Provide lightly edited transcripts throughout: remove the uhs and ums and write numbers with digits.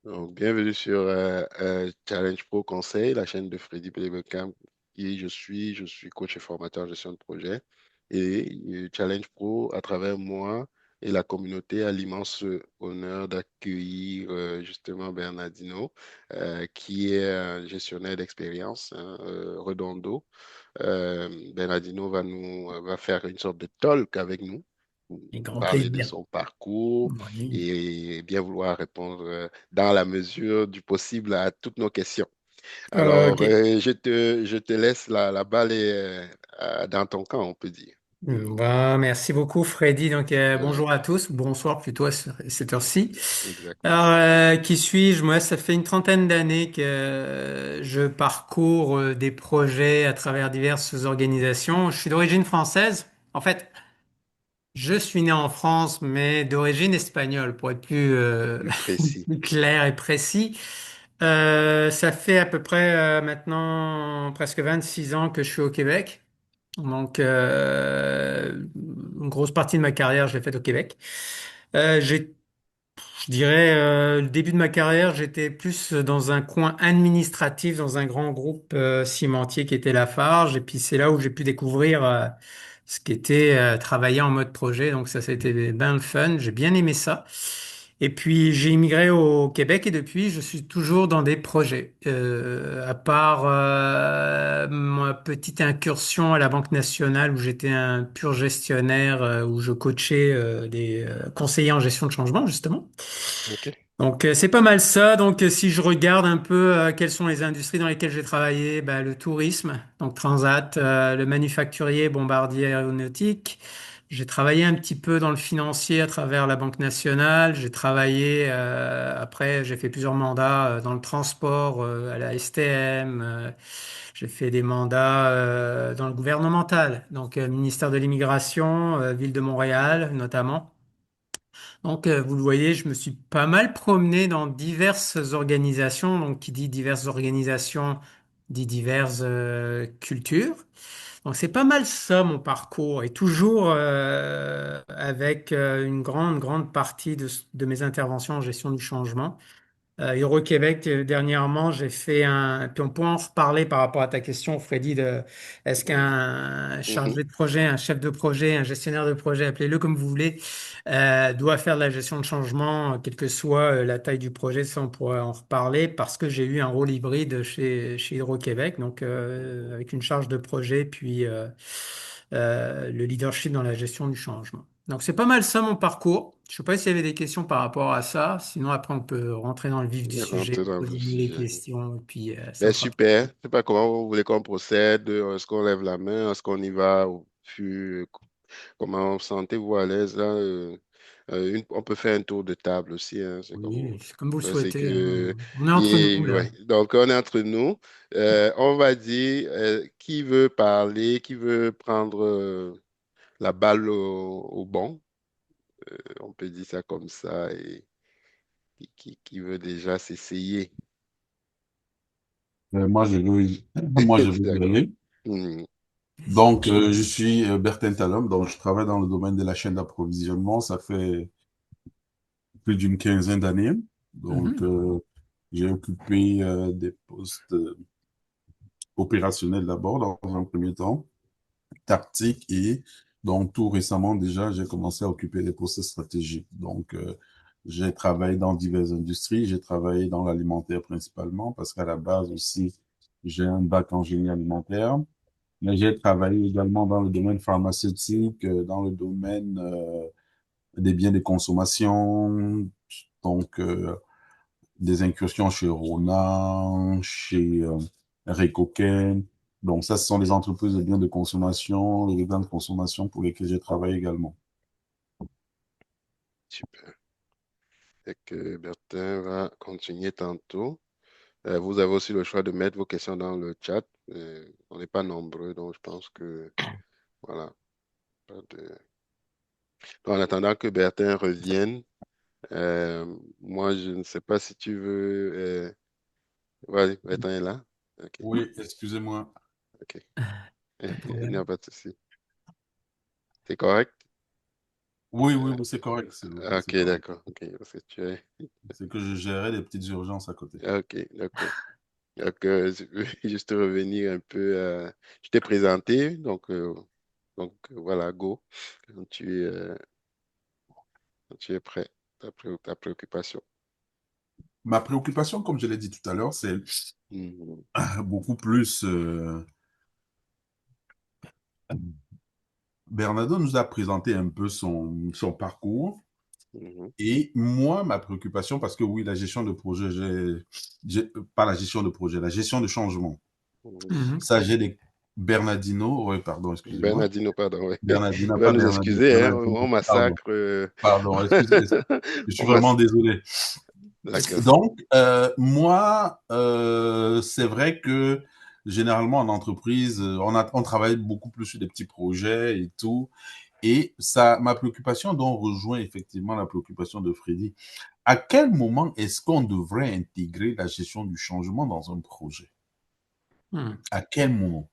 Donc, bienvenue sur Challenge Pro Conseil, la chaîne de Freddy Pelebecam, qui je suis coach et formateur en gestion de projet. Et Challenge Pro, à travers moi et la communauté, a l'immense honneur d'accueillir justement Bernardino, qui est un gestionnaire d'expérience, hein, Redondo. Bernardino va faire une sorte de talk avec nous, pour Et grand parler de plaisir. son parcours Oui. et bien vouloir répondre dans la mesure du possible à toutes nos questions. Alors, Ok. je te laisse la balle est dans ton camp, on peut dire. Bah, merci beaucoup, Freddy. Donc, Euh, bonjour à tous, bonsoir plutôt à cette heure-ci. Exactement. Alors, qui suis-je? Moi, ça fait une trentaine d'années que je parcours des projets à travers diverses organisations. Je suis d'origine française. En fait, je suis né en France, mais d'origine espagnole, pour être plus, Plus précis. plus clair et précis. Ça fait à peu près maintenant presque 26 ans que je suis au Québec. Donc, une grosse partie de ma carrière, je l'ai faite au Québec. Je dirais, le début de ma carrière, j'étais plus dans un coin administratif, dans un grand groupe cimentier qui était Lafarge. Et puis, c'est là où j'ai pu découvrir ce qu'était travailler en mode projet. Donc, ça été bien le fun. J'ai bien aimé ça. Et puis, j'ai immigré au Québec et depuis, je suis toujours dans des projets. À part ma petite incursion à la Banque nationale où j'étais un pur gestionnaire, où je coachais des conseillers en gestion de changement, justement. OK. Donc, c'est pas mal ça. Donc, si je regarde un peu quelles sont les industries dans lesquelles j'ai travaillé, bah, le tourisme, donc Transat, le manufacturier, bombardier aéronautique. J'ai travaillé un petit peu dans le financier à travers la Banque nationale. J'ai travaillé, après, j'ai fait plusieurs mandats dans le transport, à la STM. J'ai fait des mandats dans le gouvernemental, donc ministère de l'Immigration, ville de Montréal notamment. Donc, vous le voyez, je me suis pas mal promené dans diverses organisations. Donc, qui dit diverses organisations, dit diverses cultures. Donc, c'est pas mal ça, mon parcours. Et toujours avec une grande partie de mes interventions en gestion du changement. Hydro-Québec, dernièrement, j'ai fait un. Puis on peut en reparler par rapport à ta question, Freddy, de est-ce qu'un Mhm. chargé de projet, un chef de projet, un gestionnaire de projet, appelez-le comme vous voulez, doit faire de la gestion de changement, quelle que soit la taille du projet, ça on pourrait en reparler, parce que j'ai eu un rôle hybride chez Hydro-Québec, donc avec une charge de projet, puis le leadership dans la gestion du changement. Donc c'est pas mal ça mon parcours. Je sais pas s'il y avait des questions par rapport à ça. Sinon après on peut rentrer dans le vif du sujet, Rentrer dans le poser les sujet. questions et puis ça Ben, me fera. super. Je sais pas comment vous voulez qu'on procède. Est-ce qu'on lève la main? Est-ce qu'on y va comment sentez-vous à l'aise là? On peut faire un tour de table aussi, hein, c'est comme Oui, c'est comme vous le c'est souhaitez, que hein. On est entre nous ouais. là. Donc on est entre nous. On va dire qui veut parler, qui veut prendre la balle au bon. On peut dire ça comme ça et qui veut déjà s'essayer. Ok. Moi, je veux, moi, je veux y D'accord. aller. Hmm. Donc, je suis Bertin Talom, donc je travaille dans le domaine de la chaîne d'approvisionnement. Ça fait plus d'une quinzaine d'années. Donc, Mhm. j'ai occupé des postes opérationnels d'abord, dans un premier temps, tactique et donc tout récemment déjà, j'ai commencé à occuper des postes stratégiques. Donc, j'ai travaillé dans diverses industries. J'ai travaillé dans l'alimentaire principalement parce qu'à la base aussi, j'ai un bac en génie alimentaire. Mais j'ai travaillé également dans le domaine pharmaceutique, dans le domaine des biens de consommation, donc des incursions chez Rona, chez Recoken. Donc ça, ce sont les entreprises de biens de consommation, les biens de consommation pour lesquels j'ai travaillé également. Super. Et que Bertin va continuer tantôt. Vous avez aussi le choix de mettre vos questions dans le chat. On n'est pas nombreux, donc je pense que voilà. Pas de- En attendant que Bertin revienne, moi je ne sais pas si tu veux. Vas-y, Bertin est là. Ok, Oui, excusez-moi. ok. Pas de Il n'y a problème. pas de souci. C'est correct? Oui, oui, oui, c'est correct, c'est Ok, correct. d'accord. Ok, parce que tu es. C'est que je gérais des petites urgences à côté. Ok, d'accord. Donc, je veux juste revenir un peu. Je t'ai présenté, voilà, go. Quand quand tu es prêt, ta préoccupation. Ma préoccupation, comme je l'ai dit tout à l'heure, c'est Mhm, beaucoup plus. Bernardo nous a présenté un peu son parcours. mhm, Et moi, ma préoccupation, parce que oui, la gestion de projet, pas la gestion de projet, la gestion de changement. mhm. Mhm. Ça, j'ai des Bernardino, oui, pardon, excusez-moi. Bernardino, pardon, ouais. Bernardino, Il va pas nous Bernardino, excuser, hein, Bernardino, on pardon, massacre. pardon, excusez, je suis On vraiment mass- désolé. D'accord. Donc, moi, c'est vrai que généralement en entreprise, on travaille beaucoup plus sur des petits projets et tout. Et ça, ma préoccupation donc rejoint effectivement la préoccupation de Freddy. À quel moment est-ce qu'on devrait intégrer la gestion du changement dans un projet? Mhm. À quel moment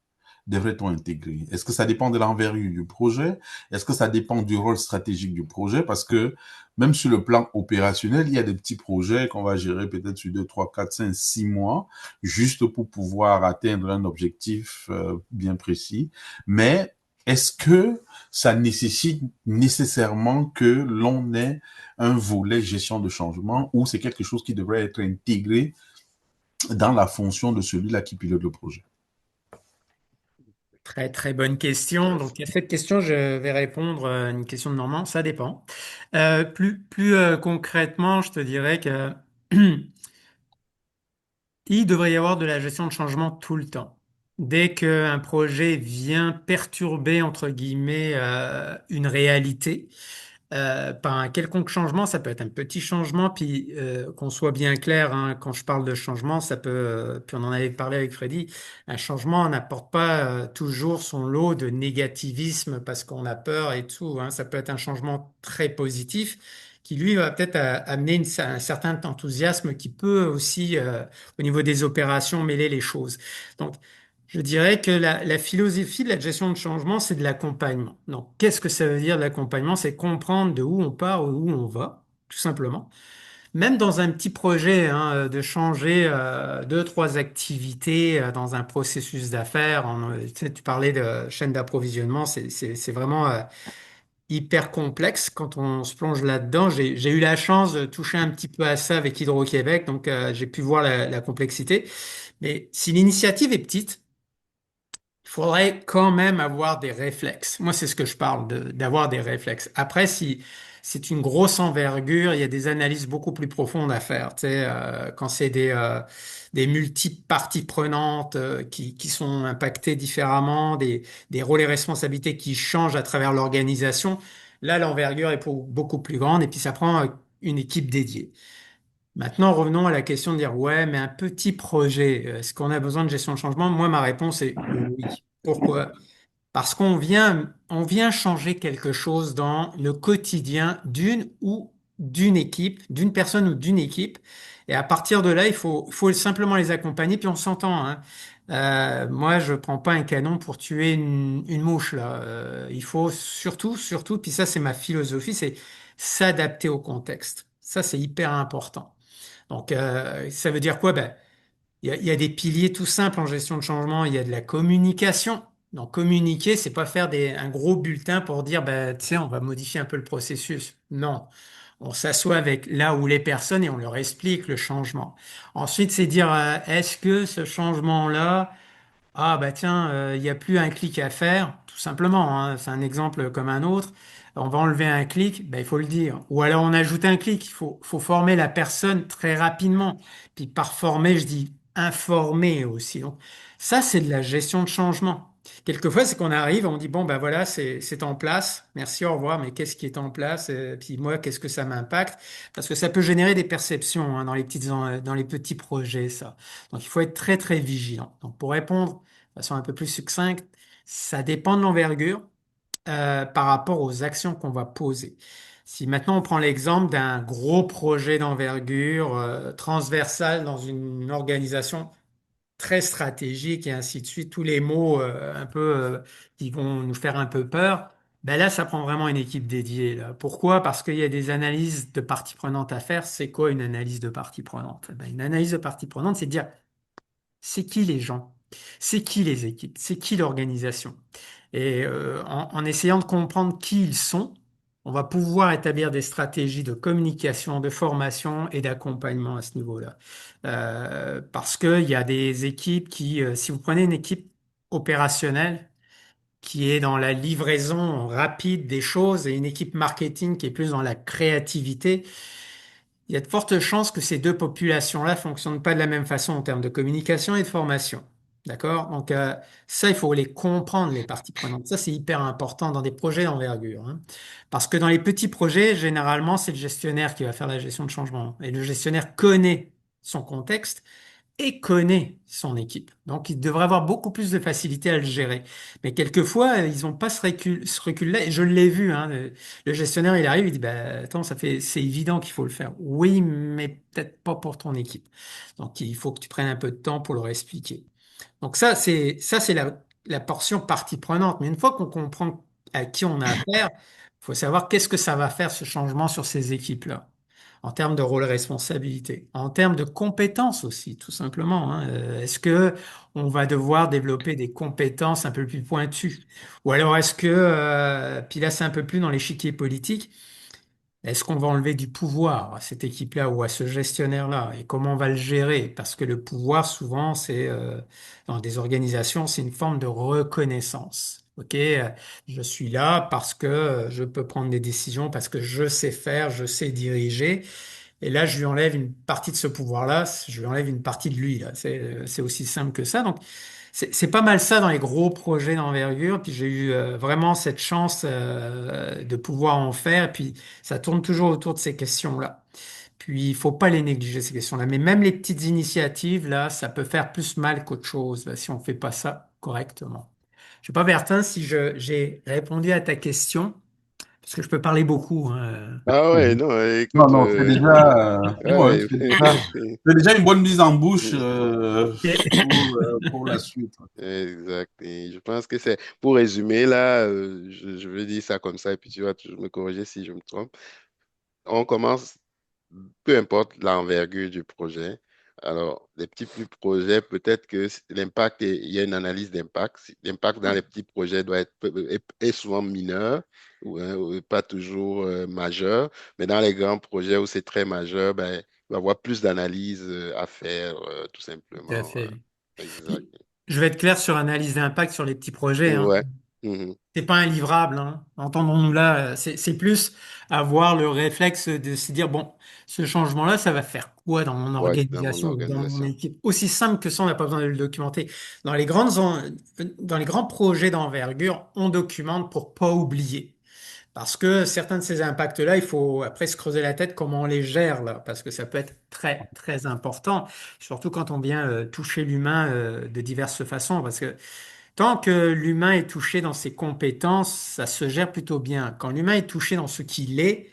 devrait-on intégrer? Est-ce que ça dépend de l'envergure du projet? Est-ce que ça dépend du rôle stratégique du projet? Parce que même sur le plan opérationnel, il y a des petits projets qu'on va gérer peut-être sur 2, 3, 4, 5, 6 mois, juste pour pouvoir atteindre un objectif bien précis. Mais est-ce que ça nécessite nécessairement que l'on ait un volet gestion de changement ou c'est quelque chose qui devrait être intégré dans la fonction de celui-là qui pilote le projet? Très très bonne question. Donc à cette question, je vais répondre à une question de Normand. Ça dépend. Plus concrètement, je te dirais que il devrait y avoir de la gestion de changement tout le temps. Dès qu'un projet vient perturber, entre guillemets, une réalité, par un quelconque changement, ça peut être un petit changement, puis qu'on soit bien clair, hein, quand je parle de changement, ça peut, puis on en avait parlé avec Freddy, un changement n'apporte pas toujours son lot de négativisme parce qu'on a peur et tout, hein. Ça peut être un changement très positif qui lui va peut-être amener un certain enthousiasme qui peut aussi, au niveau des opérations, mêler les choses. Donc, je dirais que la philosophie de la gestion de changement, c'est de l'accompagnement. Donc, qu'est-ce que ça veut dire l'accompagnement? C'est comprendre de où on part ou où on va, tout simplement. Même dans un petit projet, hein, de changer deux, trois activités dans un processus d'affaires. Tu sais, tu parlais de chaîne d'approvisionnement, c'est vraiment hyper complexe quand on se plonge là-dedans. J'ai eu la chance de toucher un petit peu à ça avec Hydro-Québec, donc j'ai pu voir la complexité. Mais si l'initiative est petite, il faudrait quand même avoir des réflexes. Moi, c'est ce que je parle, d'avoir des réflexes. Après, si c'est une grosse envergure, il y a des analyses beaucoup plus profondes à faire. Tu sais, quand c'est des multiples parties prenantes qui sont impactées différemment, des rôles et responsabilités qui changent à travers l'organisation, là, l'envergure est beaucoup plus grande et puis ça prend une équipe dédiée. Maintenant, revenons à la question de dire, ouais, mais un petit projet, est-ce qu'on a besoin de gestion de changement? Moi, ma réponse est oui. Pourquoi? Parce on vient changer quelque chose dans le quotidien d'une équipe, d'une personne ou d'une équipe. Et à partir de là, faut simplement les accompagner, puis on s'entend, hein. Moi, je prends pas un canon pour tuer une mouche, là. Il faut surtout, puis ça, c'est ma philosophie, c'est s'adapter au contexte. Ça, c'est hyper important. Donc, ça veut dire quoi? Ben, il y a des piliers tout simples en gestion de changement. Il y a de la communication. Donc, communiquer, c'est pas faire un gros bulletin pour dire, ben, tu sais, on va modifier un peu le processus. Non. On s'assoit avec là où les personnes et on leur explique le changement. Ensuite, c'est dire, est-ce que ce changement-là, ah bah tiens, il n'y a plus un clic à faire, tout simplement, hein, c'est un exemple comme un autre. On va enlever un clic, bah, il faut le dire. Ou alors on ajoute un clic, faut former la personne très rapidement. Puis par former, je dis informer aussi. Donc ça, c'est de la gestion de changement. Quelquefois, c'est qu'on arrive, on dit, bon, ben voilà, c'est en place, merci, au revoir, mais qu'est-ce qui est en place? Puis moi, qu'est-ce que ça m'impacte? Parce que ça peut générer des perceptions, hein, dans les petits projets, ça. Donc il faut être très, très vigilant. Donc pour répondre de façon un peu plus succincte, ça dépend de l'envergure par rapport aux actions qu'on va poser. Si maintenant on prend l'exemple d'un gros projet d'envergure transversal dans une organisation très stratégique et ainsi de suite, tous les mots un peu qui vont nous faire un peu peur, Ben là, ça prend vraiment une équipe dédiée, là. Pourquoi? Parce qu'il y a des analyses de parties prenantes à faire. C'est quoi une analyse de parties prenantes? Ben, une analyse de parties prenantes, c'est de dire c'est qui les gens? C'est qui les équipes? C'est qui l'organisation? Et en essayant de comprendre qui ils sont, on va pouvoir établir des stratégies de communication, de formation et d'accompagnement à ce niveau-là. Parce qu'il y a des équipes qui, si vous prenez une équipe opérationnelle, qui est dans la livraison rapide des choses et une équipe marketing qui est plus dans la créativité, il y a de fortes chances que ces deux populations-là fonctionnent pas de la même façon en termes de communication et de formation. D'accord? Donc, ça, il faut les comprendre, les parties prenantes. Ça, c'est hyper important dans des projets d'envergure, hein. Parce que dans les petits projets, généralement, c'est le gestionnaire qui va faire la gestion de changement. Et le gestionnaire connaît son contexte et connaît son équipe. Donc, il devrait avoir beaucoup plus de facilité à le gérer. Mais quelquefois, ils n'ont pas ce recul-là. Et je l'ai vu, hein. Le gestionnaire, il arrive, il dit, bah, attends, c'est évident qu'il faut le faire. Oui, mais peut-être pas pour ton équipe. Donc, il faut que tu prennes un peu de temps pour leur expliquer. Donc, ça, c'est la portion partie prenante. Mais une fois qu'on comprend à qui on a affaire, il faut savoir qu'est-ce que ça va faire, ce changement sur ces équipes-là en termes de rôle et responsabilité, en termes de compétences aussi, tout simplement, hein. Est-ce que on va devoir développer des compétences un peu plus pointues? Ou alors est-ce que, puis là c'est un peu plus dans l'échiquier politique, est-ce qu'on va enlever du pouvoir à cette équipe-là ou à ce gestionnaire-là? Et comment on va le gérer? Parce que le pouvoir, souvent, dans des organisations, c'est une forme de reconnaissance. OK, je suis là parce que je peux prendre des décisions, parce que je sais faire, je sais diriger. Et là, je lui enlève une partie de ce pouvoir-là, je lui enlève une partie de lui, là. C'est aussi simple que ça. Donc, c'est pas mal ça dans les gros projets d'envergure. Puis j'ai eu vraiment cette chance de pouvoir en faire. Et puis ça tourne toujours autour de ces questions-là. Puis il faut pas les négliger, ces questions-là. Mais même les petites initiatives, là, ça peut faire plus mal qu'autre chose, là, si on fait pas ça correctement. Je sais pas, Bertin, si j'ai répondu à ta question, parce que je peux parler beaucoup, hein. Ah ouais, Mhm. non, Non, écoute, non, c'est déjà, ouais, ouais, c'est déjà une bonne mise en bouche pour la suite. exact. Et je pense que c'est, pour résumer là, je vais dire ça comme ça et puis tu vas toujours me corriger si je me trompe. On commence, peu importe l'envergure du projet. Alors, les projets, peut-être que l'impact, il y a une analyse d'impact. L'impact dans les petits projets doit être est souvent mineur ou pas toujours majeur. Mais dans les grands projets où c'est très majeur, ben, il va y avoir plus d'analyse à faire, tout Tout à simplement. fait. Exact. Puis, je vais être clair sur analyse d'impact sur les petits projets, hein. Ouais. Mhm. C'est pas un livrable, hein. Entendons-nous là. C'est plus avoir le réflexe de se dire, bon, ce changement-là, ça va faire quoi dans mon Ouais, dans mon organisation ou dans mon organisation. équipe? Aussi simple que ça, on n'a pas besoin de le documenter. Dans dans les grands projets d'envergure, on documente pour pas oublier. Parce que certains de ces impacts-là, il faut après se creuser la tête comment on les gère là, parce que ça peut être très très important, surtout quand on vient toucher l'humain de diverses façons, parce que tant que l'humain est touché dans ses compétences, ça se gère plutôt bien. Quand l'humain est touché dans ce qu'il est,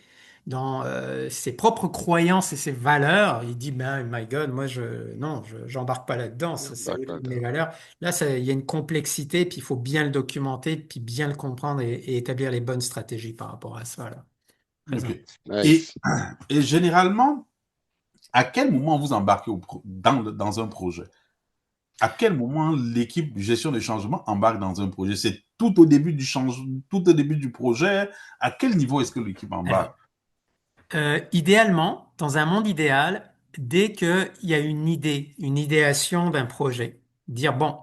dans ses propres croyances et ses valeurs, il dit, ben, my God, moi, non, j'embarque pas là-dedans, ça, c'est Bac au-delà de mes là-dedans. valeurs. Là, il y a une complexité, puis il faut bien le documenter, puis bien le comprendre et établir les bonnes stratégies par rapport à ça, là. Très Ok. important. Et, Nice. et généralement, à quel moment vous embarquez dans un projet? À quel moment l'équipe gestion des changements embarque dans un projet? C'est tout au début du tout au début du projet. À quel niveau est-ce que l'équipe embarque? Alors, idéalement, dans un monde idéal, dès qu'il y a une idée, une idéation d'un projet, dire, bon,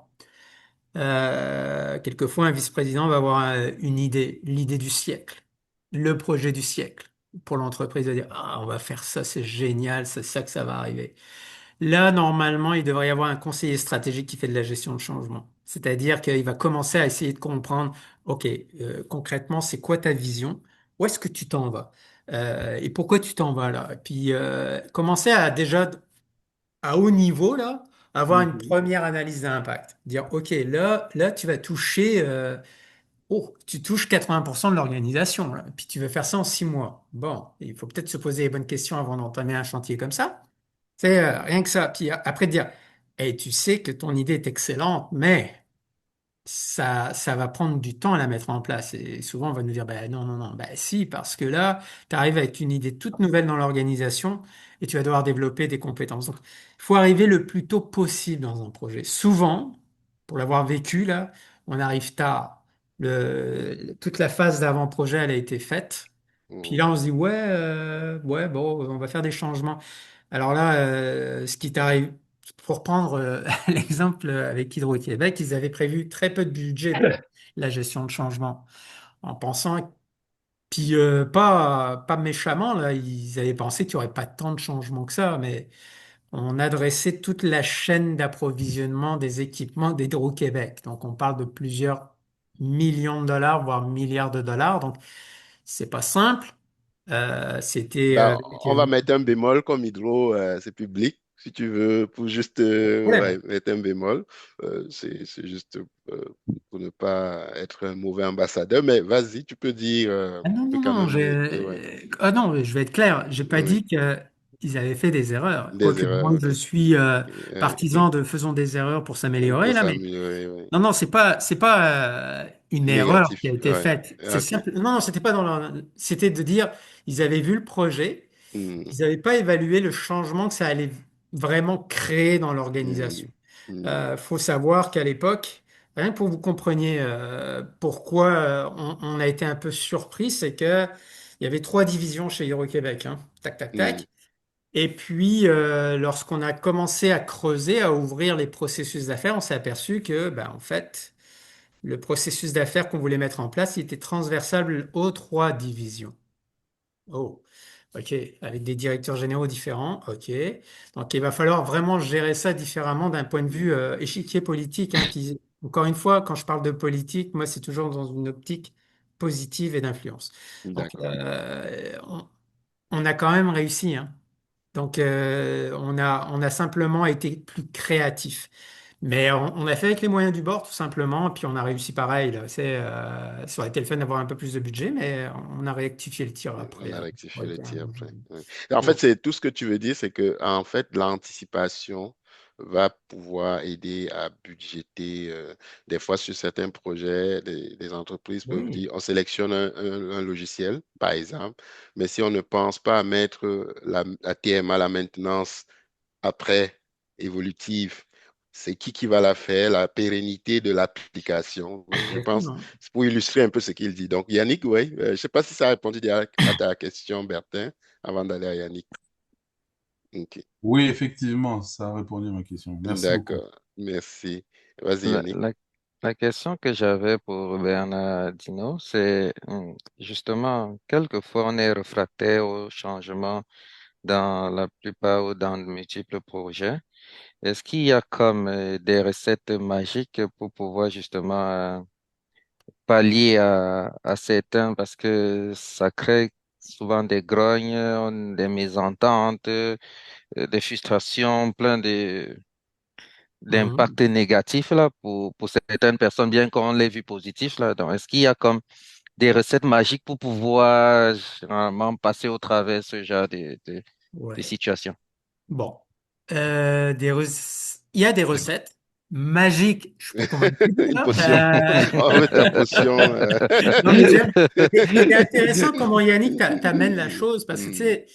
quelquefois, un vice-président va avoir une idée, l'idée du siècle, le projet du siècle. Pour l'entreprise, de dire, ah, on va faire ça, c'est génial, c'est ça que ça va arriver. Là, normalement, il devrait y avoir un conseiller stratégique qui fait de la gestion de changement. C'est-à-dire qu'il va commencer à essayer de comprendre, OK, concrètement, c'est quoi ta vision? Où est-ce que tu t'en vas? Et pourquoi tu t'en vas là? Et puis, commencer à déjà à haut niveau, là, avoir une Mhm. première analyse d'impact. Dire, OK, là, tu vas toucher, tu touches 80% de l'organisation, là, puis tu veux faire ça en 6 mois. Bon, il faut peut-être se poser les bonnes questions avant d'entamer un chantier comme ça. C'est rien que ça. Puis après dire, tu sais que ton idée est excellente, mais ça va prendre du temps à la mettre en place. Et souvent, on va nous dire, ben non, non, non, ben si, parce que là, tu arrives avec une idée toute nouvelle dans l'organisation et tu vas devoir développer des compétences. Donc, il faut arriver le plus tôt possible dans un projet. Souvent, pour l'avoir vécu, là, on arrive tard. Toute la phase d'avant-projet, elle a été faite. Puis Mhm. là, on se dit, ouais, ouais, bon, on va faire des changements. Alors là, ce qui t'arrive, pour prendre l'exemple avec Hydro-Québec, ils avaient prévu très peu de budget pour la gestion de changement, en pensant, puis pas méchamment, là, ils avaient pensé qu'il n'y aurait pas tant de changements que ça, mais on adressait toute la chaîne d'approvisionnement des équipements d'Hydro-Québec. Donc on parle de plusieurs millions de dollars, voire milliards de dollars. Donc c'est pas simple. C'était Bah, on va mettre un bémol comme hydro, c'est public, si tu veux, pour juste problème. ouais, mettre un bémol. C'est juste pour ne pas être un mauvais ambassadeur. Mais vas-y, tu peux dire, Ah non, tu peux non, quand non, même répéter, ouais. ah non, je vais être clair, j'ai pas Oui, dit qu'ils avaient fait des erreurs. des Quoique moi, erreurs, je suis ouais, partisan de faisons des erreurs pour s'améliorer, pour là, mais s'améliorer, ouais. non, non, c'est pas une erreur qui a Négatif, été ouais. faite. C'est Ok. simple. Non, non, c'était pas c'était de dire, ils avaient vu le projet, Hmm, ils n'avaient pas évalué le changement que ça allait vraiment créer dans hmm, l'organisation. hmm, Faut savoir qu'à l'époque, rien que pour que vous compreniez pourquoi on a été un peu surpris, c'est que il y avait trois divisions chez Hydro-Québec, hein. Tac, tac, hmm, tac. Et puis, lorsqu'on a commencé à creuser, à ouvrir les processus d'affaires, on s'est aperçu que, ben, en fait, le processus d'affaires qu'on voulait mettre en place, il était transversal aux trois divisions. Oh, ok, avec des directeurs généraux différents, ok. Donc il va falloir vraiment gérer ça différemment d'un point de vue échiquier politique, hein. Puis encore une fois, quand je parle de politique, moi c'est toujours dans une optique positive et d'influence. Donc d'accord. on a quand même réussi, hein. Donc on a simplement été plus créatif. Mais on a fait avec les moyens du bord, tout simplement, puis on a réussi pareil, là. Ça aurait été le fun d'avoir un peu plus de budget, mais on a rectifié le tir On après, a hein. rectifié Ouais, le quand tir même. après. Ouais. En fait, c'est tout ce que tu veux dire, c'est que en fait, l'anticipation va pouvoir aider à budgéter. Des fois, sur certains projets, les entreprises peuvent Oui, dire, on sélectionne un logiciel, par exemple, mais si on ne pense pas à mettre la TMA, la maintenance après évolutive, c'est qui va la faire, la pérennité de l'application. Donc, je pense, exactement. c'est pour illustrer un peu ce qu'il dit. Donc, Yannick, oui, je ne sais pas si ça a répondu déjà à ta question, Bertin, avant d'aller à Yannick. Ok, Oui, effectivement, ça a répondu à ma question. Merci beaucoup. d'accord, merci. Vas-y, La, Yannick. la- la question que j'avais pour Bernardino, c'est justement, quelquefois on est réfractaire au changement dans la plupart ou dans de multiples projets. Est-ce qu'il y a comme des recettes magiques pour pouvoir justement pallier à certains, parce que ça crée souvent des grognes, des mésententes, des frustrations, plein Mhm. d'impact négatif là pour certaines personnes, bien qu'on l'ait vu positif là. Donc, est-ce qu'il y a comme des recettes magiques pour pouvoir généralement passer au travers ce genre de Ouais. situations? Bon. Il y a des recettes magiques. Je suis pas convaincu, Une potion. là. On va mettre la potion. Non, mais c'est intéressant comment Yannick t'amène la chose parce que tu Hmm, sais,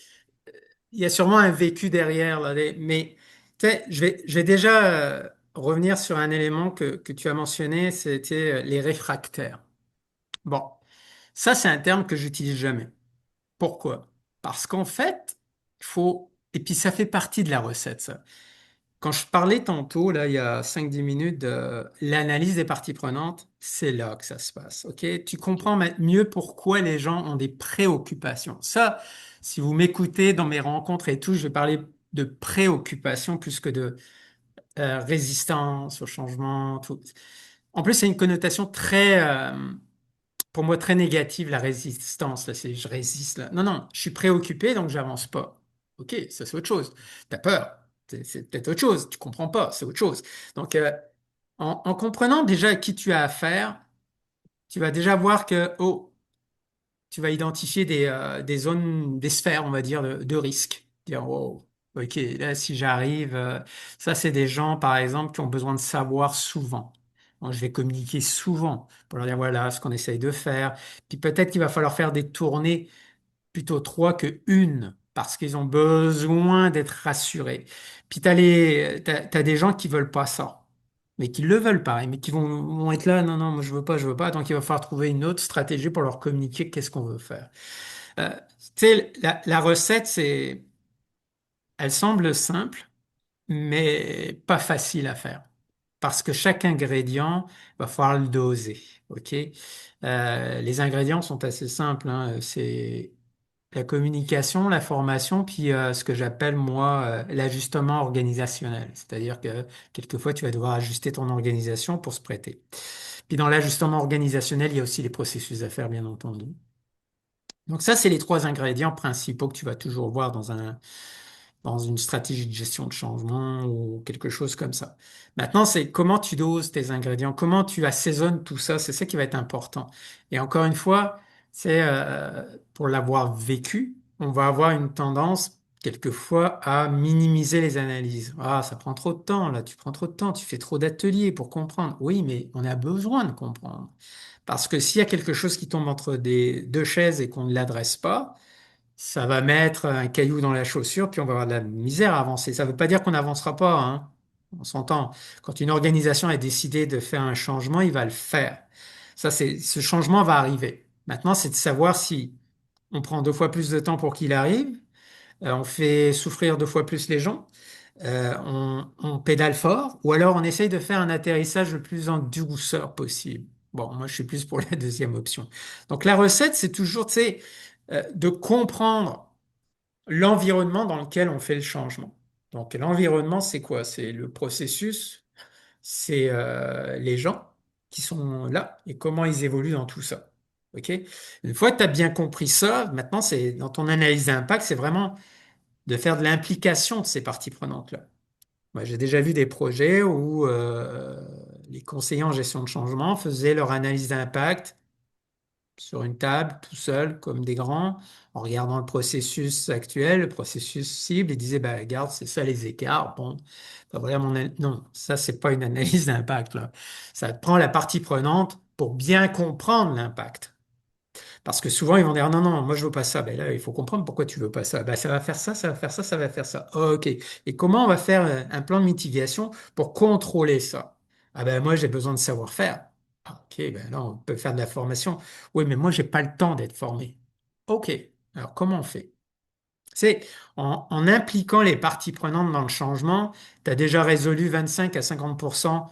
il y a sûrement un vécu derrière, là, mais tu sais, je vais déjà revenir sur un élément que tu as mentionné, c'était les réfractaires. Bon, ça, c'est un terme que j'utilise jamais. Pourquoi? Parce qu'en fait, il faut, et puis ça fait partie de la recette, ça. Quand je parlais tantôt, là, il y a 5-10 minutes, de l'analyse des parties prenantes, c'est là que ça se passe. OK? Tu ok. comprends mieux pourquoi les gens ont des préoccupations. Ça, si vous m'écoutez dans mes rencontres et tout, je vais parler de préoccupations plus que de résistance au changement, tout. En plus, c'est une connotation pour moi, très négative, la résistance. Là, c'est je résiste. Là. Non, non, je suis préoccupé, donc j'avance pas. OK, ça, c'est autre chose. T'as peur. C'est peut-être autre chose. Tu comprends pas, c'est autre chose. Donc, en comprenant déjà à qui tu as affaire, tu vas déjà voir que, oh, tu vas identifier des zones, des sphères, on va dire, de risque. Dire, oh, OK, là, si j'arrive, ça, c'est des gens, par exemple, qui ont besoin de savoir souvent. Donc, je vais communiquer souvent pour leur dire voilà ce qu'on essaye de faire. Puis peut-être qu'il va falloir faire des tournées plutôt trois que une, parce qu'ils ont besoin d'être rassurés. Puis t'as des gens qui veulent pas ça, mais qui le veulent pas, mais qui vont être là, non, non, moi je veux pas, donc il va falloir trouver une autre stratégie pour leur communiquer qu'est-ce qu'on veut faire. Euh, Tu sais, la recette, elle semble simple, mais pas facile à faire. Parce que chaque ingrédient, va falloir le doser. OK? Les ingrédients sont assez simples, hein. C'est la communication, la formation, puis ce que j'appelle moi l'ajustement organisationnel. C'est-à-dire que quelquefois, tu vas devoir ajuster ton organisation pour se prêter. Puis dans l'ajustement organisationnel, il y a aussi les processus d'affaires, bien entendu. Donc ça, c'est les trois ingrédients principaux que tu vas toujours voir dans une stratégie de gestion de changement ou quelque chose comme ça. Maintenant, c'est comment tu doses tes ingrédients, comment tu assaisonnes tout ça, c'est ça qui va être important. Et encore une fois, c'est pour l'avoir vécu, on va avoir une tendance quelquefois à minimiser les analyses. Ah, ça prend trop de temps, là, tu prends trop de temps, tu fais trop d'ateliers pour comprendre. Oui, mais on a besoin de comprendre. Parce que s'il y a quelque chose qui tombe entre des deux chaises et qu'on ne l'adresse pas, ça va mettre un caillou dans la chaussure, puis on va avoir de la misère à avancer. Ça ne veut pas dire qu'on n'avancera pas, hein. On s'entend. Quand une organisation a décidé de faire un changement, il va le faire. Ce changement va arriver. Maintenant, c'est de savoir si on prend deux fois plus de temps pour qu'il arrive, on fait souffrir deux fois plus les gens, on pédale fort, ou alors on essaye de faire un atterrissage le plus en douceur possible. Bon, moi, je suis plus pour la deuxième option. Donc, la recette, c'est toujours, tu sais, de comprendre l'environnement dans lequel on fait le changement. Donc, l'environnement, c'est quoi? C'est le processus, c'est les gens qui sont là et comment ils évoluent dans tout ça. OK? Une fois que tu as bien compris ça, maintenant, c'est dans ton analyse d'impact, c'est vraiment de faire de l'implication de ces parties prenantes-là. Moi, j'ai déjà vu des projets où les conseillers en gestion de changement faisaient leur analyse d'impact sur une table, tout seul, comme des grands, en regardant le processus actuel, le processus cible, et disaient, bah, regarde, c'est ça les écarts. Bon, bah, voilà non, ça, c'est pas une analyse d'impact, là. Ça te prend la partie prenante pour bien comprendre l'impact. Parce que souvent, ils vont dire, non, non, moi, je veux pas ça. Ben là, il faut comprendre pourquoi tu veux pas ça. Ben, ça va faire ça, ça va faire ça, ça va faire ça. OK. Et comment on va faire un plan de mitigation pour contrôler ça? Ah ben, moi, j'ai besoin de savoir-faire. Ah, OK, ben là, on peut faire de la formation. Oui, mais moi, j'ai pas le temps d'être formé. OK. Alors, comment on fait? C'est en impliquant les parties prenantes dans le changement, tu as déjà résolu 25 à 50%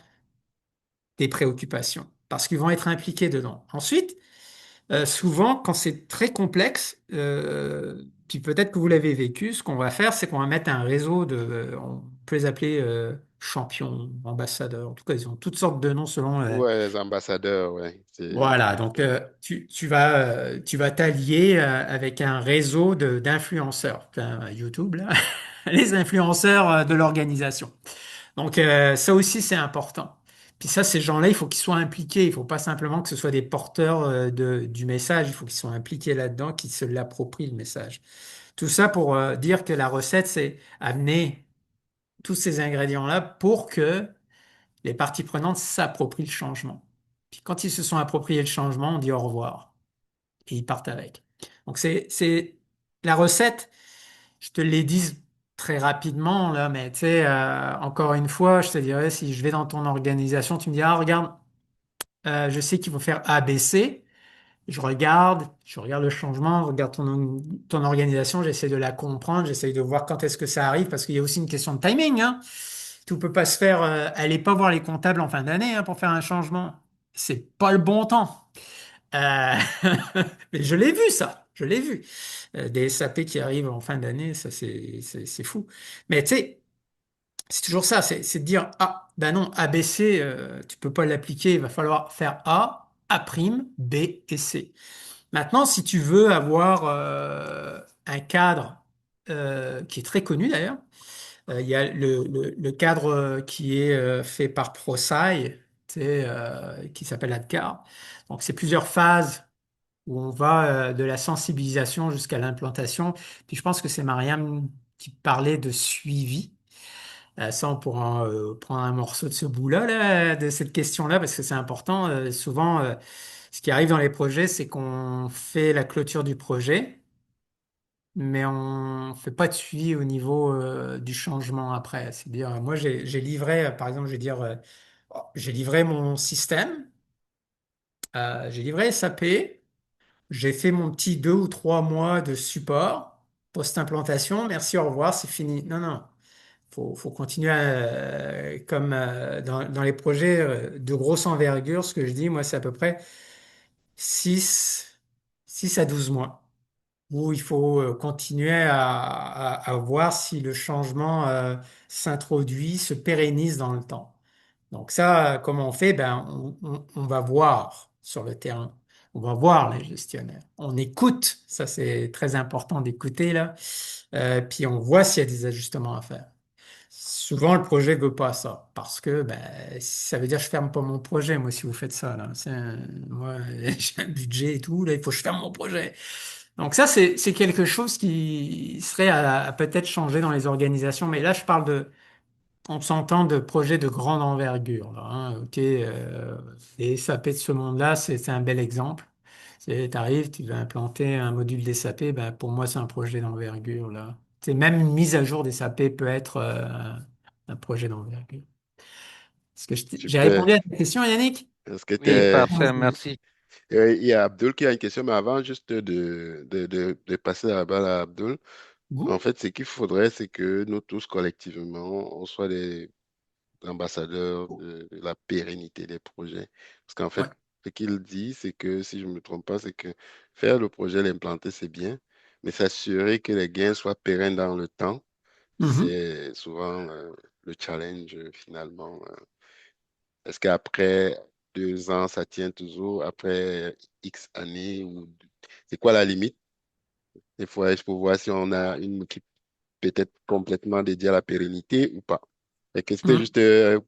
des préoccupations parce qu'ils vont être impliqués dedans. Ensuite, souvent, quand c'est très complexe, puis peut-être que vous l'avez vécu, ce qu'on va faire, c'est qu'on va mettre un réseau on peut les appeler champions, ambassadeurs. En tout cas, ils ont toutes sortes de noms selon. Ouais, les ambassadeurs, ouais. Voilà, donc tu vas t'allier avec un réseau d'influenceurs, enfin, YouTube, là, les influenceurs de l'organisation. Donc ça aussi, c'est important. Puis ça, ces gens-là, il faut qu'ils soient impliqués. Il faut pas simplement que ce soit des porteurs du message. Il faut qu'ils soient impliqués là-dedans, qu'ils se l'approprient le message. Tout ça pour dire que la recette, c'est amener tous ces ingrédients-là pour que les parties prenantes s'approprient le changement. Puis quand ils se sont appropriés le changement, on dit au revoir et ils partent avec. Donc c'est la recette. Je te l'ai dit très rapidement là, mais tu sais, encore une fois, je te dirais si je vais dans ton organisation, tu me dis ah regarde, je sais qu'il faut faire A, B, C. Je regarde le changement, je regarde ton organisation, j'essaie de la comprendre, j'essaie de voir quand est-ce que ça arrive, parce qu'il y a aussi une question de timing, hein. Tout peut pas se faire, allez pas voir les comptables en fin d'année, hein, pour faire un changement. C'est pas le bon temps. Euh, mais je l'ai vu, ça. Je l'ai vu. Des SAP qui arrivent en fin d'année, ça, c'est fou. Mais tu sais, c'est toujours ça. C'est de dire, ah, ben non, ABC, tu peux pas l'appliquer. Il va falloir faire A, A', B et C. Maintenant, si tu veux avoir un cadre qui est très connu d'ailleurs, il y a le cadre qui est fait par ProSci, tu sais, qui s'appelle ADKAR. Donc, c'est plusieurs phases où on va de la sensibilisation jusqu'à l'implantation. Puis je pense que c'est Mariam qui parlait de suivi. Ça, on pourra prendre un morceau de ce bout-là, là, de cette question-là, parce que c'est important. Souvent, ce qui arrive dans les projets, c'est qu'on fait la clôture du projet, mais on fait pas de suivi au niveau du changement après. C'est-à-dire, moi, j'ai livré, par exemple, je vais dire, j'ai livré mon système, j'ai livré SAP, j'ai fait mon petit 2 ou 3 mois de support post-implantation. Merci, au revoir, c'est fini. Non, non. Faut continuer comme dans les projets de grosse envergure, ce que je dis, moi, c'est à peu près 6 6 à 12 mois où il faut continuer à voir si le changement s'introduit, se pérennise dans le temps. Donc ça, comment on fait? Ben, on va voir sur le terrain. On va voir les gestionnaires. On écoute. Ça, c'est très important d'écouter là. Puis on voit s'il y a des ajustements à faire. Souvent, le projet veut pas ça parce que ben, ça veut dire que je ferme pas mon projet. Moi, si vous faites ça, là, moi, j'ai un budget et tout. Là, il faut que je ferme mon projet. Donc ça, c'est quelque chose qui serait à peut-être changer dans les organisations. Mais là, je parle on s'entend de projets de grande envergure, là, hein. Ok, les SAP de ce monde-là, c'est un bel exemple. Tu arrives, tu veux implanter un module des SAP, ben, pour moi, c'est un projet d'envergure, là. C'est même une mise à jour des SAP peut être un projet d'envergure. Est-ce que j'ai Super. répondu à ta question, Yannick? Est-ce que Oui, t'es... parfait, merci. Il y a Abdul qui a une question, mais avant juste de passer la balle à Abdul, en Vous? fait, ce qu'il faudrait, c'est que nous tous collectivement, on soit des ambassadeurs de la pérennité des projets. Parce qu'en fait, Ouais. ce qu'il dit, c'est que, si je ne me trompe pas, c'est que faire le projet, l'implanter, c'est bien, mais s'assurer que les gains soient pérennes dans le temps, Mhm. c'est souvent le challenge finalement. Est-ce qu'après 2 ans, ça tient toujours? Après X années, ou c'est quoi la limite? Des fois, il faut voir si on a une équipe peut-être complètement dédiée à la pérennité ou pas. Et que c'était Mhm. juste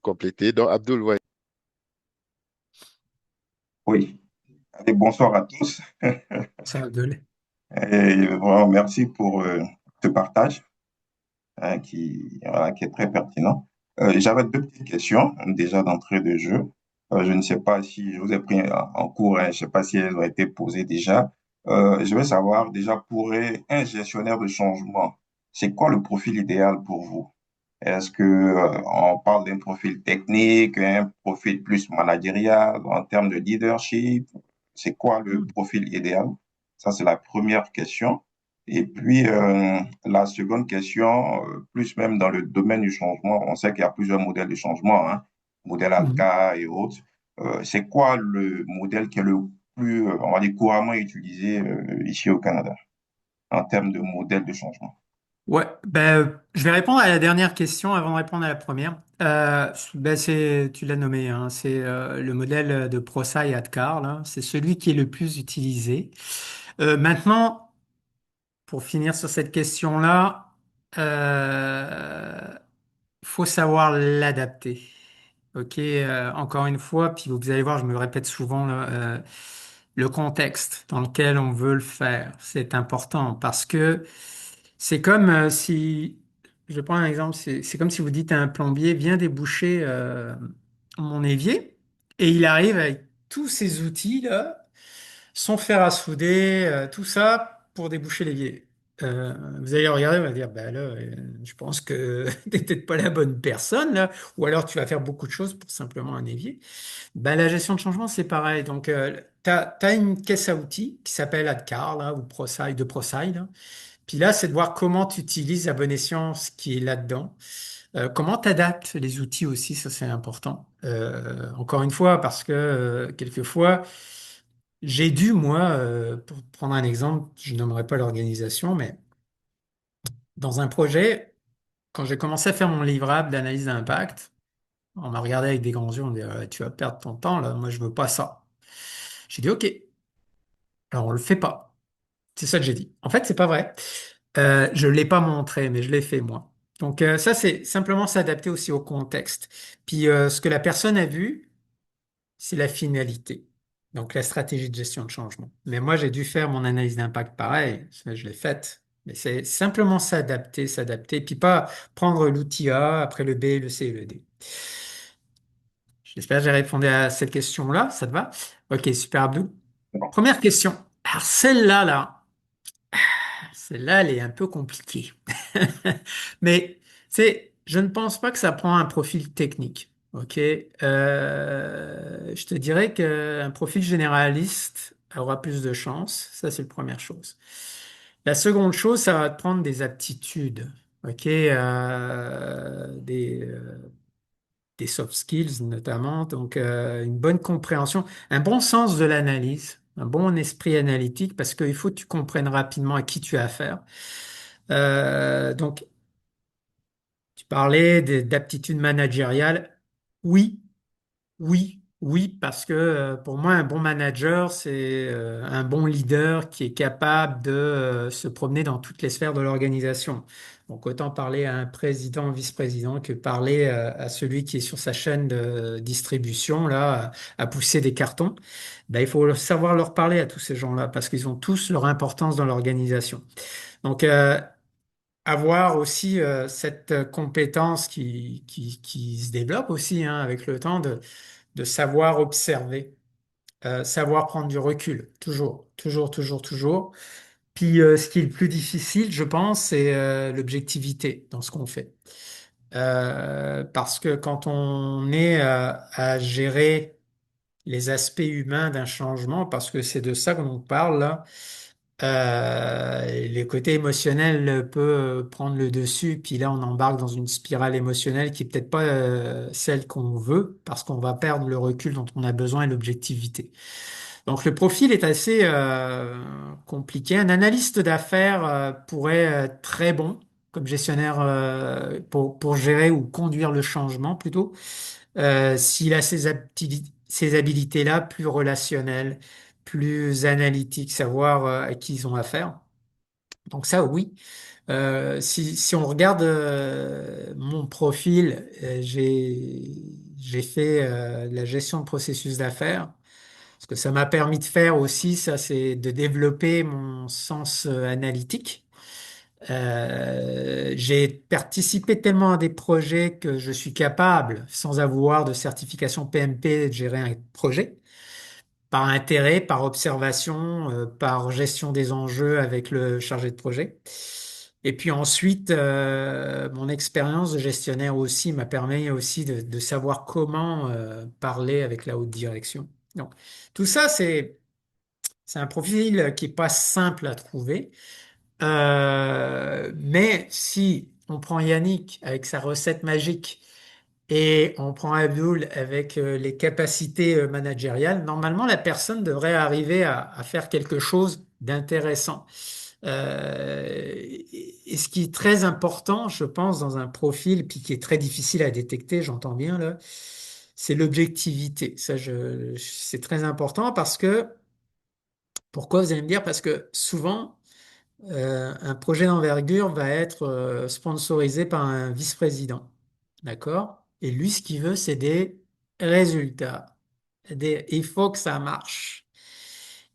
complété. Donc, Abdul, ouais. Oui, et bonsoir à tous. Ça va gueuler. Et vraiment, merci pour ce partage hein, voilà, qui est très pertinent. J'avais deux petites questions déjà d'entrée de jeu. Je ne sais pas si je vous ai pris en cours, hein, je ne sais pas si elles ont été posées déjà. Je veux savoir déjà pour un gestionnaire de changement, c'est quoi le profil idéal pour vous? Est-ce que on parle d'un profil technique, un profil plus managérial en termes de leadership? C'est quoi le profil idéal? Ça, c'est la première question. Et puis, la seconde question, plus même dans le domaine du changement, on sait qu'il y a plusieurs modèles de changement, hein, modèle Mhm. ALCA et autres. C'est quoi le modèle qui est le plus, on va dire, couramment utilisé ici au Canada en termes de modèle de changement? Ouais, ben, je vais répondre à la dernière question avant de répondre à la première. Ben, tu l'as nommé, hein, c'est le modèle de Prosai Adkar, là. C'est celui qui est le plus utilisé. Maintenant, pour finir sur cette question-là, faut savoir l'adapter. Ok, encore une fois, puis vous allez voir, je me répète souvent, là, le contexte dans lequel on veut le faire, c'est important parce que c'est comme si, je vais prendre un exemple, c'est comme si vous dites à un plombier, viens déboucher mon évier, et il arrive avec tous ces outils là, son fer à souder, tout ça pour déboucher l'évier. Vous allez le regarder, vous allez dire, bah là, je pense que t'es peut-être pas la bonne personne là, ou alors tu vas faire beaucoup de choses pour simplement un évier. Ben, la gestion de changement, c'est pareil. Donc, tu as une caisse à outils qui s'appelle ADKAR, là, ou ProSci, de ProSci, là. Puis là, c'est de voir comment tu utilises à bon escient ce qui est là-dedans. Comment tu adaptes les outils aussi, ça c'est important. Encore une fois, parce que quelquefois, j'ai dû, moi, pour prendre un exemple, je nommerai pas l'organisation, mais dans un projet, quand j'ai commencé à faire mon livrable d'analyse d'impact, on m'a regardé avec des grands yeux, on m'a dit, tu vas perdre ton temps, là, moi je veux pas ça. J'ai dit, OK, alors on le fait pas. C'est ça que j'ai dit. En fait, c'est pas vrai. Je l'ai pas montré, mais je l'ai fait moi. Donc ça, c'est simplement s'adapter aussi au contexte. Puis ce que la personne a vu, c'est la finalité. Donc la stratégie de gestion de changement. Mais moi, j'ai dû faire mon analyse d'impact pareil. Ça, je l'ai faite. Mais c'est simplement s'adapter, puis pas prendre l'outil A, après le B, le C et le D. J'espère que j'ai répondu à cette question-là. Ça te va? Ok, super, Abdou. Première question. Alors, celle-là, elle est un peu compliquée. Mais, c'est, je ne pense pas que ça prend un profil technique. Ok. Je te dirais qu'un profil généraliste aura plus de chance. Ça, c'est la première chose. La seconde chose, ça va te prendre des aptitudes. Ok. Des soft skills notamment, donc une bonne compréhension, un bon sens de l'analyse, un bon esprit analytique, parce qu'il faut que tu comprennes rapidement à qui tu as affaire. Donc, tu parlais d'aptitudes managériales. Oui, oui, oui, parce que pour moi, un bon manager, c'est un bon leader qui est capable de se promener dans toutes les sphères de l'organisation. Donc, autant parler à un président, vice-président, que parler à celui qui est sur sa chaîne de distribution, là, à pousser des cartons. Ben, il faut savoir leur parler à tous ces gens-là, parce qu'ils ont tous leur importance dans l'organisation. Donc, avoir aussi cette compétence qui se développe aussi hein, avec le temps de savoir observer, savoir prendre du recul, toujours, toujours, toujours, toujours. Puis ce qui est le plus difficile, je pense, c'est l'objectivité dans ce qu'on fait. Parce que quand on est à gérer les aspects humains d'un changement, parce que c'est de ça qu'on parle là, le côté émotionnel peut prendre le dessus, puis là on embarque dans une spirale émotionnelle qui est peut-être pas celle qu'on veut, parce qu'on va perdre le recul dont on a besoin et l'objectivité. Donc le profil est assez compliqué. Un analyste d'affaires pourrait être très bon comme gestionnaire pour gérer ou conduire le changement plutôt, s'il a ces habilités-là plus relationnelles, plus analytiques, savoir à qui ils ont affaire. Donc ça, oui. Si on regarde mon profil, j'ai fait la gestion de processus d'affaires. Ce que ça m'a permis de faire aussi, ça, c'est de développer mon sens analytique. J'ai participé tellement à des projets que je suis capable, sans avoir de certification PMP, de gérer un projet par intérêt, par observation, par gestion des enjeux avec le chargé de projet. Et puis ensuite, mon expérience de gestionnaire aussi m'a permis aussi de savoir comment parler avec la haute direction. Donc, tout ça, c'est un profil qui est pas simple à trouver. Mais si on prend Yannick avec sa recette magique et on prend Abdul avec les capacités managériales, normalement la personne devrait arriver à faire quelque chose d'intéressant. Et ce qui est très important, je pense, dans un profil, puis qui est très difficile à détecter, j'entends bien là, c'est l'objectivité. Ça, c'est très important parce que, pourquoi vous allez me dire? Parce que souvent, un projet d'envergure va être sponsorisé par un vice-président. D'accord? Et lui, ce qu'il veut, c'est des résultats. Il faut que ça marche.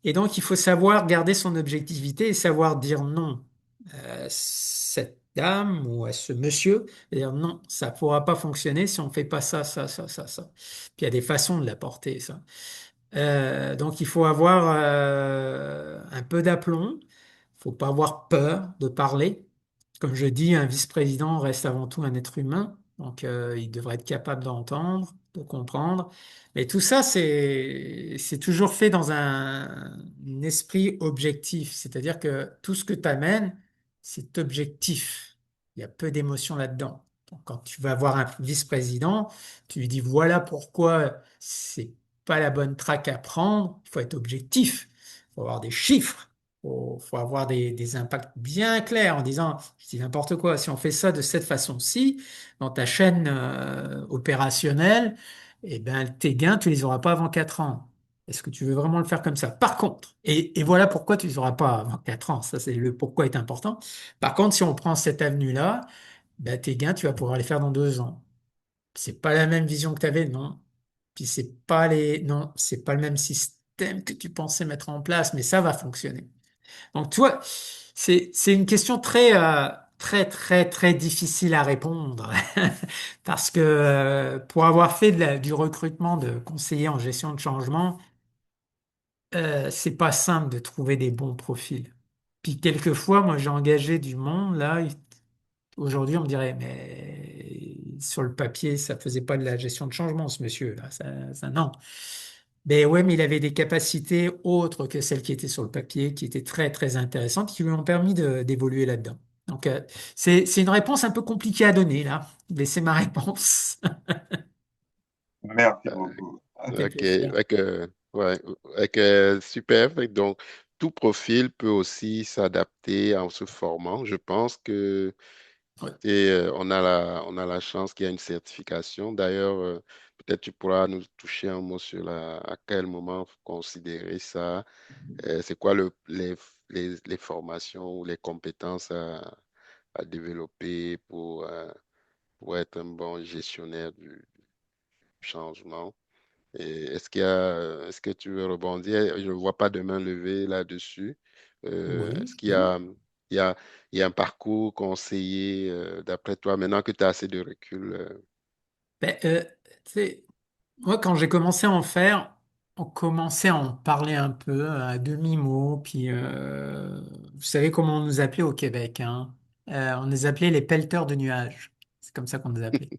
Et donc, il faut savoir garder son objectivité et savoir dire non à cette dame ou à ce monsieur. Et dire non, ça ne pourra pas fonctionner si on ne fait pas ça, ça, ça, ça, ça. Puis il y a des façons de l'apporter, ça. Donc il faut avoir un peu d'aplomb, il faut pas avoir peur de parler. Comme je dis, un vice-président reste avant tout un être humain, donc il devrait être capable d'entendre, de comprendre. Mais tout ça, c'est toujours fait dans un esprit objectif, c'est-à-dire que tout ce que tu amènes, c'est objectif. Il y a peu d'émotion là-dedans. Donc, quand tu vas voir un vice-président, tu lui dis voilà pourquoi c'est pas la bonne track à prendre. Il faut être objectif. Il faut avoir des chiffres. Il faut avoir des impacts bien clairs en disant, je dis n'importe quoi, si on fait ça de cette façon-ci, dans ta chaîne opérationnelle, eh ben, tes gains, tu les auras pas avant 4 ans. Est-ce que tu veux vraiment le faire comme ça? Par contre, et voilà pourquoi tu les auras pas avant 4 ans. Ça, c'est le pourquoi est important. Par contre, si on prend cette avenue-là, ben, tes gains, tu vas pouvoir les faire dans 2 ans. C'est pas la même vision que tu avais, non. Puis c'est pas le même système que tu pensais mettre en place, mais ça va fonctionner. Donc, tu vois, c'est une question très difficile à répondre. Parce que pour avoir fait du recrutement de conseillers en gestion de changement, c'est pas simple de trouver des bons profils. Puis quelquefois, moi, j'ai engagé du monde, là, aujourd'hui, on me dirait, mais sur le papier, ça faisait pas de la gestion de changement, ce monsieur-là. Non. Mais ouais, mais il avait des capacités autres que celles qui étaient sur le papier, qui étaient très intéressantes, qui lui ont permis d'évoluer là-dedans. Donc, c'est une réponse un peu compliquée à donner, là. Laissez ma réponse. Merci beaucoup. Avec Ok, plaisir. ouais, super. Donc, tout profil peut aussi s'adapter en se formant. Je pense que Ouais. on a la chance qu'il y a une certification. D'ailleurs, peut-être tu pourras nous toucher un mot sur à quel moment considérer ça. C'est quoi les formations ou les compétences à développer pour être un bon gestionnaire du changement? Et est-ce que tu veux rebondir? Je ne vois pas de main levée là-dessus. Est-ce Oui, qu'il y oui. a, il y a, il y a un parcours conseillé d'après toi, maintenant que tu as assez de recul? Ben, tu sais, moi, quand j'ai commencé à en faire, on commençait à en parler un peu à demi-mot. Puis, vous savez comment on nous appelait au Québec, hein? On nous appelait les pelleteurs de nuages. C'est comme ça qu'on nous appelait.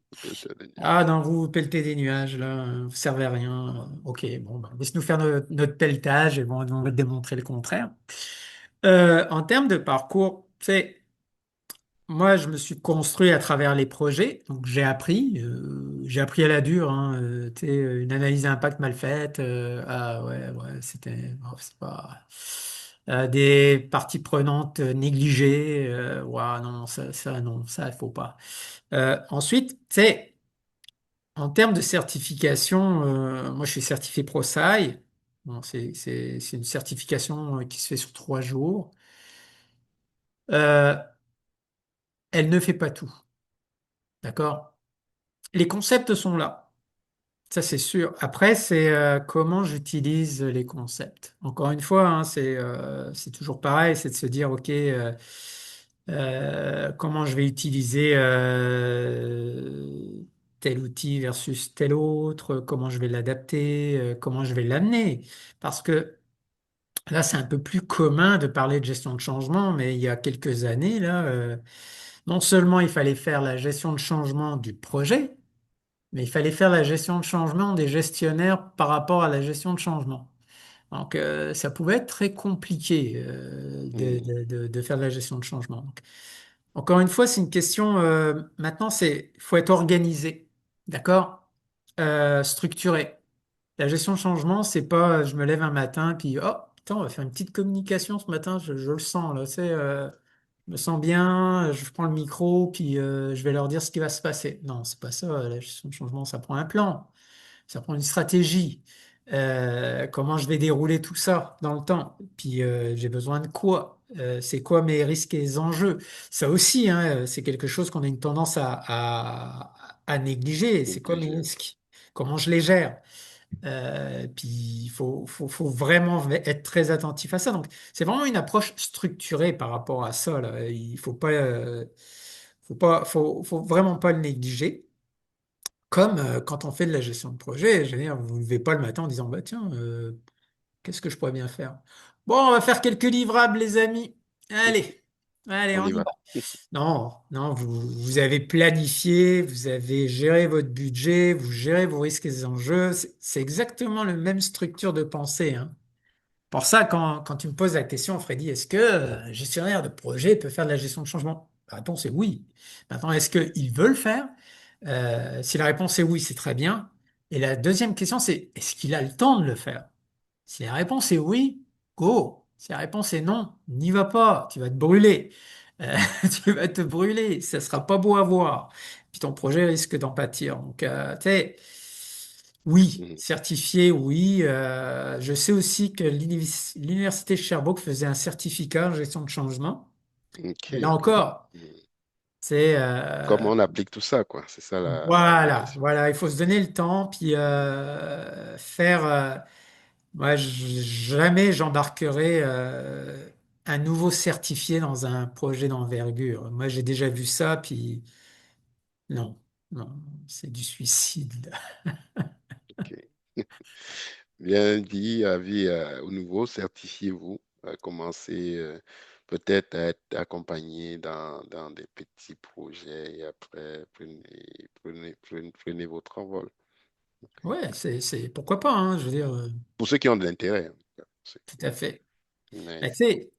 Ah non, vous pelletez des nuages, là, vous servez à rien. Ok, bon, ben, laisse-nous faire notre pelletage et bon, on va te démontrer le contraire. En termes de parcours, tu sais, moi, je me suis construit à travers les projets, donc j'ai appris à la dure, hein, tu sais, une analyse d'impact mal faite, ah ouais, c'est pas, des parties prenantes négligées, ouah, non, non, ça, il faut pas. Ensuite, tu sais, en termes de certification, moi, je suis certifié ProSci. Bon, c'est une certification qui se fait sur 3 jours. Euh, Elle ne fait pas tout, d'accord? Les concepts sont là, ça c'est sûr. Après, c'est comment j'utilise les concepts. Encore une fois, hein, c'est toujours pareil, c'est de se dire, OK, comment je vais utiliser tel outil versus tel autre, comment je vais l'adapter, comment je vais l'amener. Parce que là, c'est un peu plus commun de parler de gestion de changement, mais il y a quelques années, là, non seulement il fallait faire la gestion de changement du projet, mais il fallait faire la gestion de changement des gestionnaires par rapport à la gestion de changement. Donc, ça pouvait être très compliqué Hmm, de faire de la gestion de changement. Donc, encore une fois, c'est une question, maintenant, faut être organisé, d'accord? Structuré. La gestion de changement, c'est pas je me lève un matin, puis oh, putain, on va faire une petite communication ce matin, je le sens, là, tu sais, je me sens bien, je prends le micro, puis je vais leur dire ce qui va se passer. Non, c'est pas ça, la gestion de changement, ça prend un plan. Ça prend une stratégie. Comment je vais dérouler tout ça dans le temps? Puis j'ai besoin de quoi? C'est quoi mes risques et les enjeux? Ça aussi, hein, c'est quelque chose qu'on a une tendance à négliger. C'est quoi mes négligé. risques? Comment je les gère? Puis faut vraiment être très attentif à ça. Donc c'est vraiment une approche structurée par rapport à ça, là. Il faut vraiment pas le négliger. Comme quand on fait de la gestion de projet, je veux dire, vous ne levez pas le matin en disant, bah tiens, qu'est-ce que je pourrais bien faire? Bon, on va faire quelques livrables, les amis. Allez, On on y y va. va. Non, non, vous avez planifié, vous avez géré votre budget, vous gérez vos risques et les enjeux. C'est exactement la même structure de pensée, hein. Pour ça, quand tu me poses la question, Freddy, est-ce que un gestionnaire de projet peut faire de la gestion de changement? La réponse est oui. Maintenant, est-ce qu'il veut le faire? Si la réponse est oui, c'est très bien. Et la deuxième question, c'est est-ce qu'il a le temps de le faire? Si la réponse est oui, go. Si la réponse est non, n'y va pas. Tu vas te brûler. Euh, tu vas te brûler. Ça sera pas beau à voir. Puis ton projet risque d'en pâtir. Donc, tu sais, oui, Hmm. certifié, oui. Je sais aussi que l'université de Sherbrooke faisait un certificat en gestion de changement. Ok, Mais là ok. encore, Hmm. c'est Comment on applique tout ça, quoi? C'est ça la question. voilà, il faut se donner le temps, puis faire. Moi, jamais j'embarquerai. un nouveau certifié dans un projet d'envergure. Moi, j'ai déjà vu ça, puis non, non, c'est du suicide. Ok. Bien dit, avis au nouveau, certifiez-vous, commencez peut-être à être accompagné dans des petits projets et après prenez votre envol. Ouais, pourquoi pas, hein, je veux dire, Pour ceux qui ont de l'intérêt, en tout cas. tout à fait. Mais, Mais tu sais,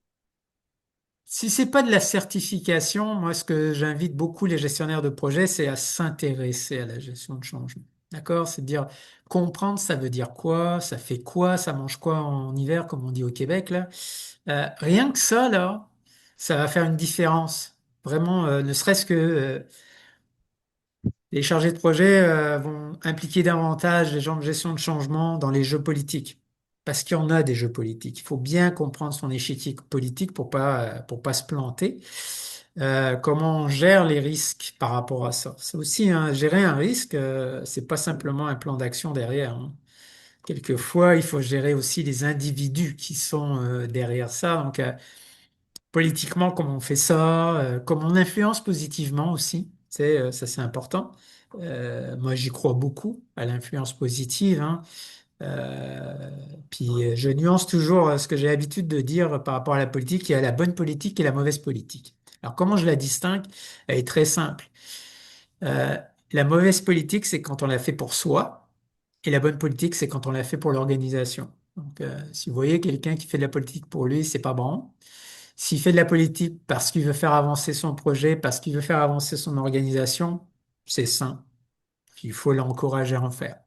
si c'est pas de la certification, moi, ce que j'invite beaucoup les gestionnaires de projets, c'est à s'intéresser à la gestion de changement. D'accord? C'est de dire, comprendre, ça veut dire quoi, ça fait quoi, ça mange quoi en hiver, comme on dit au Québec, là. Rien que ça, là, ça va faire une différence. Vraiment, ne serait-ce que les chargés de projet vont impliquer davantage les gens de gestion de changement dans les jeux politiques. Parce qu'il y en a des jeux politiques. Il faut bien comprendre son échiquier politique pour pas se planter. Comment on gère les risques par rapport à ça. C'est aussi gérer un risque, c'est pas simplement un plan d'action derrière, hein. Quelquefois, il faut gérer aussi les individus qui sont derrière ça. Donc, politiquement, comment on fait ça, comment on influence positivement aussi. Ça, c'est important. Moi, j'y crois beaucoup à l'influence positive, hein. Euh, je nuance toujours ce que j'ai l'habitude de dire par rapport à la politique. Il y a la bonne politique et la mauvaise politique. Alors, comment je la distingue? Elle est très simple. Euh, la mauvaise politique, c'est quand on la fait pour soi, et la bonne politique, c'est quand on la fait pour l'organisation. Donc, si vous voyez quelqu'un qui fait de la politique pour lui, c'est pas bon. S'il fait de la politique parce qu'il veut faire avancer son projet, parce qu'il veut faire avancer son organisation, c'est sain. Il faut l'encourager à en faire.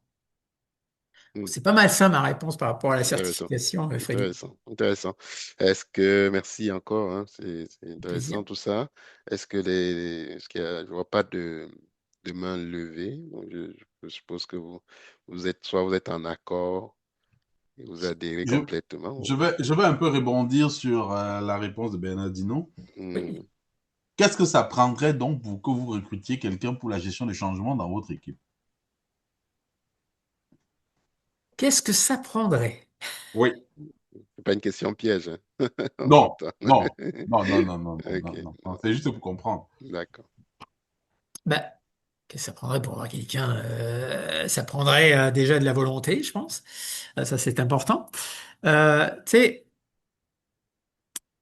hmm, C'est pas mal ça ma réponse par rapport à la intéressant, certification, Freddy. intéressant. Merci encore, hein, c'est Plaisir. intéressant tout ça. Est-ce qu'il y a, je vois pas de main levée, donc je suppose que soit vous êtes en accord et vous adhérez Je, complètement. je vais un peu rebondir sur la réponse de Bernardino. Hmm, Oui. Qu'est-ce que ça prendrait donc pour que vous recrutiez quelqu'un pour la gestion des changements dans votre équipe? Qu'est-ce que ça prendrait? Oui. c'est pas une question piège, hein, on Non, s'entend. non, non, non, non, non, non, Ok, non, non, non. C'est juste pour comprendre. d'accord. Ben, qu'est-ce que ça prendrait pour avoir quelqu'un? Ça prendrait déjà de la volonté, je pense. Ça, c'est important. Tu sais,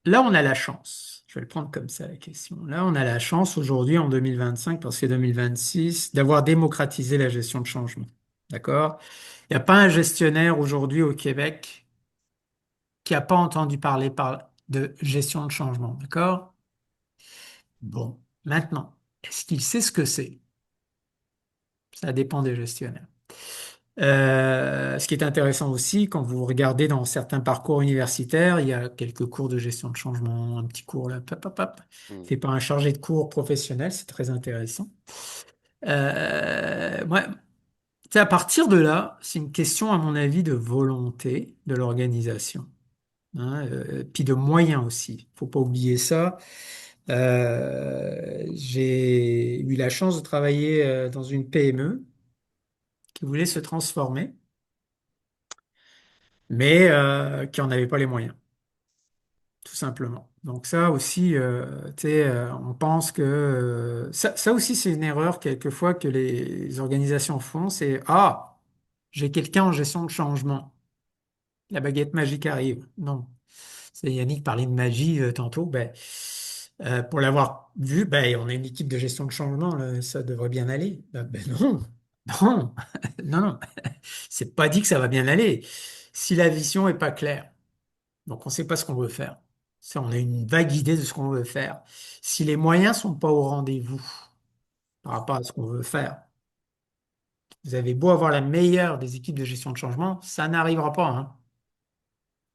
là, on a la chance. Je vais le prendre comme ça, la question. Là, on a la chance aujourd'hui, en 2025, parce que 2026, d'avoir démocratisé la gestion de changement. D'accord? Il n'y a pas un gestionnaire aujourd'hui au Québec qui n'a pas entendu parler de gestion de changement. D'accord? Bon, maintenant, est-ce qu'il sait ce que c'est? Ça dépend des gestionnaires. Ce qui est intéressant aussi, quand vous regardez dans certains parcours universitaires, il y a quelques cours de gestion de changement, un petit cours là, pop, pop, pop, Hmm, fait par un chargé de cours professionnel, c'est très intéressant. Ouais, tu sais, à partir de là, c'est une question, à mon avis, de volonté de l'organisation, hein, puis de moyens aussi. Faut pas oublier ça. J'ai eu la chance de travailler dans une PME qui voulait se transformer, mais qui en avait pas les moyens, tout simplement. Donc ça aussi, tu sais, on pense que ça aussi c'est une erreur quelquefois que les organisations font, c'est ah, j'ai quelqu'un en gestion de changement, la baguette magique arrive. Non, c'est Yannick parlait de magie tantôt, ben pour l'avoir vu, ben on a une équipe de gestion de changement, là, ça devrait bien aller. Ben non, non, non, non, c'est pas dit que ça va bien aller. Si la vision est pas claire. Donc, on ne sait pas ce qu'on veut faire. On a une vague idée de ce qu'on veut faire. Si les moyens sont pas au rendez-vous par rapport à ce qu'on veut faire, vous avez beau avoir la meilleure des équipes de gestion de changement, ça n'arrivera pas, hein.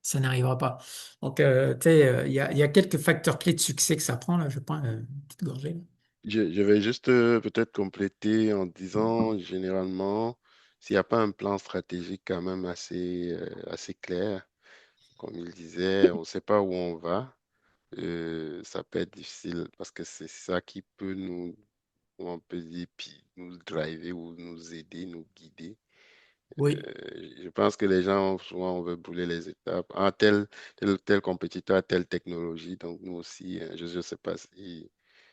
Ça n'arrivera pas. Donc, tu sais, il y a quelques facteurs clés de succès que ça prend, là. Je prends une petite gorgée, là. Je vais juste peut-être compléter en disant, généralement, s'il n'y a pas un plan stratégique quand même assez clair, comme il disait, on ne sait pas où on va, ça peut être difficile parce que c'est ça qui peut nous, on peut dire, puis nous driver ou nous aider, nous guider Oui, Je pense que les gens, souvent, on veut brûler les étapes. Ah, tel compétiteur, telle technologie. Donc, nous aussi, je ne sais pas si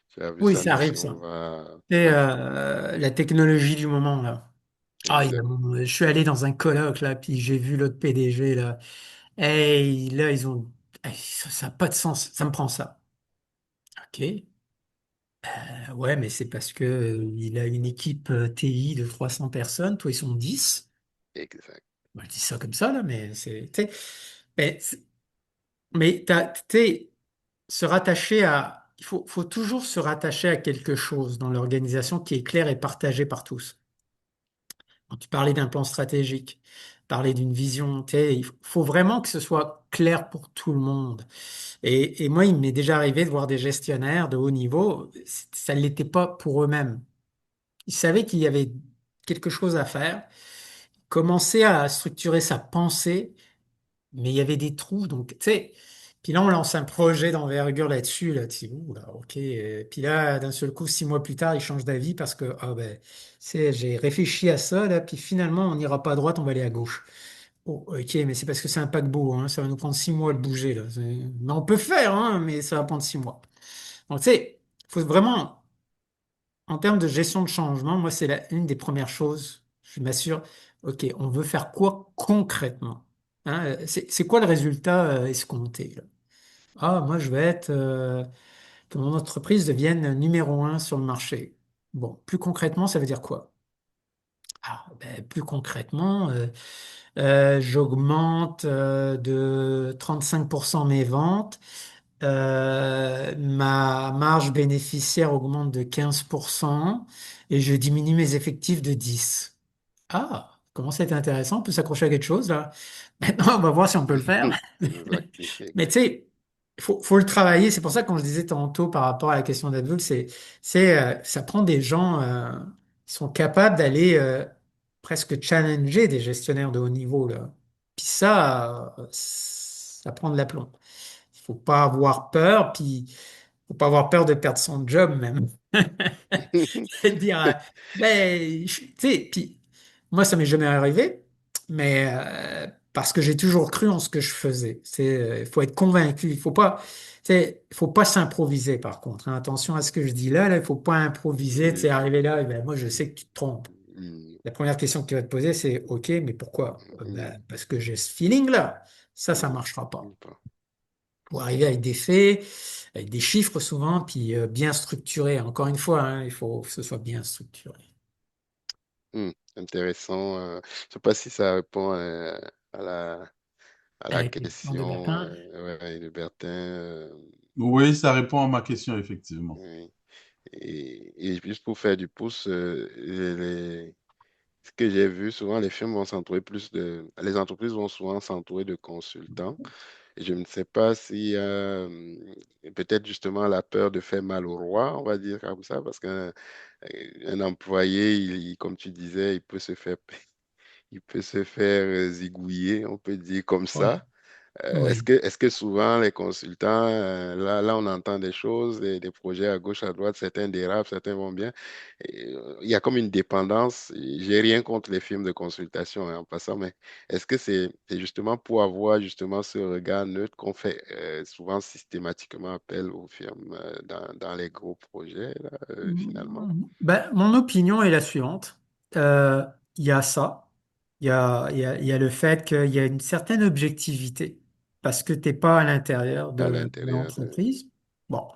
tu as vu oui, ça, ça mais arrive, si on ça. va C'est en... la technologie du moment, là. Ah, Exact. je suis allé dans un colloque, là, puis j'ai vu l'autre PDG, là. Et là, ils ont... ça n'a pas de sens, ça me prend ça. OK. Ouais, mais c'est parce que il a une équipe TI de 300 personnes, toi, ils sont 10. Exact. Moi, je dis ça comme ça, là, mais c'est... tu sais, Mais, mais tu sais, se rattacher à... faut toujours se rattacher à quelque chose dans l'organisation qui est clair et partagé par tous. Quand tu parlais d'un plan stratégique, parler d'une vision, tu sais, il faut vraiment que ce soit clair pour tout le monde. Et moi, il m'est déjà arrivé de voir des gestionnaires de haut niveau, ça ne l'était pas pour eux-mêmes. Ils savaient qu'il y avait quelque chose à faire, commençaient à structurer sa pensée, mais il y avait des trous, donc, tu sais. Puis là, on lance un projet d'envergure là-dessus, là, tu dis, ouh, là, ok. Puis là, d'un seul coup, 6 mois plus tard, ils changent d'avis parce que, ah ben, j'ai réfléchi à ça, là, puis finalement, on n'ira pas à droite, on va aller à gauche. Oh, ok, mais c'est parce que c'est un paquebot, hein, ça va nous prendre 6 mois de bouger, là. Mais on peut faire, hein, mais ça va prendre 6 mois. Donc, tu sais, il faut vraiment, en termes de gestion de changement, moi, c'est une des premières choses. Je m'assure, OK, on veut faire quoi concrètement? Hein, c'est quoi le résultat escompté, là? Ah, moi, je veux que mon entreprise devienne numéro un sur le marché. Bon, plus concrètement, ça veut dire quoi? Ah, ben, plus concrètement, j'augmente de 35% mes ventes. Ma marge bénéficiaire augmente de 15% et je diminue mes effectifs de 10. Ah, commence à être intéressant. On peut s'accrocher à quelque chose là. Maintenant, on va voir si on peut le faire. Exact. Mais tu Exact. sais, faut le travailler. C'est pour ça que quand je disais tantôt par rapport à la question d'Abdul, ça prend des gens qui sont capables d'aller presque challenger des gestionnaires de haut niveau là. Puis ça prend de l'aplomb. Il faut pas avoir peur, puis faut pas avoir peur de perdre son job même. Et de dire, ben, tu sais, puis moi ça m'est jamais arrivé, mais parce que j'ai toujours cru en ce que je faisais. Il faut être convaincu, il faut pas, tu sais, il faut pas s'improviser par contre, hein. Attention à ce que je dis là, il faut pas improviser, tu sais, arriver là, et ben, moi je sais que tu te trompes. La première question que tu vas te poser, c'est OK, mais pourquoi? Ben, parce que j'ai ce feeling-là. Ça marchera pas. Pour arriver avec des faits, avec des chiffres souvent, puis bien structuré. Encore une fois, hein, il faut que ce soit bien structuré. Intéressant. Je ne sais pas si ça répond à À la la question de question Bertin. ouais, de Bertin. Oui, ça répond à ma question, effectivement. Oui. Et juste pour faire du pouce, ce que j'ai vu, souvent les firmes vont s'entourer les entreprises vont souvent s'entourer de consultants. Et je ne sais pas si peut-être justement la peur de faire mal au roi, on va dire comme ça, parce qu'un employé, comme tu disais, il peut se faire zigouiller, on peut dire comme Ouais, ça. oui. Est-ce que souvent les consultants, là on entend des choses, des projets à gauche, à droite, certains dérapent, certains vont bien. Et, il y a comme une dépendance. J'ai rien contre les firmes de consultation hein, en passant, mais est-ce que c'est justement pour avoir justement ce regard neutre qu'on fait souvent systématiquement appel aux firmes dans les gros projets, là, finalement? Ben, mon opinion est la suivante. Euh, Il y a ça. Il y a le fait qu'il y a une certaine objectivité parce que tu n'es pas à l'intérieur À de l'intérieur de... l'entreprise. Bon.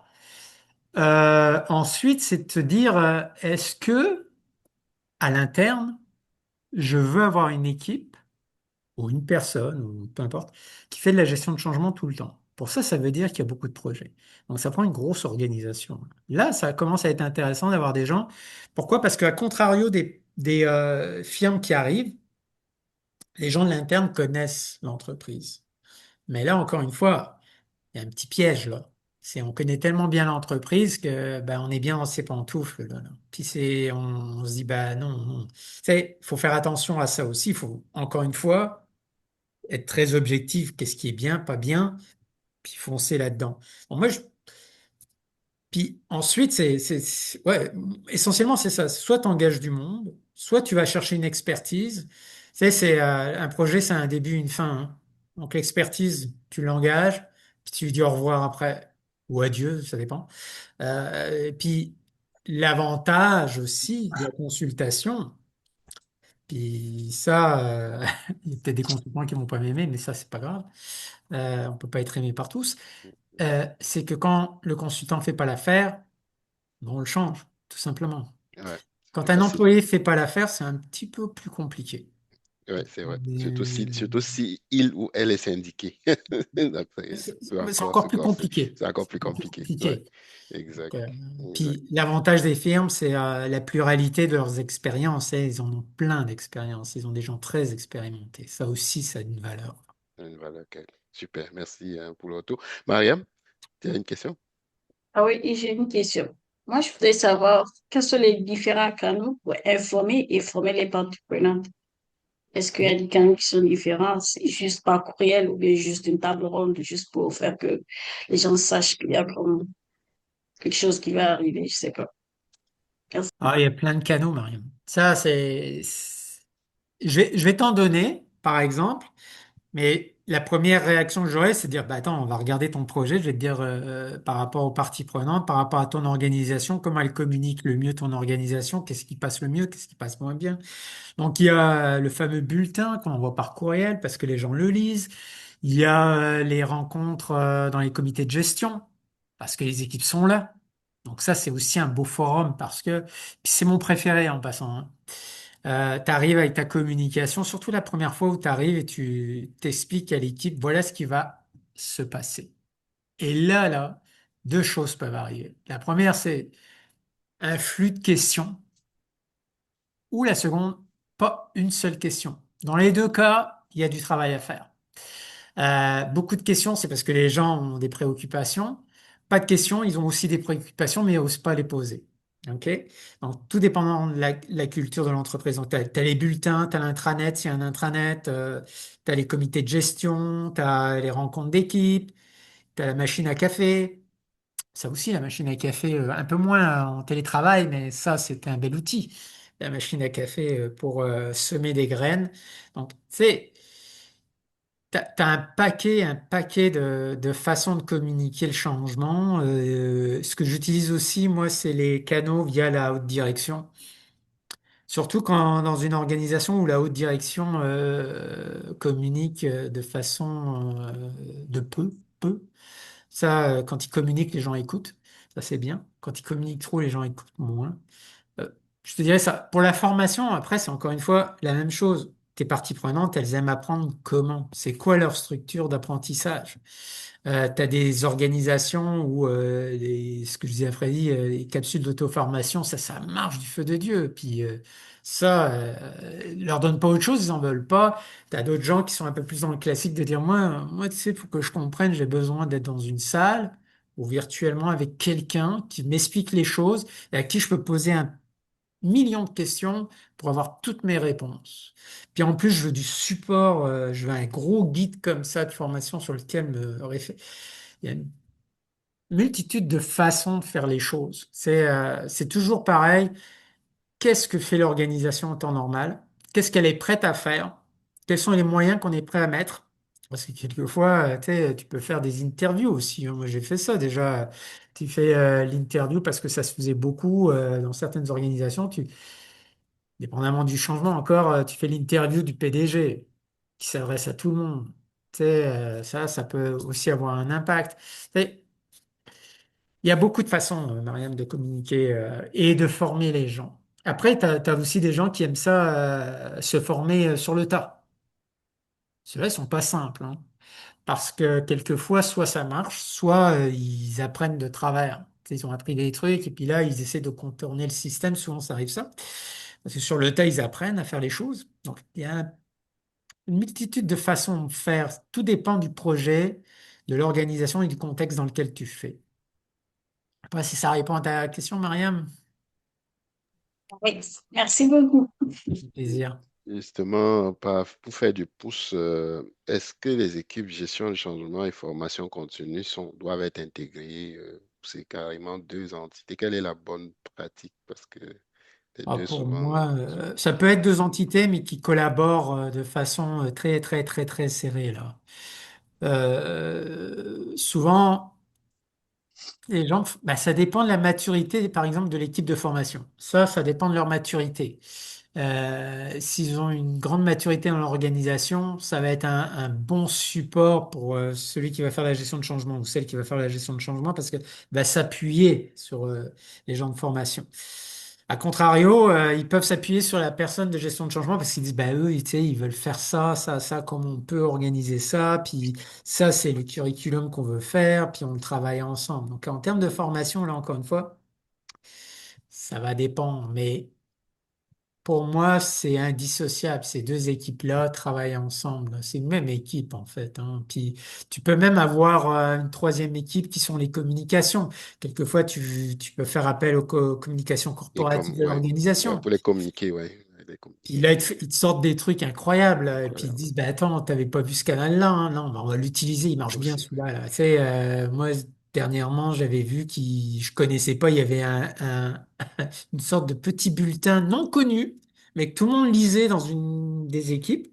Ensuite, c'est de te dire, est-ce que à l'interne, je veux avoir une équipe ou une personne, ou peu importe, qui fait de la gestion de changement tout le temps. Pour ça, ça veut dire qu'il y a beaucoup de projets. Donc, ça prend une grosse organisation. Là, ça commence à être intéressant d'avoir des gens. Pourquoi? Parce qu'à contrario des firmes qui arrivent, les gens de l'interne connaissent l'entreprise. Mais là, encore une fois, il y a un petit piège, là. On connaît tellement bien l'entreprise que ben, on est bien dans ses pantoufles, là. Puis on se dit, bah non, non. Tu sais, il faut faire attention à ça aussi. Il faut, encore une fois, être très objectif, qu'est-ce qui est bien, pas bien, puis foncer là-dedans. Bon, puis ensuite, ouais, essentiellement, c'est ça. Soit tu engages du monde, soit tu vas chercher une expertise, sais, un projet, c'est un début, une fin, hein. Donc l'expertise, tu l'engages, puis tu lui dis au revoir après, ou adieu, ça dépend. Et puis l'avantage aussi de la consultation, puis ça, il y a peut-être des consultants qui vont pas m'aimer, mais ça, c'est pas grave. On peut pas être aimé par tous. C'est que quand le consultant fait pas l'affaire, bon, on le change, tout simplement. Ouais, c'est plus Quand un facile. employé fait pas l'affaire, c'est un petit peu plus compliqué. Ouais, c'est vrai. Mais Surtout si il ou elle est syndiqué. Donc, ça peut c'est encore encore se plus corser. compliqué. C'est encore C'est plus encore plus compliqué. Ouais, compliqué. exact. Donc, Exact. puis l'avantage des firmes, c'est la pluralité de leurs expériences. Et ils en ont plein d'expériences. Ils ont des gens très expérimentés. Ça aussi, ça a une valeur. Une valeur super. Merci pour le retour. Mariam, tu as une question? Ah oui, et j'ai une question. Moi, je voudrais savoir quels sont les différents canaux pour informer et former les parties prenantes. Est-ce qu'il y a des canaux qui sont différents? C'est juste par courriel ou bien juste une table ronde, juste pour faire que les gens sachent qu'il y a comme quelque chose qui va arriver, je sais pas. Merci. Ah, il y a plein de canaux, Mariam. Ça, je vais t'en donner, par exemple. Mais la première réaction que j'aurais, c'est de dire, bah attends, on va regarder ton projet, je vais te dire par rapport aux parties prenantes, par rapport à ton organisation, comment elle communique le mieux ton organisation, qu'est-ce qui passe le mieux, qu'est-ce qui passe moins bien. Donc il y a le fameux bulletin qu'on envoie par courriel parce que les gens le lisent. Il y a les rencontres dans les comités de gestion parce que les équipes sont là. Donc ça, c'est aussi un beau forum parce que puis c'est mon préféré en passant, hein. Tu arrives avec ta communication, surtout la première fois où tu arrives et tu t'expliques à l'équipe, voilà ce qui va se passer. Et là, deux choses peuvent arriver. La première, c'est un flux de questions, ou la seconde, pas une seule question. Dans les deux cas, il y a du travail à faire. Beaucoup de questions, c'est parce que les gens ont des préoccupations. Pas de questions, ils ont aussi des préoccupations, mais ils n'osent pas les poser. OK? Donc, tout dépendant de la culture de l'entreprise. Donc, tu as, les bulletins, tu as l'intranet, s'il y a un intranet, tu as les comités de gestion, tu as les rencontres d'équipe, tu as la machine à café. Ça aussi, la machine à café, un peu moins en télétravail, mais ça, c'était un bel outil. La machine à café pour semer des graines. Donc, tu sais, t'as un paquet de façons de communiquer le changement. Ce que j'utilise aussi, moi, c'est les canaux via la haute direction. Surtout quand dans une organisation où la haute direction communique de façon de peu. Ça, quand ils communiquent, les gens écoutent. Ça, c'est bien. Quand ils communiquent trop, les gens écoutent moins. Euh, je te dirais ça. Pour la formation, après, c'est encore une fois la même chose. Tes parties prenantes, elles aiment apprendre comment. C'est quoi leur structure d'apprentissage? Tu as des organisations où, ce que je disais à Freddy, les capsules d'auto-formation, ça marche du feu de Dieu. Puis ça, leur donne pas autre chose, ils en veulent pas. Tu as d'autres gens qui sont un peu plus dans le classique de dire, moi, tu sais, il faut que je comprenne, j'ai besoin d'être dans une salle ou virtuellement avec quelqu'un qui m'explique les choses et à qui je peux poser un million de questions pour avoir toutes mes réponses. Puis en plus, je veux du support, je veux un gros guide comme ça de formation sur lequel me référer. Il y a une multitude de façons de faire les choses. C'est toujours pareil. Qu'est-ce que fait l'organisation en temps normal? Qu'est-ce qu'elle est prête à faire? Quels sont les moyens qu'on est prêt à mettre? Parce que quelquefois, tu sais, tu peux faire des interviews aussi, hein. Moi, j'ai fait ça déjà. Tu fais l'interview parce que ça se faisait beaucoup dans certaines organisations. Dépendamment du changement encore, tu fais l'interview du PDG qui s'adresse à tout le monde. Tu sais, ça peut aussi avoir un impact. Tu sais, il y a beaucoup de façons, Mariam, de communiquer et de former les gens. Après, tu as, aussi des gens qui aiment ça, se former sur le tas. Ceux-là, ils sont pas simples, hein, parce que quelquefois, soit ça marche, soit ils apprennent de travers. Tu sais, ils ont appris des trucs et puis là, ils essaient de contourner le système. Souvent, ça arrive ça. Parce que sur le tas, ils apprennent à faire les choses. Donc, il y a une multitude de façons de faire. Tout dépend du projet, de l'organisation et du contexte dans lequel tu fais. Après, si ça répond à ta question, Mariam, Oui, merci beaucoup. plaisir. Justement, pour faire du pouce, est-ce que les équipes gestion du changement et formation continue doivent être intégrées? C'est carrément deux entités. Quelle est la bonne pratique? Parce que Les Ah, deux pour souvent. moi, ça peut être deux entités, mais qui collaborent de façon très, très, très, très serrée, là. Souvent, les gens, bah, ça dépend de la maturité, par exemple, de l'équipe de formation. Ça dépend de leur maturité. S'ils ont une grande maturité dans l'organisation, ça va être un bon support pour celui qui va faire la gestion de changement ou celle qui va faire la gestion de changement parce que va s'appuyer sur les gens de formation. A contrario, ils peuvent s'appuyer sur la personne de gestion de changement parce qu'ils disent, bah, eux, tu sais, ils veulent faire ça, comment on peut organiser ça, puis ça, c'est le curriculum qu'on veut faire, puis on le travaille ensemble. Donc, en termes de formation, là, encore une fois, ça va dépendre, mais pour moi, c'est indissociable. Ces deux équipes-là travaillent ensemble. C'est une même équipe, en fait, hein. Puis, tu peux même avoir une troisième équipe qui sont les communications. Quelquefois, tu peux faire appel aux communications Et corporatives comme, de ouais, ouais, l'organisation. pour les communiquer, ouais. Les Puis là, communiquer, ils te sortent des trucs incroyables, là. Et puis ils te incroyable. disent, bah, attends, t'avais pas vu ce canal-là, hein. Non, bah, on va l'utiliser, il marche bien Aussi, celui-là, là. Tu sais, moi, dernièrement, j'avais vu je connaissais pas, il y avait une sorte de petit bulletin non connu, mais que tout le monde lisait dans une des équipes.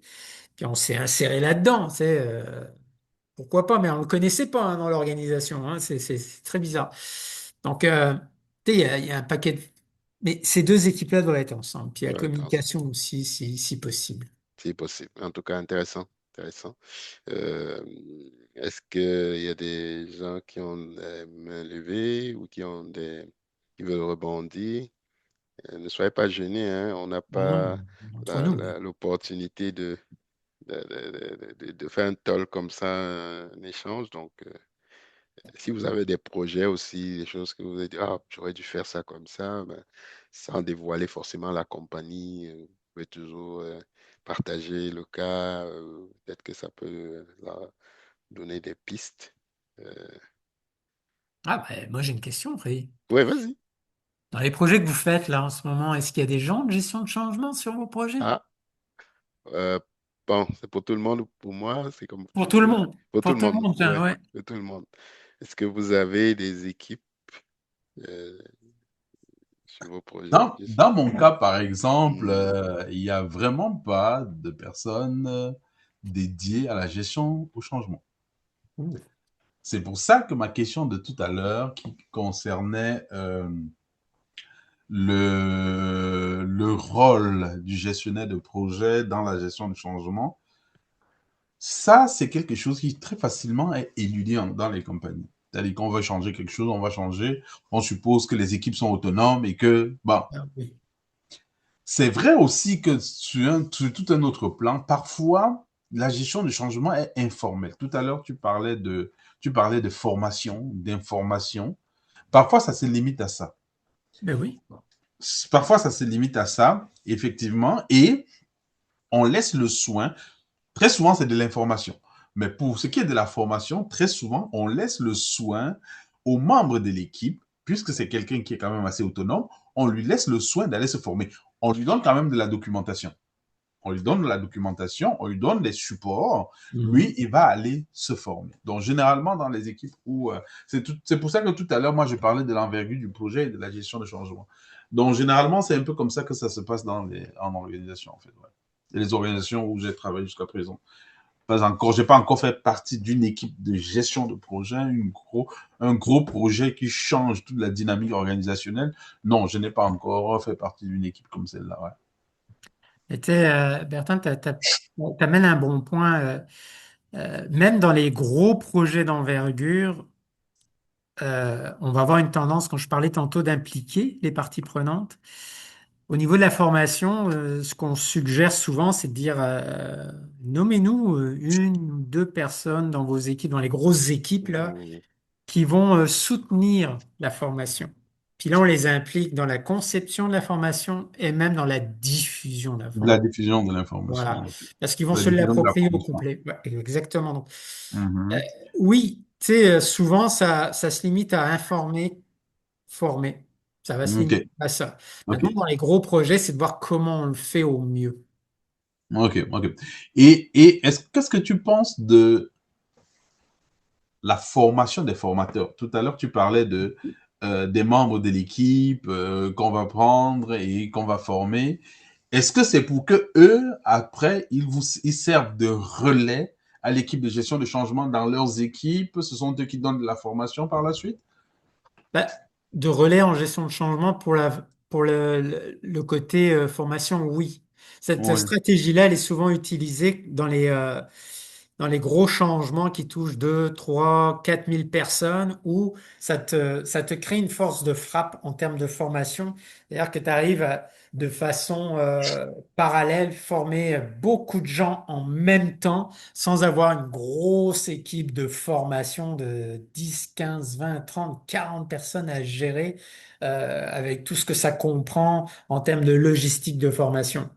Puis on s'est inséré là-dedans, tu sais, pourquoi pas, mais on le connaissait pas, hein, dans l'organisation, hein. C'est très bizarre. Donc, tu sais, il y a un paquet de... Mais ces deux équipes-là doivent être ensemble. Puis la ouais, intéressant. communication aussi, si possible. C'est possible. En tout cas, intéressant. Intéressant. Euh, Est-ce qu'il y a des gens qui ont des mains levées ou qui veulent rebondir? Ne soyez pas gênés, hein. On n'a Non, non, pas entre nous. l'opportunité de faire un toll comme ça, un échange. Donc, si vous avez des projets aussi, des choses que vous avez dit, ah, j'aurais dû faire ça comme ça, ben, sans dévoiler forcément la compagnie, vous pouvez toujours partager le cas. Peut-être que ça peut leur donner des pistes. Euh, Ah, ben, moi, j'ai une question, Frédéric. ouais, vas-y. Dans les projets que vous faites là en ce moment, est-ce qu'il y a des gens de gestion de changement sur vos projets? Ah, euh, bon, c'est pour tout le monde ou pour moi, c'est comme Pour tu tout le veux. monde. Pour tout Pour le tout le monde, monde, tiens, ouais, ouais. pour tout le monde. Est-ce que vous avez des équipes euh, sur vos projets? Dans mon cas, par exemple, Mhm. il n'y a vraiment pas de personnes dédiées à la gestion au changement. Ouh. C'est pour ça que ma question de tout à l'heure, qui concernait le rôle du gestionnaire de projet dans la gestion du changement, ça, c'est quelque chose qui très facilement est éludé dans les compagnies. C'est-à-dire qu'on veut changer quelque chose, on va changer. On suppose que les équipes sont autonomes et que, bon, Ah, oui. c'est vrai aussi que sur tout un autre plan, parfois, la gestion du changement est informelle. Tout à l'heure, tu parlais de formation, d'information. Parfois, ça se limite à ça. Ben oui. Parfois, ça se limite à ça, effectivement, et on laisse le soin. Très souvent, c'est de l'information. Mais pour ce qui est de la formation, très souvent, on laisse le soin aux membres de l'équipe, puisque c'est quelqu'un qui est quand même assez autonome, on lui laisse le soin d'aller se former. On lui donne quand même de la documentation. On lui donne de la documentation, on lui donne des supports. Mhm. Lui, il va aller se former. Donc, généralement, dans les équipes où... c'est pour ça que tout à l'heure, moi, je parlais de l'envergure du projet et de la gestion de changement. Donc, généralement, c'est un peu comme ça que ça se passe en organisation, en fait. Ouais. Et les organisations où j'ai travaillé jusqu'à présent. Pas encore, j'ai pas encore fait partie d'une équipe de gestion de projet, un gros projet qui change toute la dynamique organisationnelle. Non, je n'ai pas encore fait partie d'une équipe comme celle-là. Ouais. Et tu sais, Bertrand, t'amènes un bon point. Même dans les gros projets d'envergure, on va avoir une tendance, quand je parlais tantôt d'impliquer les parties prenantes. Au niveau de la formation, ce qu'on suggère souvent, c'est de dire, nommez-nous une ou deux personnes dans vos équipes, dans les grosses équipes là, Mhm. qui vont soutenir la formation. Puis là, on les implique dans la conception de la formation et même dans la diffusion de la De la formation. diffusion de Voilà, l'information. Ok. parce qu'ils vont La se diffusion de la l'approprier au formation. complet. Ouais, exactement. Donc, euh, Mhm. oui, tu sais, souvent, ça se limite à informer, former. Ça va se Ok, limiter à ça. ok, Maintenant, dans les gros projets, c'est de voir comment on le fait au mieux. ok. Et qu'est-ce que tu penses de la formation des formateurs? Tout à l'heure, tu parlais de des membres de l'équipe qu'on va prendre et qu'on va former. Est-ce que c'est pour que eux, après, ils servent de relais à l'équipe de gestion de changement dans leurs équipes? Ce sont eux qui donnent de la formation par la suite? Bah, de relais en gestion de changement pour le côté formation, oui. Cette Oui. stratégie-là, elle est souvent utilisée dans les gros changements qui touchent 2, 3, 4 000 personnes où ça te crée une force de frappe en termes de formation. C'est-à-dire que tu arrives de façon parallèle former beaucoup de gens en même temps sans avoir une grosse équipe de formation de 10, 15, 20, 30, 40 personnes à gérer avec tout ce que ça comprend en termes de logistique de formation.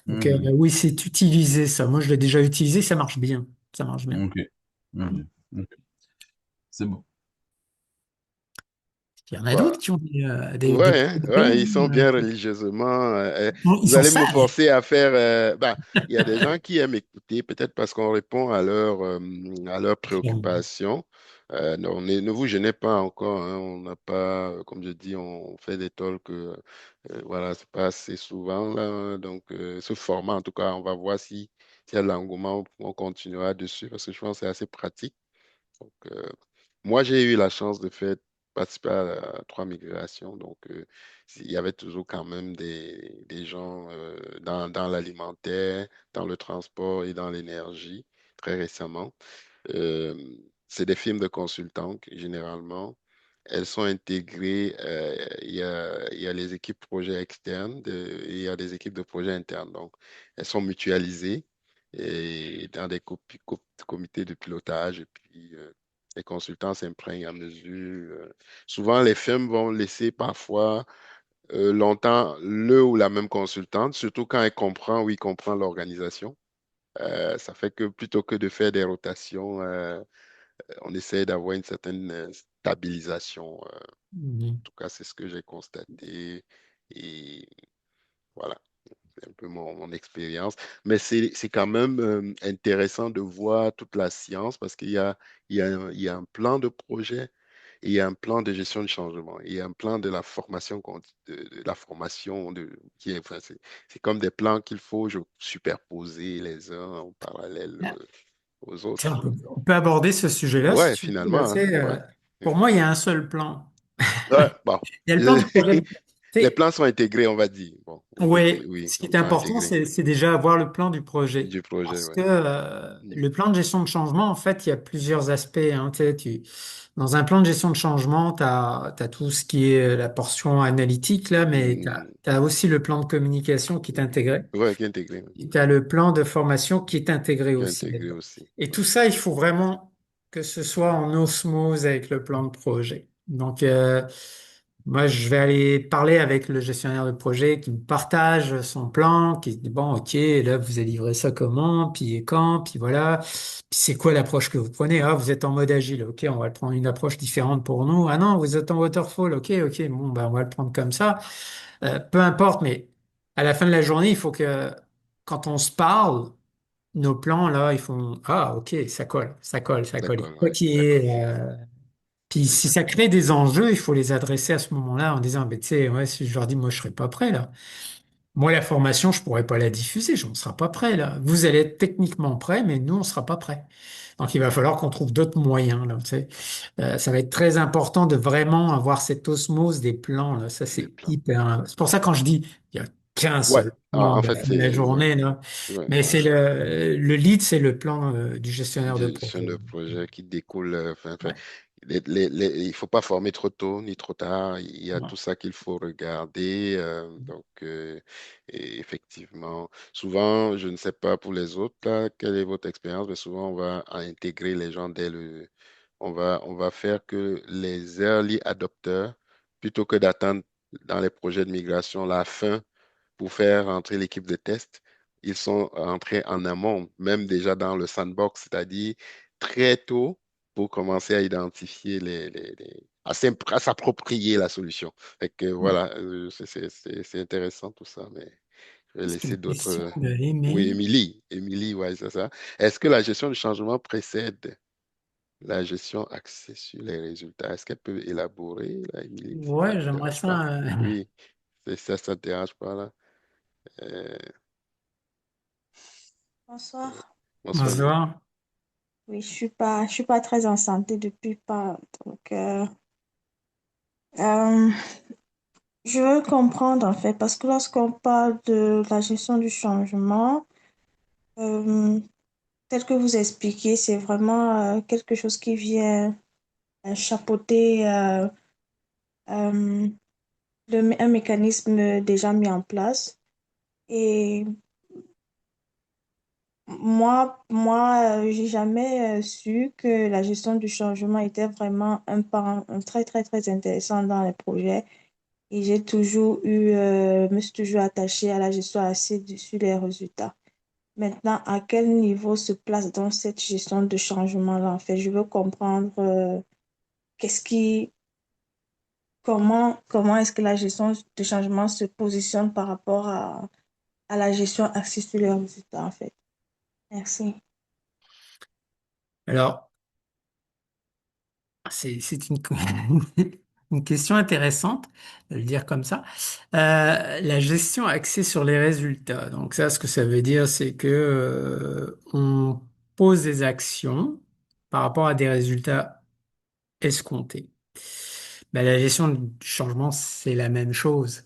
Donc Mhm. oui, c'est utilisé ça. Moi, je l'ai déjà utilisé, ça marche bien. Ça marche bien. OK. OK. OK. C'est bon. Il y en a d'autres Voilà. qui ont des Ouais, hein, projets. ouais, ils sont bien religieusement. Ils Vous sont allez me sages. forcer à faire. Bah, il y a des gens qui aiment écouter, peut-être parce qu'on répond à leurs préoccupations. Ne vous gênez pas encore. Hein, on n'a pas, comme je dis, on fait des talks. Voilà, c'est pas assez souvent là. Hein, donc, ce format, en tout cas, on va voir si, s'il y a de l'engouement, on continuera dessus parce que je pense que c'est assez pratique. Donc, moi, j'ai eu la chance de faire participer à trois migrations. Donc, il y avait toujours quand même des gens dans l'alimentaire, dans le transport et dans l'énergie, très récemment. Euh, c'est des firmes de consultants, généralement. Elles sont intégrées. Il y a les équipes projets externes et il y a des équipes de projets internes. Donc, elles sont mutualisées et dans des comités de pilotage. Et puis, les consultants s'imprègnent à mesure. Souvent, les firmes vont laisser parfois longtemps le ou la même consultante, surtout quand elle comprend ou il comprend l'organisation. Ça fait que plutôt que de faire des rotations, on essaie d'avoir une certaine stabilisation. En Mhm. tout cas, c'est ce que j'ai constaté. Et voilà, c'est un peu mon expérience. Mais c'est quand même intéressant de voir toute la science parce qu'il y a un plan de projet et il y a un plan de gestion de changement. Il y a un plan de la formation, de la formation qui est, enfin, c'est comme des plans qu'il faut superposer les uns en parallèle aux Tiens, autres. on peut aborder ce sujet-là si Ouais, tu veux. Là, finalement, hein, ouais. Pour moi, il y a un seul plan. Ouais, bon. Il y a le plan de projet. Les C'est- plans sont intégrés, on va dire. Bon, on peut dire, Oui, oui, ce qui est ils sont important, intégrés c'est déjà avoir le plan du projet. du projet, Parce ouais. que Mm. le plan de gestion de changement, en fait, il y a plusieurs aspects. Hein. Tu sais, dans un plan de gestion de changement, tu as tout ce qui est la portion analytique, là, mais Mm. tu as aussi le plan de communication qui est intégré. Ouais, qui est intégré, ouais. Et tu as le plan de formation qui est intégré Qui est aussi intégré là-dedans. aussi. Et Ouais. tout ça, il faut vraiment que ce soit en osmose avec le plan de projet. Donc, moi, je vais aller parler avec le gestionnaire de projet qui me partage son plan, qui dit, bon, OK, là, vous allez livrer ça comment, puis quand, puis voilà. Puis c'est quoi l'approche que vous prenez? Ah, vous êtes en mode agile. OK, on va le prendre une approche différente pour nous. Ah non, vous êtes en waterfall. OK, bon, ben, on va le prendre comme ça. Peu importe, mais à la fin de la journée, il faut que quand on se parle, nos plans, là, ils font, ah, OK, ça colle, ça colle, ça colle. Il faut D'accord, pas ouais, qu'il y d'accord. ait, puis si ça crée des enjeux, il faut les adresser à ce moment-là en disant, ben, tu sais, ouais, si je leur dis, moi, je serai pas prêt, là. Moi, la formation, je pourrais pas la diffuser, on ne sera pas prêt, là. Vous allez être techniquement prêt, mais nous, on sera pas prêt. Donc, il va falloir qu'on trouve d'autres moyens, là, tu sais. Ça va être très important de vraiment avoir cette osmose des plans, là. Ça, Des c'est plans. hyper. C'est pour ça quand je dis, il y a qu'un Ouais, seul plan en de la fait, fin de la c'est ouais, journée, là. ouais, Mais ouais. c'est le lead, c'est le plan du gestionnaire de Gestion projet. de projet qui découle. Enfin, Ouais. il ne faut pas former trop tôt ni trop tard. Il y a Ouais. tout ça qu'il faut regarder. Donc, et effectivement, souvent, je ne sais pas pour les autres, là, quelle est votre expérience, mais souvent, on va intégrer les gens dès le. On va faire que les early adopters, plutôt que d'attendre dans les projets de migration la fin pour faire entrer l'équipe de test. Ils sont entrés en amont, même déjà dans le sandbox, c'est-à-dire très tôt pour commencer à identifier à s'approprier la solution. Fait que Ouais. voilà, c'est intéressant tout ça, mais je vais C'était laisser une d'autres. question de Oui, Émilie. Émilie, ouais, c'est ça. Est-ce que la gestion du changement précède? La gestion axée sur les résultats. Est-ce qu'elle peut élaborer, là, Émilie, si ça Ouais, ne te j'aimerais dérange pas? ça. Oui, ça, ça te dérange pas, là. Euh, Bonsoir. bonsoir, Émilie. Bonsoir. Oui, je suis pas très en santé depuis pas. Donc, euh, je veux comprendre en fait, parce que lorsqu'on parle de la gestion du changement, euh, tel que vous expliquez, c'est vraiment quelque chose qui vient chapeauter euh, un mécanisme déjà mis en place. Et j'ai jamais su que la gestion du changement était vraiment un pan très, très, très intéressant dans les projets. Et j'ai toujours me suis toujours attachée à la gestion axée sur les résultats. Maintenant, à quel niveau se place dans cette gestion de changement-là? En fait, je veux comprendre qu'est-ce qui, comment est-ce que la gestion de changement se positionne par rapport à la gestion axée sur les résultats, en fait. Merci. Alors, c'est une, une question intéressante de le dire comme ça. La gestion axée sur les résultats. Donc ça, ce que ça veut dire, c'est que on pose des actions par rapport à des résultats escomptés. Ben, la gestion du changement, c'est la même chose.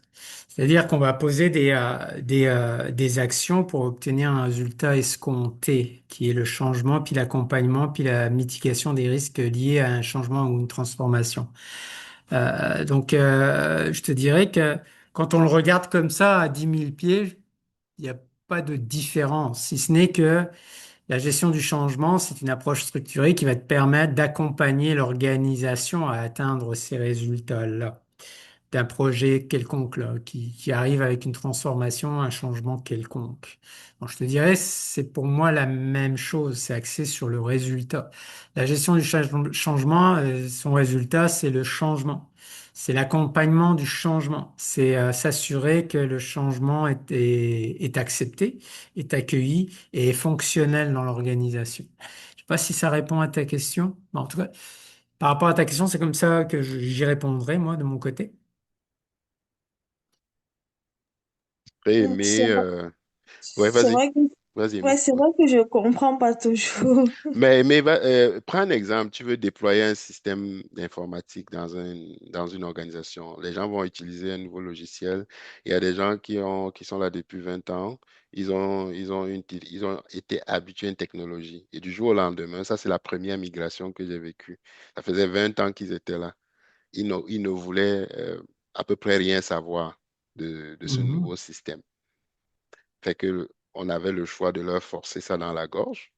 C'est-à-dire qu'on va poser des actions pour obtenir un résultat escompté, qui est le changement, puis l'accompagnement, puis la mitigation des risques liés à un changement ou une transformation. Je te dirais que quand on le regarde comme ça à 10 000 pieds, il n'y a pas de différence, si ce n'est que la gestion du changement, c'est une approche structurée qui va te permettre d'accompagner l'organisation à atteindre ces résultats-là d'un projet quelconque là, qui arrive avec une transformation, un changement quelconque. Donc, je te dirais, c'est pour moi la même chose, c'est axé sur le résultat. La gestion du changement, son résultat, c'est le changement. C'est l'accompagnement du changement. C'est s'assurer que le changement est accepté, est accueilli et est fonctionnel dans l'organisation. Je sais pas si ça répond à ta question. Bon, en tout cas, par rapport à ta question, c'est comme ça que j'y répondrai, moi, de mon côté. J'ai C'est aimé. vrai, Ouais, c'est vas-y. vrai que, Vas-y, ouais, Émilie. c'est vrai que je comprends pas toujours. Prends un exemple. Tu veux déployer un système d'informatique dans une organisation. Les gens vont utiliser un nouveau logiciel. Il y a des gens qui sont là depuis 20 ans. Ils ont été habitués à une technologie. Et du jour au lendemain, ça, c'est la première migration que j'ai vécue. Ça faisait 20 ans qu'ils étaient là. Ils ne voulaient à peu près rien savoir de ce Mhm. nouveau système. Fait que on avait le choix de leur forcer ça dans la gorge.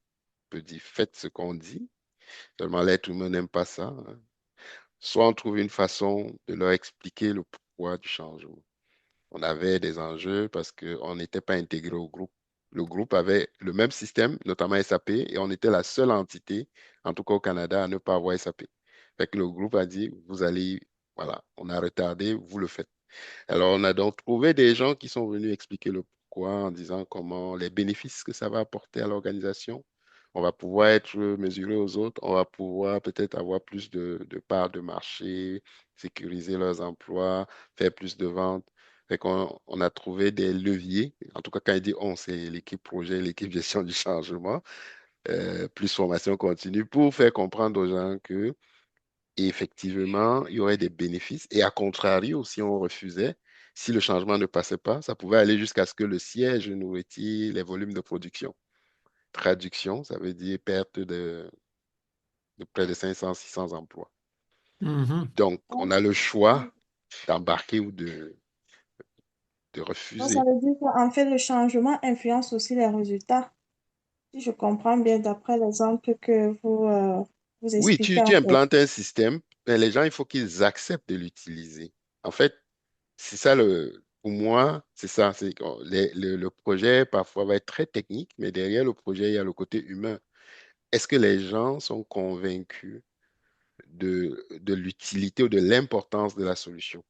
On peut dire, faites ce qu'on dit. Seulement, l'être humain n'aime pas ça, hein. Soit on trouve une façon de leur expliquer le pourquoi du changement. On avait des enjeux parce qu'on n'était pas intégré au groupe. Le groupe avait le même système, notamment SAP, et on était la seule entité, en tout cas au Canada, à ne pas avoir SAP. Fait que le groupe a dit, vous allez, voilà, on a retardé, vous le faites. Alors, on a donc trouvé des gens qui sont venus expliquer le pourquoi en disant comment les bénéfices que ça va apporter à l'organisation. On va pouvoir être mesuré aux autres, on va pouvoir peut-être avoir plus de parts de marché, sécuriser leurs emplois, faire plus de ventes. Fait qu'on on a trouvé des leviers. En tout cas, quand il dit on, c'est l'équipe projet, l'équipe gestion du changement, plus formation continue pour faire comprendre aux gens que et effectivement, il y aurait des bénéfices. Et à contrario, si on refusait, si le changement ne passait pas, ça pouvait aller jusqu'à ce que le siège nous retire les volumes de production. Traduction, ça veut dire perte de près de 500, 600 emplois. Mhm. Donc, on Donc, a le choix d'embarquer ou de ça refuser. veut dire qu'en fait, le changement influence aussi les résultats. Si je comprends bien d'après l'exemple que vous Oui, expliquez tu en fait. implantes un système, mais les gens, il faut qu'ils acceptent de l'utiliser. En fait, c'est ça pour moi, c'est ça. Le projet parfois va être très technique, mais derrière le projet, il y a le côté humain. Est-ce que les gens sont convaincus de l'utilité ou de l'importance de la solution?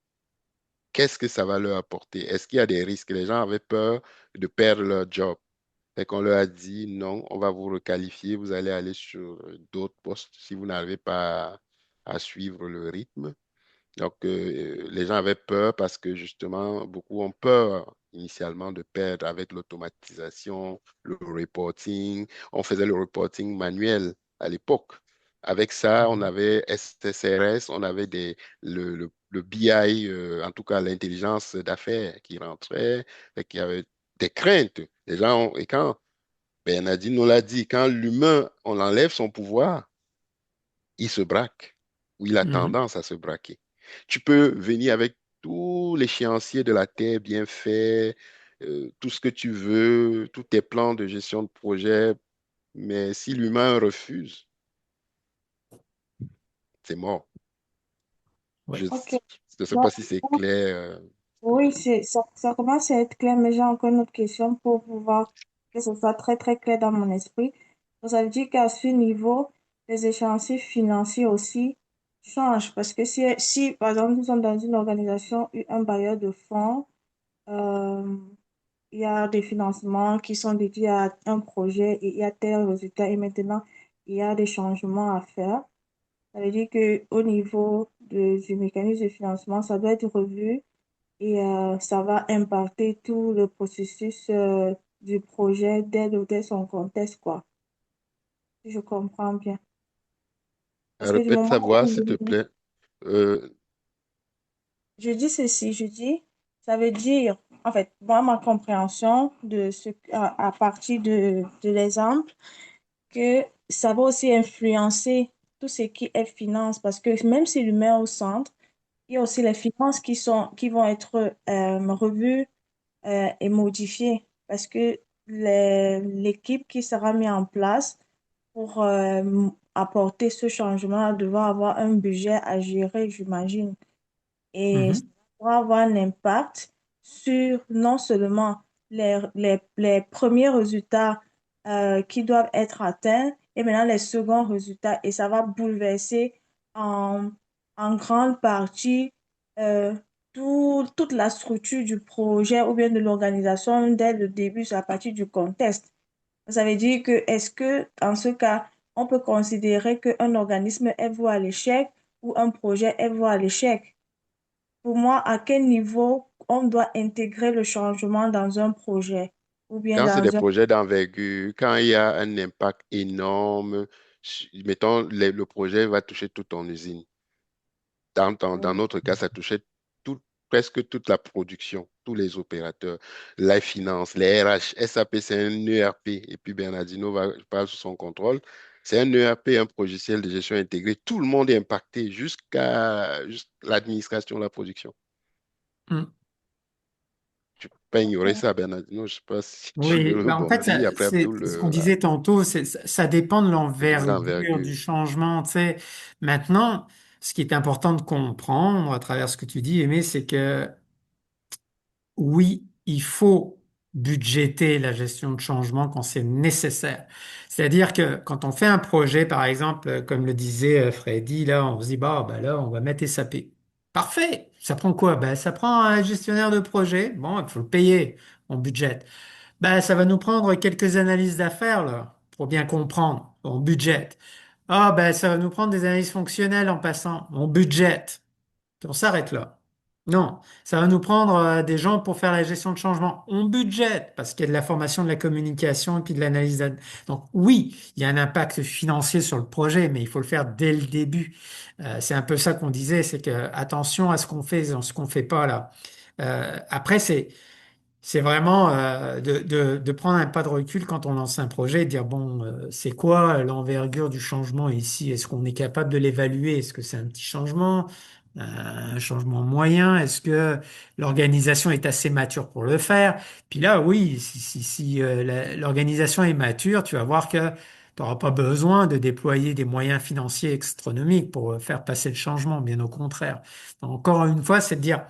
Qu'est-ce que ça va leur apporter? Est-ce qu'il y a des risques? Les gens avaient peur de perdre leur job. c'est qu'on leur a dit non, on va vous requalifier, vous allez aller sur d'autres postes si vous n'arrivez pas à suivre le rythme. Donc, les gens avaient peur parce que justement, beaucoup ont peur initialement de perdre avec l'automatisation, le reporting. On faisait le reporting manuel à l'époque. Avec ça, on avait SSRS, on avait le BI, en tout cas l'intelligence d'affaires qui rentrait, et qui avait des craintes. Les gens, et quand Bernardine nous l'a dit, quand l'humain, on enlève son pouvoir, il se braque, ou il a Mhm. tendance à se braquer. Tu peux venir avec tous l'échéancier de la terre bien fait, tout ce que tu veux, tous tes plans de gestion de projet, mais si l'humain refuse, c'est mort. Ouais. Je Ok. ne sais pas Bon, si c'est clair. oui, ça commence à être clair, mais j'ai encore une autre question pour pouvoir que ce soit très, très clair dans mon esprit. Donc, ça veut dire qu'à ce niveau, les échéanciers financiers aussi changent. Parce que si par exemple, nous sommes dans une organisation, un bailleur de fonds, euh, il y a des financements qui sont dédiés à un projet et il y a tel résultat et maintenant, il y a des changements à faire. Ça veut dire qu'au niveau du mécanisme de financement, ça doit être revu et ça va impacter tout le processus du projet dès son contexte, quoi. Si je comprends bien. Parce que du Répète moment ta voix, s'il te où plaît. Euh, je dis ceci, je dis, ça veut dire, en fait, moi, ma compréhension de à partir de l'exemple, que ça va aussi influencer tout ce qui est finance, parce que même si l'humain est au centre, il y a aussi les finances qui vont être revues et modifiées, parce que l'équipe qui sera mise en place pour apporter ce changement devra avoir un budget à gérer, j'imagine. Et ça Mhm. va avoir un impact sur non seulement les premiers résultats qui doivent être atteints, et maintenant les seconds résultats. Et ça va bouleverser en, en grande partie euh, toute la structure du projet ou bien de l'organisation dès le début, c'est à partir du contexte. Ça veut dire que, est-ce que, en ce cas, on peut considérer qu'un organisme est voué à l'échec ou un projet est voué à l'échec? Pour moi, à quel niveau on doit intégrer le changement dans un projet ou bien Quand c'est des dans un... projets d'envergure, quand il y a un impact énorme, mettons, le projet va toucher toute ton usine. Dans notre cas, ça touchait presque toute la production, tous les opérateurs, la finance, les RH. SAP, c'est un ERP. Et puis Bernardino parle sous son contrôle. C'est un ERP, un logiciel de gestion intégré. Tout le monde est impacté jusqu'à l'administration de la production. Mm. Tu ne peux pas ignorer ça, Bernardino. Je ne sais pas si tu veux Oui, bah en fait, rebondir. Après, Abdoul, c'est ce qu'on disait tantôt, ça dépend de le degré l'envergure du d'envergure. changement. Tu sais. Maintenant, ce qui est important de comprendre à travers ce que tu dis, Aimé, c'est que oui, il faut budgéter la gestion de changement quand c'est nécessaire. C'est-à-dire que quand on fait un projet, par exemple, comme le disait Freddy, là, on se dit, bah là, on va mettre SAP. Parfait. Ça prend quoi? Ben, ça prend un gestionnaire de projet. Bon, il faut le payer, on budgète. Ben, ça va nous prendre quelques analyses d'affaires, là, pour bien comprendre. On budgète. Ah, ben, ça va nous prendre des analyses fonctionnelles en passant. On budgète. Puis on s'arrête là. Non, ça va nous prendre des gens pour faire la gestion de changement. On budgète parce qu'il y a de la formation, de la communication et puis de l'analyse. Donc oui, il y a un impact financier sur le projet, mais il faut le faire dès le début. C'est un peu ça qu'on disait, c'est que attention à ce qu'on fait, et ce qu'on fait pas là. Après, c'est vraiment de prendre un pas de recul quand on lance un projet et de dire, bon, c'est quoi l'envergure du changement ici? Est-ce qu'on est capable de l'évaluer? Est-ce que c'est un petit changement, un changement moyen? Est-ce que l'organisation est assez mature pour le faire? Puis là, oui, si l'organisation est mature, tu vas voir que tu n'auras pas besoin de déployer des moyens financiers astronomiques pour faire passer le changement, bien au contraire. Donc, encore une fois, c'est de dire,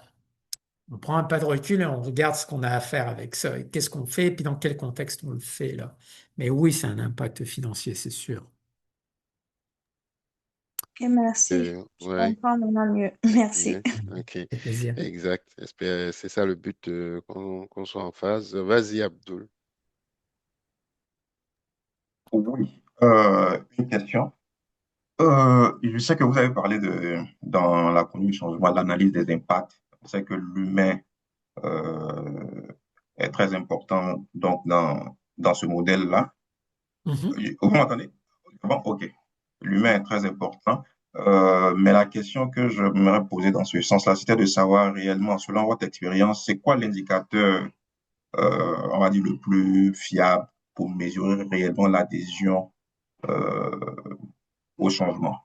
on prend un pas de recul et on regarde ce qu'on a à faire avec ça. Et qu'est-ce qu'on fait et puis dans quel contexte on le fait là. Mais oui, c'est un impact financier, c'est sûr. Ok, merci. Je Ouais. comprends maintenant mieux. Merci. Ouais, ok, C'est plaisir. exact. C'est ça le but, qu'on soit en phase. Vas-y, Abdul. Oui, une question. Je sais que vous avez parlé dans la conduite du changement, de l'analyse des impacts. Je sais que l'humain euh, est très important donc dans ce modèle-là. Mhm. Vous m'entendez? Bon, ok. L'humain est très important. Mais la question que je me poser dans ce sens-là, c'était de savoir réellement, selon votre expérience, c'est quoi l'indicateur, on va dire, le plus fiable pour mesurer réellement l'adhésion euh, au changement?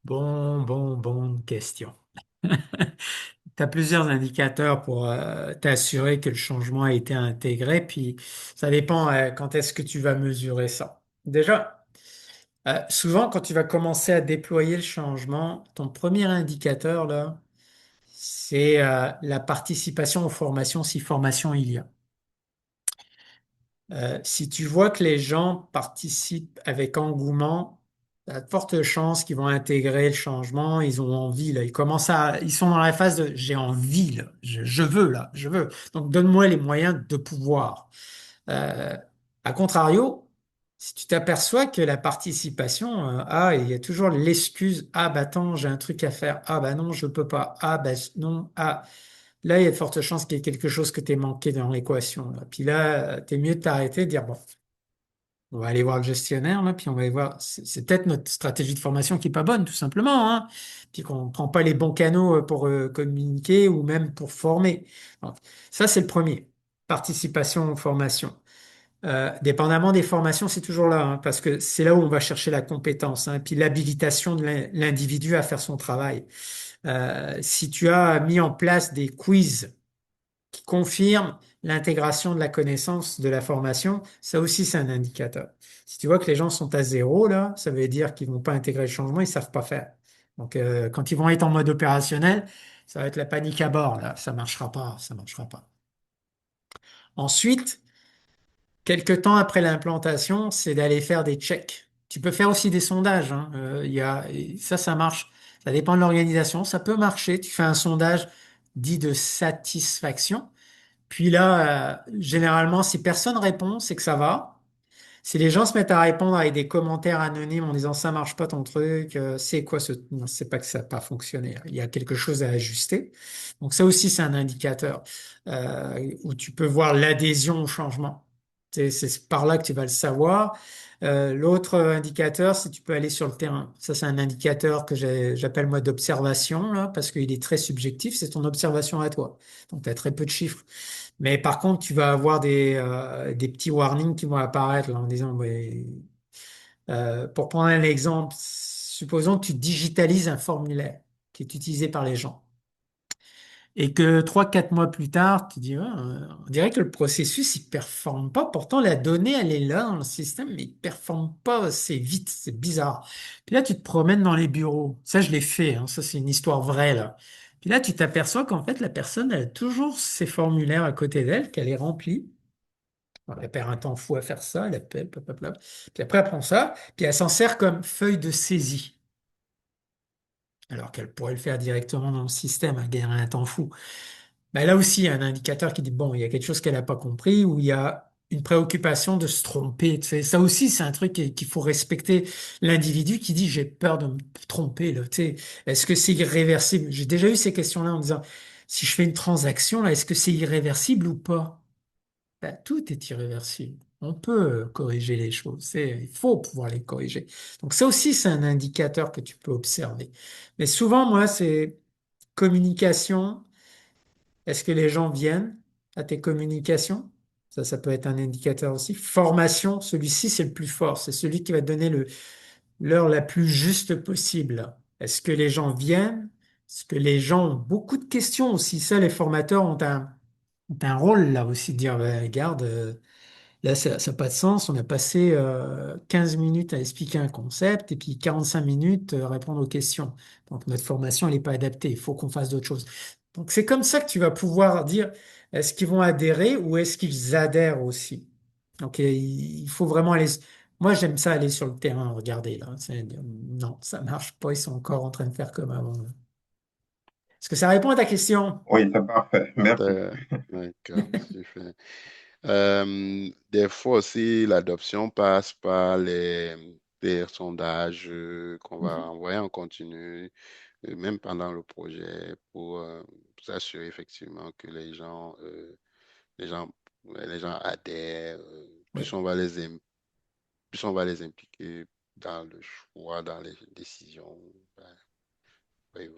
Bonne question. Tu as plusieurs indicateurs pour t'assurer que le changement a été intégré, puis ça dépend quand est-ce que tu vas mesurer ça. Déjà, souvent quand tu vas commencer à déployer le changement, ton premier indicateur là, c'est la participation aux formations si formation il y a. Si tu vois que les gens participent avec engouement, il y a de fortes chances qu'ils vont intégrer le changement, ils ont envie, là. Ils sont dans la phase de j'ai envie, là. Je veux, là, je veux. Donc, donne-moi les moyens de pouvoir. Euh, à contrario, si tu t'aperçois que la participation, il y a toujours l'excuse, ah, bah, attends, j'ai un truc à faire. Ah, bah, non, je peux pas. Ah, bah, non, ah. Là, il y a de fortes chances qu'il y ait quelque chose que tu manqué dans l'équation, là. Puis là, t'es mieux de t'arrêter, de dire, bon, on va aller voir le gestionnaire, là, puis on va aller voir, c'est peut-être notre stratégie de formation qui est pas bonne, tout simplement, hein. Puis qu'on prend pas les bons canaux pour communiquer ou même pour former. Donc, ça, c'est le premier. Participation, formation. Dépendamment des formations, c'est toujours là, hein, parce que c'est là où on va chercher la compétence, hein, puis l'habilitation de l'individu à faire son travail. Si tu as mis en place des quiz qui confirme l'intégration de la connaissance de la formation, ça aussi c'est un indicateur. Si tu vois que les gens sont à zéro, là, ça veut dire qu'ils vont pas intégrer le changement, ils savent pas faire. Donc quand ils vont être en mode opérationnel, ça va être la panique à bord, là, ça marchera pas, ça marchera pas. Ensuite, quelques temps après l'implantation, c'est d'aller faire des checks. Tu peux faire aussi des sondages, hein. Et ça marche. Ça dépend de l'organisation. Ça peut marcher. Tu fais un sondage dit de satisfaction. Puis là, généralement, si personne répond, c'est que ça va. Si les gens se mettent à répondre avec des commentaires anonymes en disant ça marche pas ton truc, c'est quoi ce... Non, c'est pas que ça n'a pas fonctionné. Il y a quelque chose à ajuster. Donc ça aussi, c'est un indicateur où tu peux voir l'adhésion au changement. C'est par là que tu vas le savoir. L'autre indicateur, c'est tu peux aller sur le terrain. Ça, c'est un indicateur que j'appelle moi d'observation, là, parce qu'il est très subjectif. C'est ton observation à toi. Donc, tu as très peu de chiffres. Mais par contre, tu vas avoir des petits warnings qui vont apparaître là, en disant, ouais, pour prendre un exemple, supposons que tu digitalises un formulaire qui est utilisé par les gens et que 3, 4 mois plus tard, tu dis, ah, on dirait que le processus, il performe pas. Pourtant, la donnée, elle est là dans le système, mais il performe pas assez vite. C'est bizarre. Puis là, tu te promènes dans les bureaux. Ça, je l'ai fait, hein. Ça, c'est une histoire vraie, là. Puis là, tu t'aperçois qu'en fait, la personne, elle a toujours ses formulaires à côté d'elle, qu'elle est remplie. Elle perd un temps fou à faire ça, elle appelle, blablabla. Puis après, elle prend ça, puis elle s'en sert comme feuille de saisie. Alors qu'elle pourrait le faire directement dans le système, elle gagnerait un temps fou. Ben là aussi, il y a un indicateur qui dit, bon, il y a quelque chose qu'elle n'a pas compris ou il y a une préoccupation de se tromper. Tu sais. Ça aussi, c'est un truc qu'il faut respecter l'individu qui dit, j'ai peur de me tromper, là. Tu sais, est-ce que c'est irréversible? J'ai déjà eu ces questions-là en disant, si je fais une transaction, là, est-ce que c'est irréversible ou pas? Ben, tout est irréversible. On peut corriger les choses. Il faut pouvoir les corriger. Donc ça aussi, c'est un indicateur que tu peux observer. Mais souvent, moi, c'est communication. Est-ce que les gens viennent à tes communications? Ça peut être un indicateur aussi. Formation, celui-ci, c'est le plus fort. C'est celui qui va te donner l'heure la plus juste possible. Est-ce que les gens viennent? Est-ce que les gens ont beaucoup de questions aussi? Ça, les formateurs ont un rôle là aussi de dire, ben, regarde, là, ça n'a pas de sens. On a passé 15 minutes à expliquer un concept et puis 45 minutes à répondre aux questions. Donc, notre formation, elle n'est pas adaptée. Il faut qu'on fasse d'autres choses. Donc, c'est comme ça que tu vas pouvoir dire est-ce qu'ils vont adhérer ou est-ce qu'ils adhèrent aussi. Donc, il faut vraiment aller. Moi, j'aime ça aller sur le terrain, regarder là. Non, ça marche pas. Ils sont encore en train de faire comme avant. Est-ce que ça répond à ta question? Oui, c'est parfait. Merci. D'accord, super. Des fois aussi, l'adoption passe par des sondages qu'on va Mhm. envoyer en continu, même pendant le projet, pour s'assurer effectivement que les gens, les gens adhèrent. Oui. Plus on va les impliquer dans le choix, dans les décisions, ben, ben,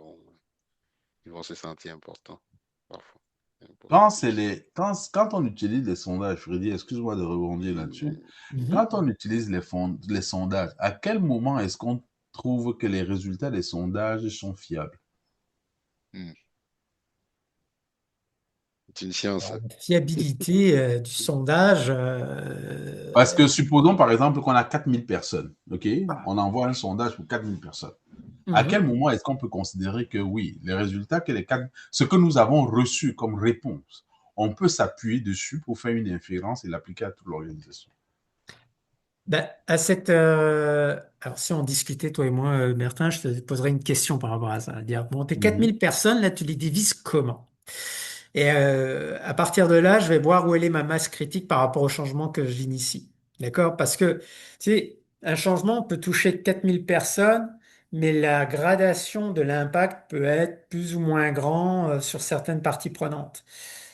ils vont se sentir importants parfois, un peu plus. Quand on utilise les sondages, Freddy, excuse-moi de rebondir là-dessus. Mhm. Quand on utilise les sondages, à quel moment est-ce qu'on trouve que les résultats des sondages sont fiables? Hmm. C'est une science. La fiabilité du sondage, Parce que supposons par exemple qu'on a 4000 personnes, ok? On envoie un sondage pour 4000 personnes. À quel mhm. moment est-ce qu'on peut considérer que oui, les résultats ce que nous avons reçu comme réponse, on peut s'appuyer dessus pour faire une inférence et l'appliquer à toute l'organisation? Ben, alors, si on discutait, toi et moi, Bertin, je te poserais une question par rapport à ça. Dire, bon, tes Mhm. 4000 personnes, là, tu les divises comment? Et à partir de là, je vais voir où elle est ma masse critique par rapport au changement que j'initie. D'accord? Parce que, tu sais, un changement peut toucher 4000 personnes, mais la gradation de l'impact peut être plus ou moins grand sur certaines parties prenantes.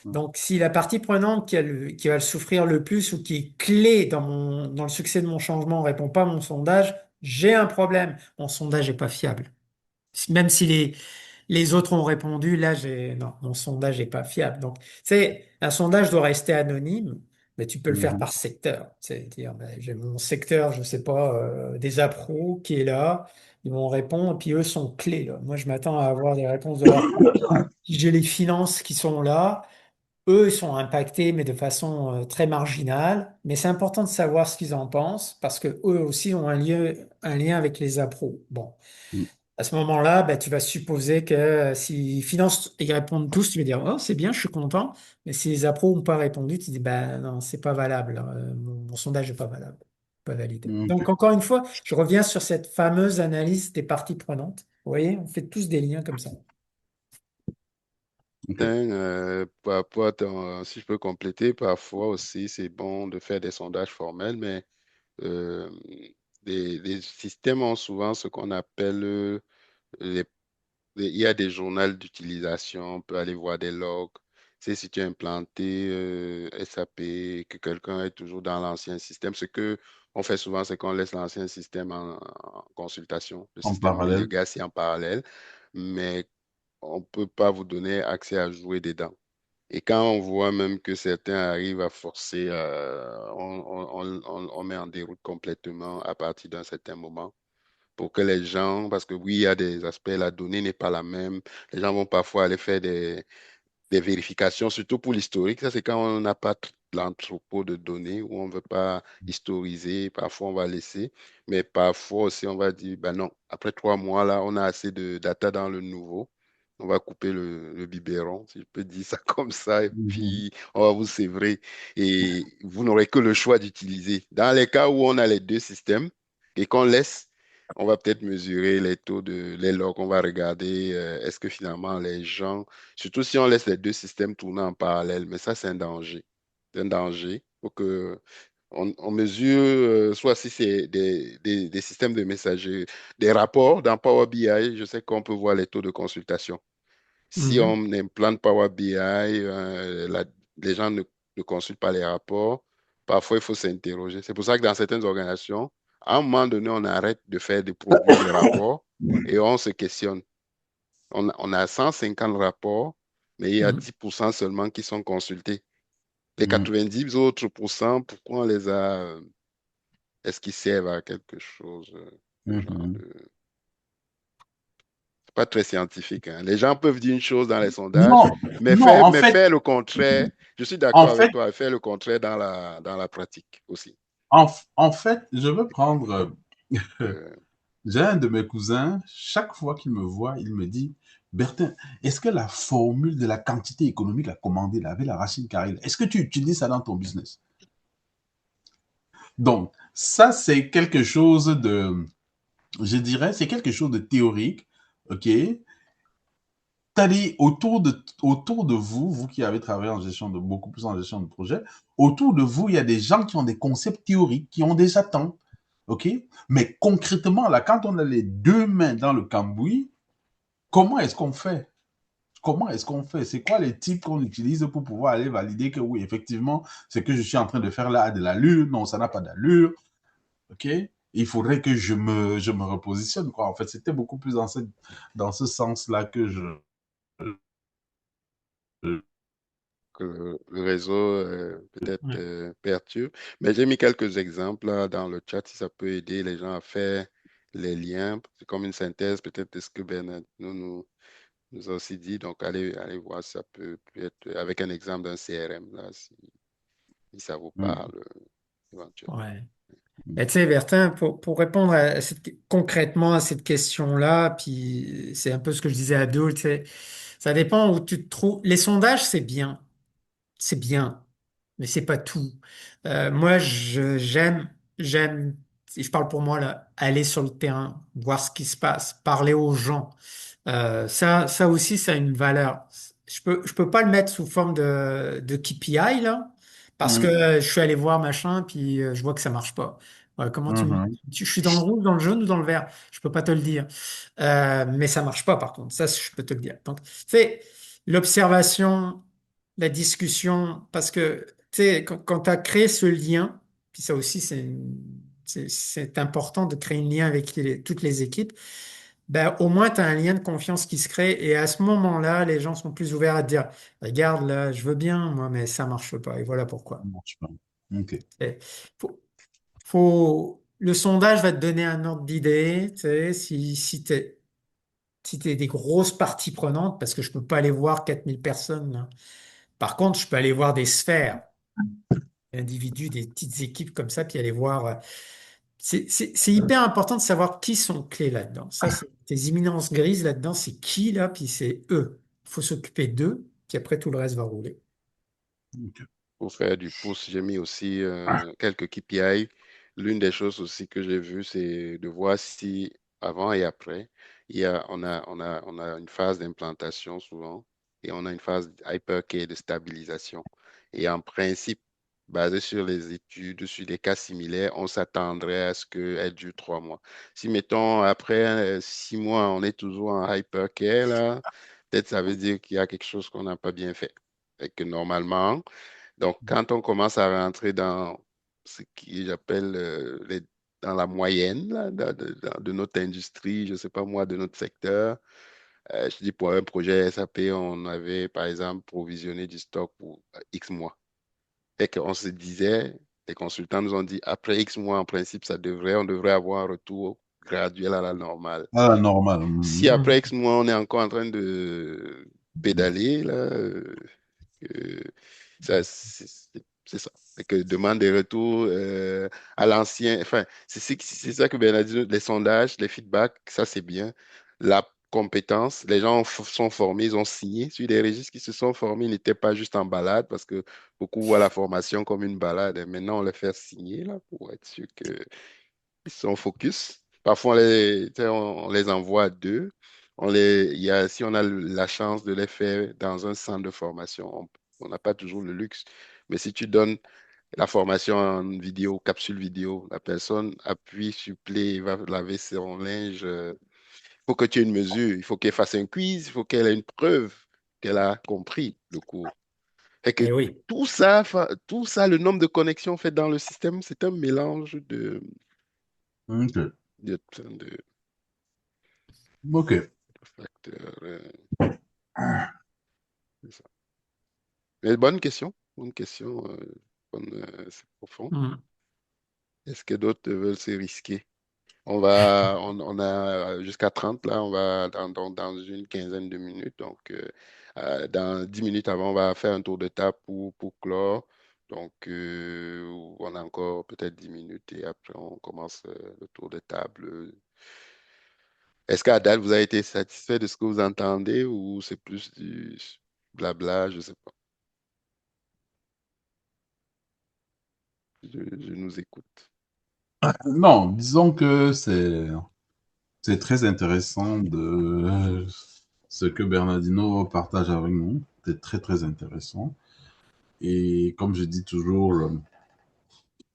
Donc, si la partie prenante qui va le souffrir le plus ou qui est clé dans le succès de mon changement répond pas à mon sondage, j'ai un problème. Mon sondage n'est pas fiable. Même si les autres ont répondu, là, non, mon sondage n'est pas fiable. Donc, c'est un sondage doit rester anonyme, mais tu peux le faire Mhm. par secteur. C'est-à-dire, ben, j'ai mon secteur, je sais pas, des appros qui est là, ils vont répondre, et puis eux sont clés, là. Moi, je m'attends à avoir des réponses de leur part. Si j'ai les finances qui sont là, eux, ils sont impactés, mais de façon très marginale. Mais c'est important de savoir ce qu'ils en pensent, parce que eux aussi ont un lien avec les appros. Bon. À ce moment-là, ben, tu vas supposer que s'ils financent et ils répondent tous, tu vas dire, oh, c'est bien, je suis content. Mais si les appros n'ont pas répondu, tu dis, ben non, c'est pas valable. Mon sondage n'est pas valable, pas valide. Donc, Ok. encore une fois, je reviens sur cette fameuse analyse des parties prenantes. Vous voyez, on fait tous des liens comme ça. Ok. Par rapport à si je peux compléter, parfois aussi, c'est bon de faire des sondages formels, mais euh, les systèmes ont souvent ce qu'on appelle les il y a des journaux d'utilisation, on peut aller voir des logs. C'est si tu as implanté SAP, que quelqu'un est toujours dans l'ancien système. Ce que on fait souvent, c'est qu'on laisse l'ancien système en consultation, le En système parallèle. legacy en parallèle, mais on ne peut pas vous donner accès à jouer dedans. Et quand on voit même que certains arrivent à forcer, on met en déroute complètement à partir d'un certain moment pour que les gens, parce que oui, il y a des aspects, la donnée n'est pas la même. Les gens vont parfois aller faire des vérifications, surtout pour l'historique. Ça, c'est quand on n'a pas l'entrepôt de données où on ne veut pas historiser. Parfois, on va laisser, mais parfois aussi, on va dire, ben non, après 3 mois, là, on a assez de data dans le nouveau. On va couper le biberon, si je peux dire ça comme ça, et Mhm. puis on va vous sévrer. Et vous n'aurez que le choix d'utiliser. Dans les cas où on a les deux systèmes et qu'on laisse, on va peut-être mesurer les taux les logs, on va regarder est-ce que finalement les gens. Surtout si on laisse les deux systèmes tourner en parallèle, mais ça, c'est un danger. C'est un danger. Il faut que on mesure, soit si c'est des systèmes de messagerie, des rapports dans Power BI, je sais qu'on peut voir les taux de consultation. Si Mhm. on implante Power BI, les gens ne consultent pas les rapports. Parfois, il faut s'interroger. C'est pour ça que dans certaines organisations, à un moment donné, on arrête de faire, de produire des rapports et on se questionne. On a 150 rapports, mais il y a Mhm. 10% seulement qui sont consultés. Les Mhm. 90 autres pourcents, pourquoi on les a, est-ce qu'ils servent à quelque chose, ce genre Mhm. de. C'est pas très scientifique, hein. Les gens peuvent dire une chose dans les sondages, Non, non, mais faire le contraire. Je suis en d'accord avec fait, toi, faire le contraire dans la pratique aussi. en fait, je veux prendre, Euh, j'ai un de mes cousins, chaque fois qu'il me voit, il me dit, Bertin, est-ce que la formule de la quantité économique à commander, là, avec la racine carrée, est-ce que tu utilises ça dans ton business? Donc, ça, c'est quelque chose de, je dirais, c'est quelque chose de théorique, ok? c'est-à-dire autour de vous, vous qui avez travaillé en gestion de beaucoup plus en gestion de projet, autour de vous, il y a des gens qui ont des concepts théoriques, qui ont des attentes. OK? Mais concrètement, là, quand on a les deux mains dans le cambouis, comment est-ce qu'on fait? Comment est-ce qu'on fait? C'est quoi les types qu'on utilise pour pouvoir aller valider que oui, effectivement, ce que je suis en train de faire là a de l'allure? Non, ça n'a pas d'allure. OK? Il faudrait que je me repositionne, quoi. En fait, c'était beaucoup plus dans ce sens-là que Que le réseau peut-être Ouais. perturbe. Mais j'ai mis quelques exemples là, dans le chat si ça peut aider les gens à faire les liens. C'est comme une synthèse peut-être de ce que Bernard nous a aussi dit. Donc, allez voir si ça peut être avec un exemple d'un CRM là, si ça vous Mm. parle éventuellement. Ouais. Et tu sais, Bertin, pour répondre concrètement à cette question-là, puis c'est un peu ce que je disais à Abdul, tu sais, ça dépend où tu te trouves. Les sondages, c'est bien, mais c'est pas tout. Moi, j'aime, si je parle pour moi là, aller sur le terrain, voir ce qui se passe, parler aux gens. Ça aussi, ça a une valeur. Je peux pas le mettre sous forme de KPI, là, parce que Mm. je suis allé voir machin, puis je vois que ça marche pas. Ouais, comment Mhm. je suis dans le rouge, dans le jaune ou dans le vert? Je peux pas te le dire. Mais ça marche pas, par contre. Ça, je peux te le dire. Donc, c'est l'observation, la discussion, parce que, tu sais, quand tu as créé ce lien, puis ça aussi, c'est important de créer un lien avec toutes les équipes, ben, au moins, tu as un lien de confiance qui se crée. Et à ce moment-là, les gens sont plus ouverts à te dire, regarde, là, je veux bien, moi, mais ça marche pas. Et voilà Ça pourquoi. marche pas. OK. Et le sondage va te donner un ordre d'idée, tu sais, si t'es des grosses parties prenantes, parce que je peux pas aller voir 4000 personnes, là. Par contre, je peux aller voir des sphères, des individus, des petites équipes comme ça, puis aller voir. C'est hyper important de savoir qui sont clés là-dedans. Ça, c'est tes imminences grises là-dedans, c'est qui là, puis c'est eux. Il faut s'occuper d'eux, puis après tout le reste va rouler. OK. Pour faire du pouce, j'ai mis aussi quelques KPI. L'une des choses aussi que j'ai vues, c'est de voir si avant et après, on a une phase d'implantation souvent et on a une phase hypercare de stabilisation. Et en principe, basé sur les études, sur des cas similaires, on s'attendrait à ce qu'elle dure 3 mois. Si, mettons, après 6 mois, on est toujours en hypercare, là, peut-être ça veut dire qu'il y a quelque chose qu'on n'a pas bien fait. Et que normalement, donc, quand on commence à rentrer dans ce qui j'appelle dans la moyenne là, de notre industrie, je ne sais pas moi, de notre secteur, je dis pour un projet SAP, on avait par exemple provisionné du stock pour X mois. Et qu'on se disait, les consultants nous ont dit, après X mois, en principe, on devrait avoir un retour graduel à la normale. Ah, normal. Si Mhm. après Hmm. X mois, on est encore en train de pédaler, là, que c'est ça. Et que demande des retours à l'ancien. Enfin, c'est ça que Bernardino, les sondages, les feedbacks, ça c'est bien. La compétence, les gens sont formés, ils ont signé sur des registres qui se sont formés, ils n'étaient pas juste en balade parce que beaucoup voient la formation comme une balade. Et maintenant, on les fait signer là pour être sûr qu'ils sont focus. Parfois, tu sais, on les envoie à deux. Si on a la chance de les faire dans un centre de formation, on n'a pas toujours le luxe. Mais si tu donnes la formation en vidéo, capsule vidéo, la personne appuie sur play, va laver son linge. Il faut que tu aies une mesure, il faut qu'elle fasse un quiz, il faut qu'elle ait une preuve qu'elle a compris le cours. Et que Eh oui. tout ça, le nombre de connexions faites dans le système, c'est un mélange OK. de OK. facteurs. C'est ça. Mais bonne question, bonne question. C'est profond. Hmm. Est-ce que d'autres veulent se risquer? On a jusqu'à 30 là, on va dans une quinzaine de minutes. Donc, dans 10 minutes avant, on va faire un tour de table pour clore. Donc, on a encore peut-être 10 minutes et après, on commence le tour de table. Est-ce qu'à date, vous avez été satisfait de ce que vous entendez ou c'est plus du blabla? Je sais pas. Je nous écoute. Non, disons que c'est très intéressant ce que Bernardino partage avec nous. C'est très, très intéressant. Et comme je dis toujours,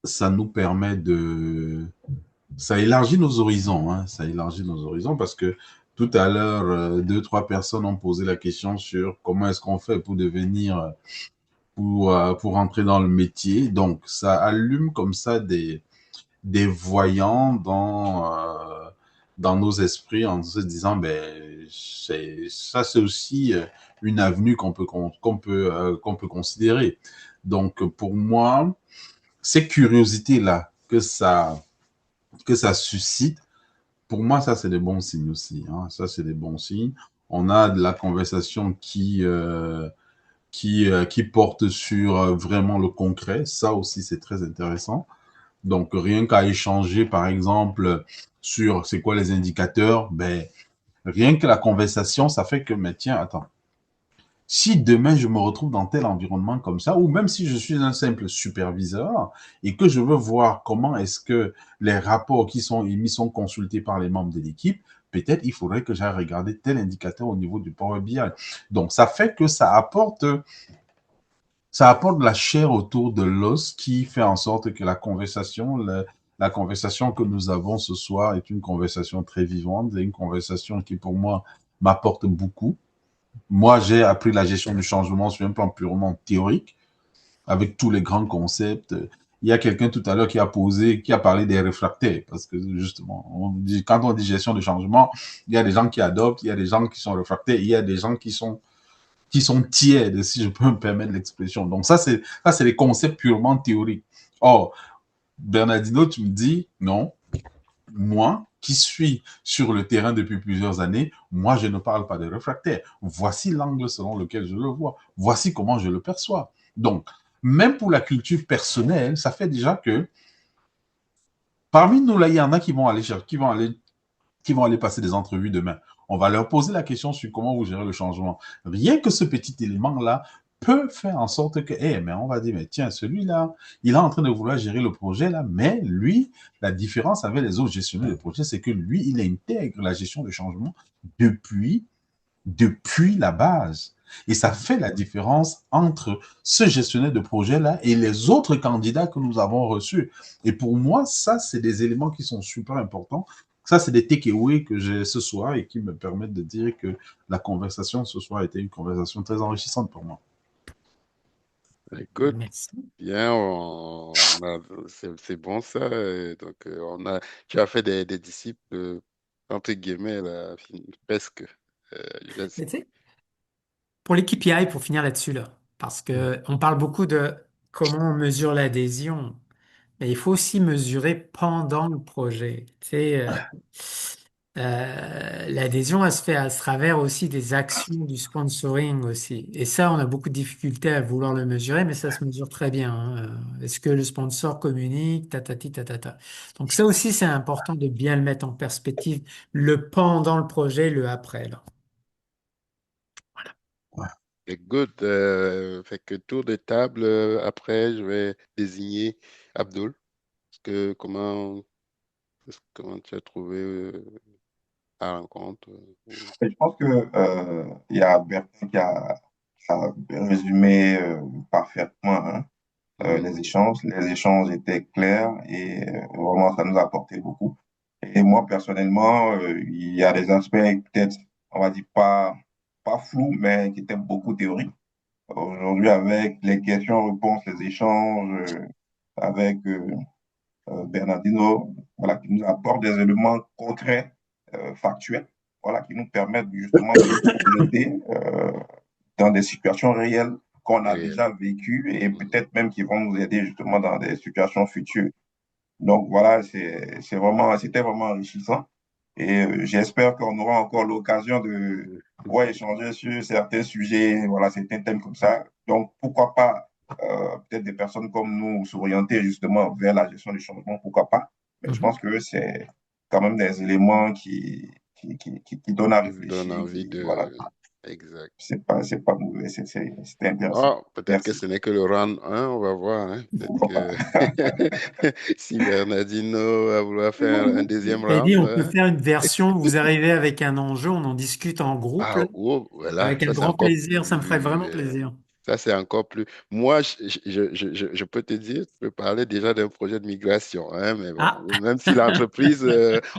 ça nous permet de... Ça élargit nos horizons, hein, ça élargit nos horizons parce que tout à l'heure, deux, trois personnes ont posé la question sur comment est-ce qu'on fait pour devenir, pour entrer dans le métier. Donc, ça allume comme ça des voyants dans nos esprits en se disant, ben, ça, c'est aussi une avenue qu'on peut considérer. Donc, pour moi, ces curiosités-là que ça suscite, pour moi, ça, c'est des bons signes aussi. Hein. Ça, c'est des bons signes. On a de la conversation qui porte sur vraiment le concret. Ça aussi, c'est très intéressant. Donc, rien qu'à échanger, par exemple, sur c'est quoi les indicateurs, ben, rien que la conversation, ça fait que, mais tiens, attends, si demain je me retrouve dans tel environnement comme ça, ou même si je suis un simple superviseur et que je veux voir comment est-ce que les rapports qui sont émis sont consultés par les membres de l'équipe, peut-être il faudrait que j'aille regarder tel indicateur au niveau du Power BI. Donc, ça fait que ça apporte de la chair autour de l'os qui fait en sorte que la conversation que nous avons ce soir est une conversation très vivante et une conversation qui, pour moi, m'apporte beaucoup. Moi, j'ai appris la gestion du changement sur un plan purement théorique, avec tous les grands concepts. Il y a quelqu'un tout à l'heure qui a parlé des réfractaires, parce que justement, quand on dit gestion du changement, il y a des gens qui adoptent, il y a des gens qui sont réfractaires, il y a des gens qui sont tièdes, si je peux me permettre l'expression. Donc ça, c'est les concepts purement théoriques. Or, Bernardino, tu me dis, non, moi, qui suis sur le terrain depuis plusieurs années, moi, je ne parle pas de réfractaires. Voici l'angle selon lequel je le vois. Voici comment je le perçois. Donc, même pour la culture personnelle, ça fait déjà que parmi nous, là, il y en a qui vont aller chercher, qui vont aller passer des entrevues demain. On va leur poser la question sur comment vous gérez le changement. Rien que ce petit élément-là peut faire en sorte que, mais on va dire, mais tiens, celui-là, il est en train de vouloir gérer le projet là, mais lui, la différence avec les autres gestionnaires de projet, c'est que lui, il intègre la gestion du changement depuis, depuis la base. Et ça fait la différence entre ce gestionnaire de projet-là et les autres candidats que nous avons reçus. Et pour moi, ça, c'est des éléments qui sont super importants. Ça, c'est des takeaways que j'ai ce soir et qui me permettent de dire que la conversation ce soir a été une conversation très enrichissante pour moi. Écoute, Merci. bien, c'est bon ça. Donc, tu as fait des disciples, entre guillemets, là, presque. Je sais. Mais tu sais, pour les KPI, pour finir là-dessus, là, parce que on parle beaucoup de comment on mesure l'adhésion, mais il faut aussi mesurer pendant le projet. Tu sais, l'adhésion, elle se fait à travers aussi des actions du sponsoring aussi. Et ça, on a beaucoup de difficultés à vouloir le mesurer, mais ça se mesure très bien. Hein. Est-ce que le sponsor communique, tatati, tatata. Donc ça aussi, c'est important de bien le mettre en perspective, le pendant le projet, le après, là. Ouais. Écoute, fait que tour de table, après, je vais désigner Abdul. Comment tu as trouvé la rencontre? Et je pense que il y a Bertrand qui a résumé parfaitement, hein, les Mhm. échanges. Les échanges étaient clairs et vraiment, ça nous a apporté beaucoup. Et moi, personnellement, il y a des aspects peut-être, on va dire, pas flous, mais qui étaient beaucoup théoriques. Aujourd'hui, avec les questions-réponses, les échanges avec Bernardino, voilà, qui nous apporte des éléments concrets, factuels, voilà, qui nous permettent justement de nous projeter dans des situations réelles qu'on a Réel. déjà vécues et Mhm. peut-être même qui vont nous aider justement dans des situations futures. Donc voilà, c'était vraiment enrichissant. Et j'espère qu'on aura encore l'occasion de pouvoir échanger sur certains sujets, voilà, certains thèmes comme ça. Donc pourquoi pas peut-être des personnes comme nous s'orienter justement vers la gestion du changement, pourquoi pas. Mais je Mhm. pense que c'est quand même des éléments qui donnent à Qui vous donne réfléchir, envie voilà. exact. C'est pas mauvais, c'était intéressant. Oh, peut-être que Merci. ce n'est que le round 1, on va voir, hein. Peut-être que si Bernardino va vouloir faire un deuxième J'ai dit, round. on peut faire une version où vous arrivez avec un enjeu, on en discute en groupe, Ah, là, oh, voilà, avec un ça c'est grand encore plaisir, ça me ferait plus. vraiment plaisir. Ça c'est encore plus. Moi, je peux te dire, je peux parler déjà d'un projet de migration, hein, mais bon, Ah, même si l'entreprise,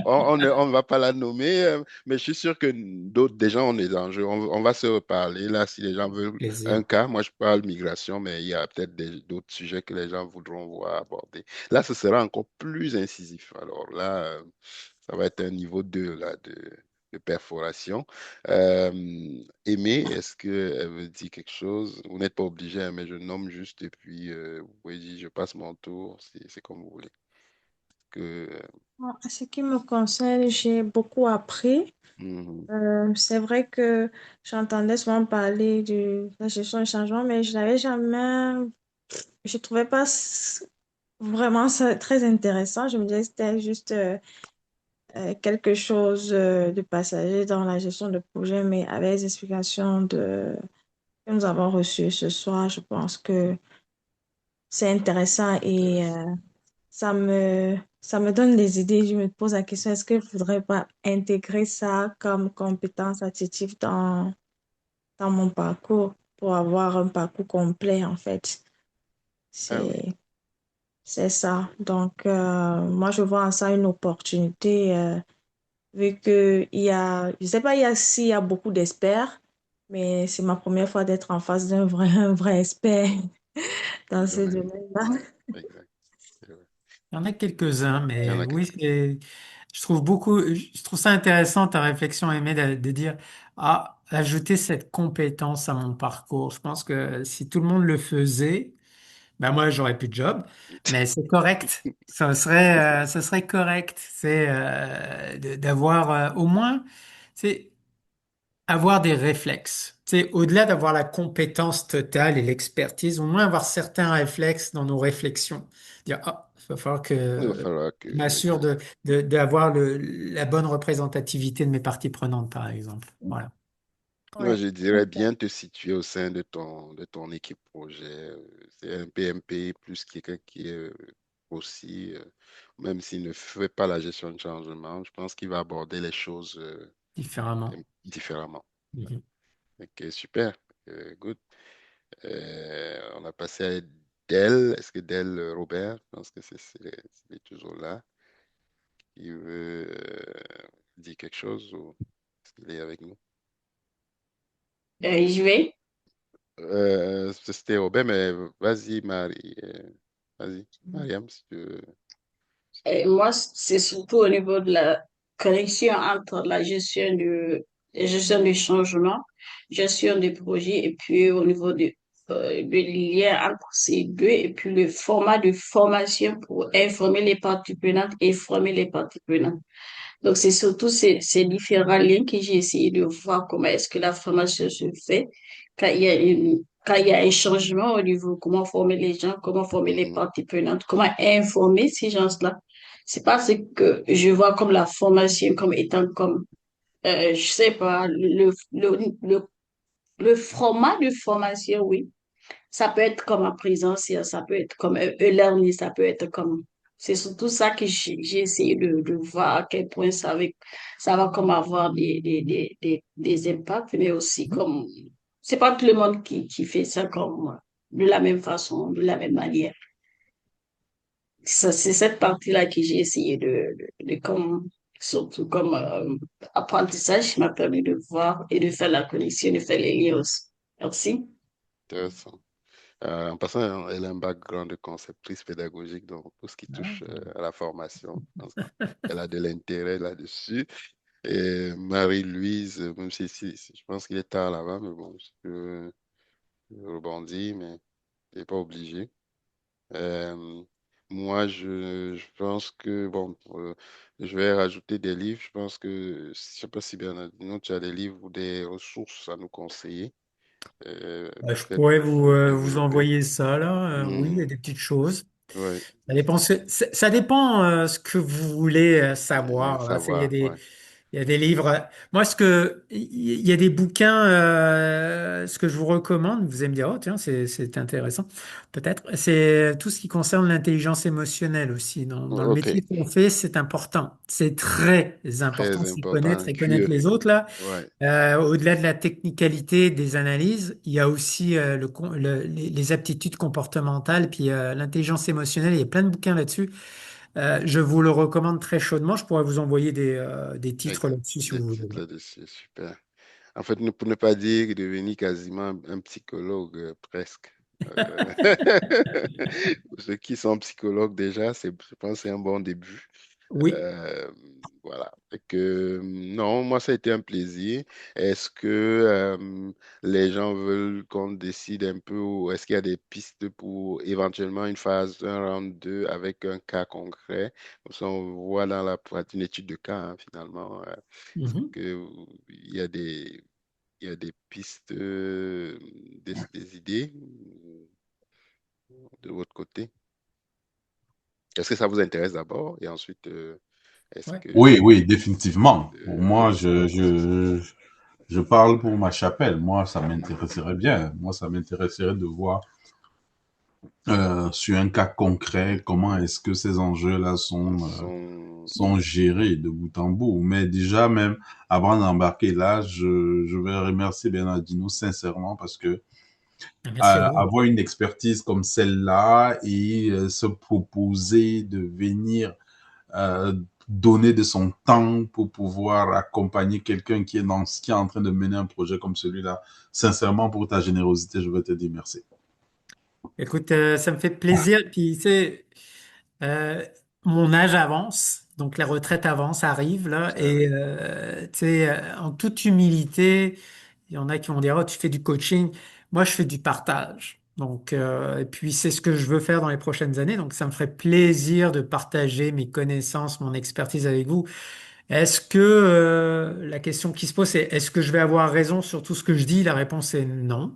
on ne va pas la nommer, mais je suis sûr que d'autres, déjà, on est dans le jeu. On va se reparler. Là, si les gens veulent un plaisir. cas, moi je parle migration, mais il y a peut-être d'autres sujets que les gens voudront voir aborder. Là, ce sera encore plus incisif. Alors là, ça va être un niveau 2 là, de perforation. Euh, Aimée, est-ce qu'elle veut dire quelque chose? Vous n'êtes pas obligé, hein, mais je nomme juste et puis vous pouvez dire je passe mon tour, c'est comme vous voulez. Que, En ce qui me concerne, j'ai beaucoup appris. mhm. C'est vrai que j'entendais souvent parler de la gestion du changement, mais je n'avais jamais, je trouvais pas vraiment ça très intéressant. Je me disais que c'était juste quelque chose de passager dans la gestion de projet, mais avec les explications que nous avons reçues ce soir, je pense que c'est intéressant et Intéressant. ça me donne des idées. Je me pose la question, est-ce que je ne voudrais pas intégrer ça comme compétence additive dans mon parcours pour avoir un parcours complet, en fait. Ah oui, C'est, c'est ça. Donc, moi, je vois en ça une opportunité, vu que il y a, je sais pas s'il y a beaucoup d'experts, mais c'est ma première fois d'être en face d'un vrai, un vrai expert dans le ce domaine. domaine-là. Exact. C'est vrai. Il y en a quelques-uns, Il y en mais a oui, quelques-uns. je trouve ça intéressant ta réflexion, Aimé, de dire, ah, ajouter cette compétence à mon parcours. Je pense que si tout le monde le faisait, ben moi, j'aurais plus de job, mais c'est correct. Ça serait correct. C'est d'avoir au moins, c'est avoir des réflexes. C'est au-delà d'avoir la compétence totale et l'expertise, au moins avoir certains réflexes dans nos réflexions. Dire, ah, il va falloir Il va que falloir que, je m'assure exact. d'avoir la bonne représentativité de mes parties prenantes, par exemple. Voilà. Moi, Ouais. je dirais bien te situer au sein de ton équipe projet. C'est un PMP plus quelqu'un qui est aussi, même s'il ne fait pas la gestion de changement, je pense qu'il va aborder les choses Différemment. différemment. Mhm. Ok, super. Good. On a passé à Del. Est-ce que Del Robert, je pense que c'est toujours là, il veut dire quelque chose ou est-ce qu'il est avec nous? Je vais. C'était Robert, mais vas-y, Marie. Vas-y, Mariam, si tu veux. Et moi, c'est surtout au niveau de la connexion entre la gestion du changement, gestion des projets, et puis au niveau du lien entre ces deux, et puis le format de formation pour informer les parties prenantes et former les parties prenantes. Donc, c'est surtout ces différents liens que j'ai essayé de voir comment est-ce que la formation se fait quand il y a un changement au niveau, comment former les gens, comment former les Mhm. parties prenantes, comment informer ces gens-là. C'est pas ce que je vois comme la formation comme étant comme, je sais pas, le format de formation, oui. Ça peut être comme en présentiel, ça peut être comme un e-learning, ça peut être comme... C'est surtout ça que j'ai essayé de voir à quel point ça va comme avoir des impacts, mais aussi comme... C'est pas tout le monde qui fait ça comme de la même façon, de la même manière. Ça, c'est cette partie-là que j'ai essayé de comme, surtout comme apprentissage qui m'a permis de voir et de faire la connexion, de faire les liens aussi. Merci. Intéressant. En passant, elle a un background de conceptrice pédagogique, donc tout ce qui touche à la formation, je pense qu'elle a de l'intérêt là-dessus. Et Marie-Louise, même si je pense qu'il est tard là-bas, mais bon, je rebondis, mais il n'est pas obligé. Euh, Moi, je pense que, bon, je vais rajouter des livres. Je pense que, je ne sais pas si Bernardino, tu as des livres ou des ressources à nous conseiller, Je peut-être pourrais pour vous développer. envoyer ça là. Oui, il y a Mhm. des petites choses. Ouais, Ça dépend ce que vous voulez savoir. Là. Il y a savoir, ouais. Il y a des livres. Moi, il y a des bouquins, ce que je vous recommande, vous allez me dire, oh, tiens, c'est intéressant, peut-être. C'est tout ce qui concerne l'intelligence émotionnelle aussi. Dans le Ok, métier qu'on fait, c'est important. C'est très important très de s'y connaître important. et connaître les autres, là. Ouais, Au-delà de la technicalité des analyses, il y a aussi les aptitudes comportementales, puis l'intelligence émotionnelle. Il y a plein de bouquins là-dessus. Je vous le recommande très chaudement. Je pourrais vous envoyer des avec titres là-dessus si des vous voulez. titres là-dessus, super. En fait, pour ne pas dire devenir quasiment un psychologue, presque. Euh, Pour ceux qui sont psychologues déjà, je pense que c'est un bon début. Oui. Euh, voilà. Fait que, non, moi, ça a été un plaisir. Est-ce que les gens veulent qu'on décide un peu ou est-ce qu'il y a des pistes pour éventuellement une phase un round 2 avec un cas concret? Comme ça, on voit dans une étude de cas, hein, finalement. Est-ce Mhm. que il y a des pistes, des idées de votre côté? Est-ce que ça vous intéresse d'abord? Et ensuite, est-ce Ouais. que... Oui, oui, définitivement. Pour moi, euh, je parle pour ma chapelle. Moi, ça m'intéresserait bien. Moi, ça m'intéresserait de voir sur un cas concret comment est-ce que ces enjeux-là sont... sont gérés de bout en bout. Mais déjà, même avant d'embarquer là, je vais remercier Bernardino sincèrement parce que Merci à vous. avoir une expertise comme celle-là et se proposer de venir euh, donner de son temps pour pouvoir accompagner quelqu'un qui est en train de mener un projet comme celui-là. Sincèrement, pour ta générosité, je veux te dire merci. Écoute, ça me fait plaisir. Puis, tu sais, euh, mon âge avance, donc la retraite avance, arrive là. Ça Et, arrive. tu sais, en toute humilité, il y en a qui vont dire, oh, tu fais du coaching. Moi, je fais du partage. Donc, et puis, c'est ce que je veux faire dans les prochaines années. Donc, ça me ferait plaisir de partager mes connaissances, mon expertise avec vous. Est-ce que la question qui se pose, c'est est-ce que je vais avoir raison sur tout ce que je dis? La réponse est non.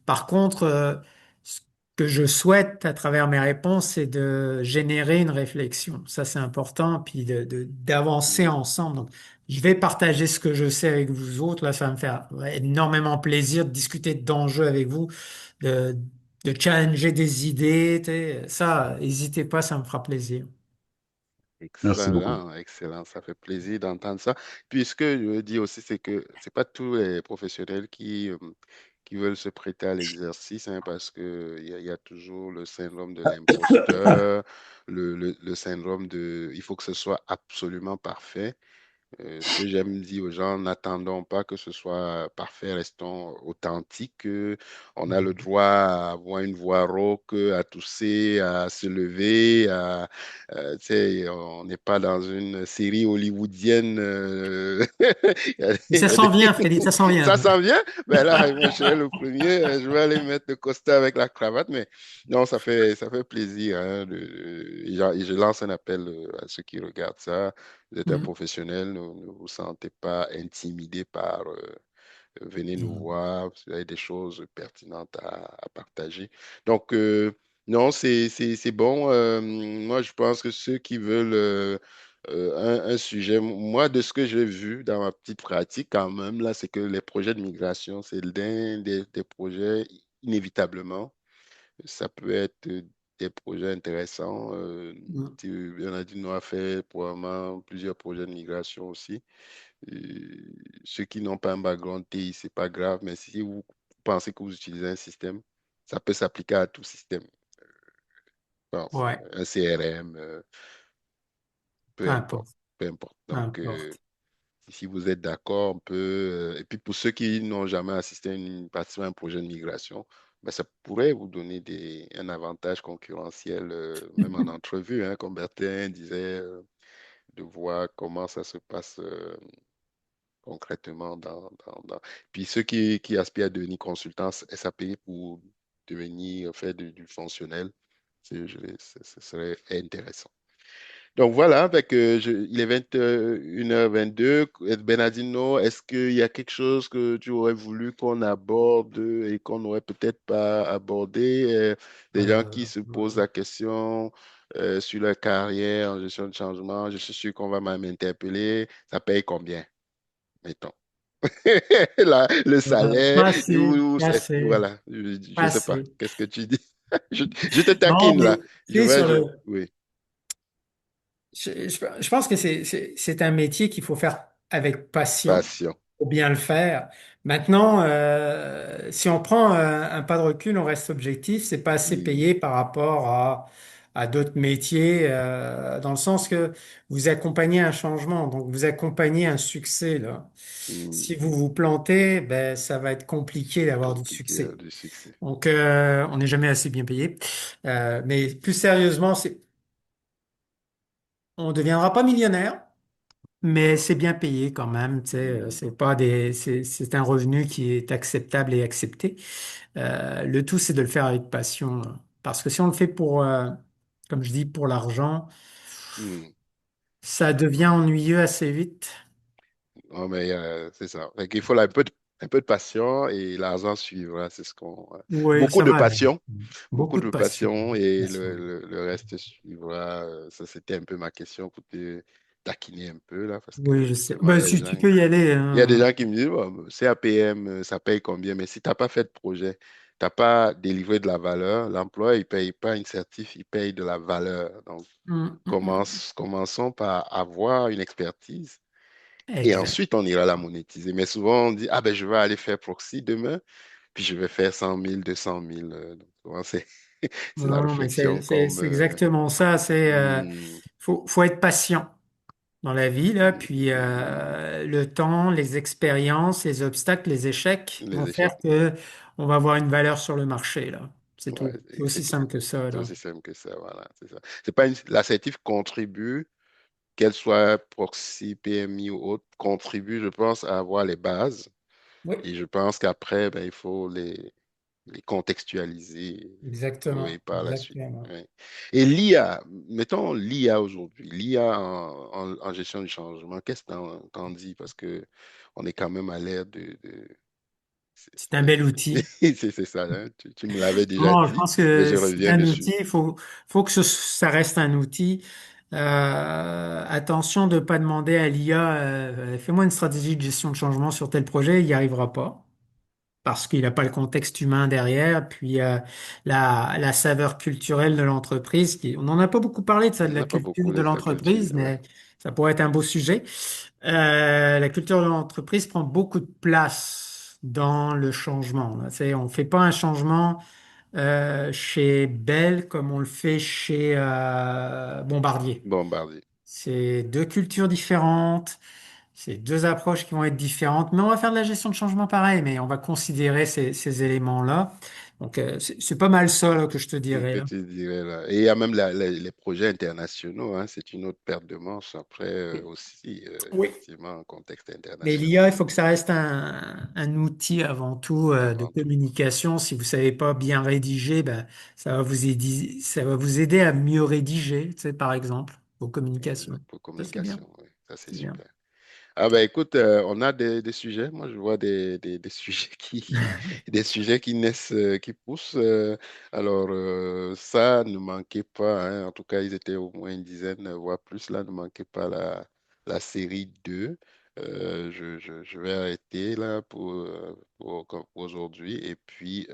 Par contre, ce que je souhaite à travers mes réponses, c'est de générer une réflexion. Ça, c'est important, puis d'avancer Mm. ensemble. Donc, je vais partager ce que je sais avec vous autres. Là, ça va me faire énormément plaisir de discuter d'enjeux avec vous, de, de challenger des idées. Tu sais. Ça, n'hésitez pas, ça me fera plaisir. Merci beaucoup. Excellent, excellent. Ça fait plaisir d'entendre ça. Puis ce que je veux dire aussi, c'est que c'est pas tous les professionnels qui veulent se prêter à l'exercice, hein, parce que il y a toujours le syndrome de l'imposteur, le syndrome de il faut que ce soit absolument parfait. Ce que j'aime dire aux gens, n'attendons pas que ce soit parfait, restons authentiques. On a le droit à avoir une voix rauque, à tousser, à se lever. Tu sais, on n'est pas dans une série hollywoodienne. Et ça Il y a s'en vient, Freddy, ça s'en Ça vient. s'en vient? Ben là, moi, je serai le premier. Je vais aller mettre le costard avec la cravate. Mais non, ça fait plaisir, hein, et je lance un appel à ceux qui regardent ça. Vous êtes un Mm. professionnel, ne vous sentez pas intimidé par venez nous voir, si vous avez des choses pertinentes à partager. Donc, non, c'est bon. Moi, je pense que ceux qui veulent un sujet, moi, de ce que j'ai vu dans ma petite pratique, quand même, là, c'est que les projets de migration, c'est l'un des projets inévitablement. Ça peut être des projets intéressants. Mm. Bernardino a fait probablement plusieurs projets de migration aussi. Ceux qui n'ont pas un background TI, c'est pas grave, mais si vous pensez que vous utilisez un système, ça peut s'appliquer à tout système. Pense, Ouais, un CRM, peu peu importe, importe, peu importe. peu Donc, importe. si vous êtes d'accord, on peut. Et puis pour ceux qui n'ont jamais assisté participé à un projet de migration, ben, ça pourrait vous donner un avantage concurrentiel, même en entrevue, hein, comme Bertin disait, de voir comment ça se passe concrètement Puis ceux qui aspirent à devenir consultants SAP pour devenir, faire du fonctionnel, ce serait intéressant. Donc voilà, il est 21h22. Bernardino, est-ce qu'il y a quelque chose que tu aurais voulu qu'on aborde et qu'on n'aurait peut-être pas abordé? Des gens qui Euh, se posent la question sur leur carrière en gestion de changement, je suis sûr qu'on va m'interpeller. Ça paye combien, mettons? Le salaire, Pas assez, pas assez, voilà, je pas ne sais pas. assez. Qu'est-ce que tu dis? Je te Non, taquine mais là. tu sais, Oui. je pense que c'est un métier qu'il faut faire avec passion Passion. pour bien le faire. Maintenant, si on prend un pas de recul, on reste objectif, c'est pas assez Oui. payé par rapport à d'autres métiers, dans le sens que vous accompagnez un changement, donc vous accompagnez un succès, là. Hmm. Si vous vous plantez, ben, ça va être compliqué d'avoir du Compliqué, succès. du succès. Donc, on n'est jamais assez bien payé. Mais plus sérieusement, on ne deviendra pas millionnaire, mais c'est bien payé quand même. Tu sais, Hmm. c'est pas c'est un revenu qui est acceptable et accepté. Le tout, c'est de le faire avec passion, là. Parce que si on le fait comme je dis, pour l'argent, Hmm. ça devient ennuyeux assez vite. Non, mais c'est ça. Fait qu'il faut un peu de passion et l'argent suivra. C'est ce qu'on. Oui, Beaucoup ça de va avec. passion. Beaucoup Beaucoup de de passion. passion et Passion. le reste suivra. Ça, c'était un peu ma question pour te taquiner un peu là, parce que Oui, je sais. souvent, Ben, les si tu gens. peux y aller, Il y a des hein. gens qui me disent, bon, CAPM, ça paye combien? Mais si tu n'as pas fait de projet, tu n'as pas délivré de la valeur, l'emploi, il ne paye pas une certif, il paye de la valeur. Donc, Mm. commençons par avoir une expertise et Exact. ensuite on ira la monétiser. Mais souvent, on dit, ah ben, je vais aller faire proxy demain, puis je vais faire 100 000, 200 000. Donc, souvent, c'est la Non, mais réflexion comme. c'est exactement ça. Hmm, Faut être patient dans la vie, là. Puis hmm, le temps, les expériences, les obstacles, les échecs les vont faire échecs. que on va avoir une valeur sur le marché, là. C'est Ouais, tout. C'est aussi simple que ça, c'est là. aussi simple que ça, voilà, c'est ça. C'est pas l'assertif contribue, qu'elle soit proxy, PMI ou autre, contribue, je pense, à avoir les bases. Oui, Et je pense qu'après, ben, il faut les contextualiser, oui, exactement, par la suite. exactement. Oui. Et l'IA, mettons l'IA aujourd'hui, l'IA en gestion du changement, qu'est-ce que t'en dis? Parce que on est quand même à l'ère C'est un bel outil. c'est ça, hein. Tu me l'avais déjà Non, je dit, pense mais que je c'est reviens un dessus. outil. Faut que ça reste un outil. Attention de ne pas demander à l'IA, fais-moi une stratégie de gestion de changement sur tel projet. Il n'y arrivera pas parce qu'il n'a pas le contexte humain derrière. Puis la saveur culturelle de l'entreprise. On n'en a pas beaucoup parlé de ça, Il de n'y en la a pas beaucoup culture de de la culture, l'entreprise, ouais. mais ça pourrait être un beau sujet. La culture de l'entreprise prend beaucoup de place dans le changement. Là. On ne fait pas un changement chez Bell comme on le fait chez Bombardier. Bombardier. C'est deux cultures différentes, c'est deux approches qui vont être différentes, mais on va faire de la gestion de changement pareil, mais on va considérer ces éléments-là. Donc, c'est pas mal ça là, que je te dirais Que là. tu dirais là. Et il y a même les projets internationaux, hein, c'est une autre perte de manche après aussi, Oui. effectivement, en contexte Mais international. l'IA, il faut que ça reste un outil avant tout de Avant tout. communication. Si vous savez pas bien rédiger, ben, ça va vous aider à mieux rédiger, tu sais, par exemple, vos communications. Pour Ça, c'est bien. communication, oui, ça c'est C'est bien. super. Ah ben écoute, on a des sujets. Moi, je vois des sujets des sujets qui naissent, qui poussent. Alors, ça ne manquait pas, hein. En tout cas, ils étaient au moins une dizaine, voire plus. Là, ne manquait pas la série 2. Je vais arrêter là pour aujourd'hui. Et puis,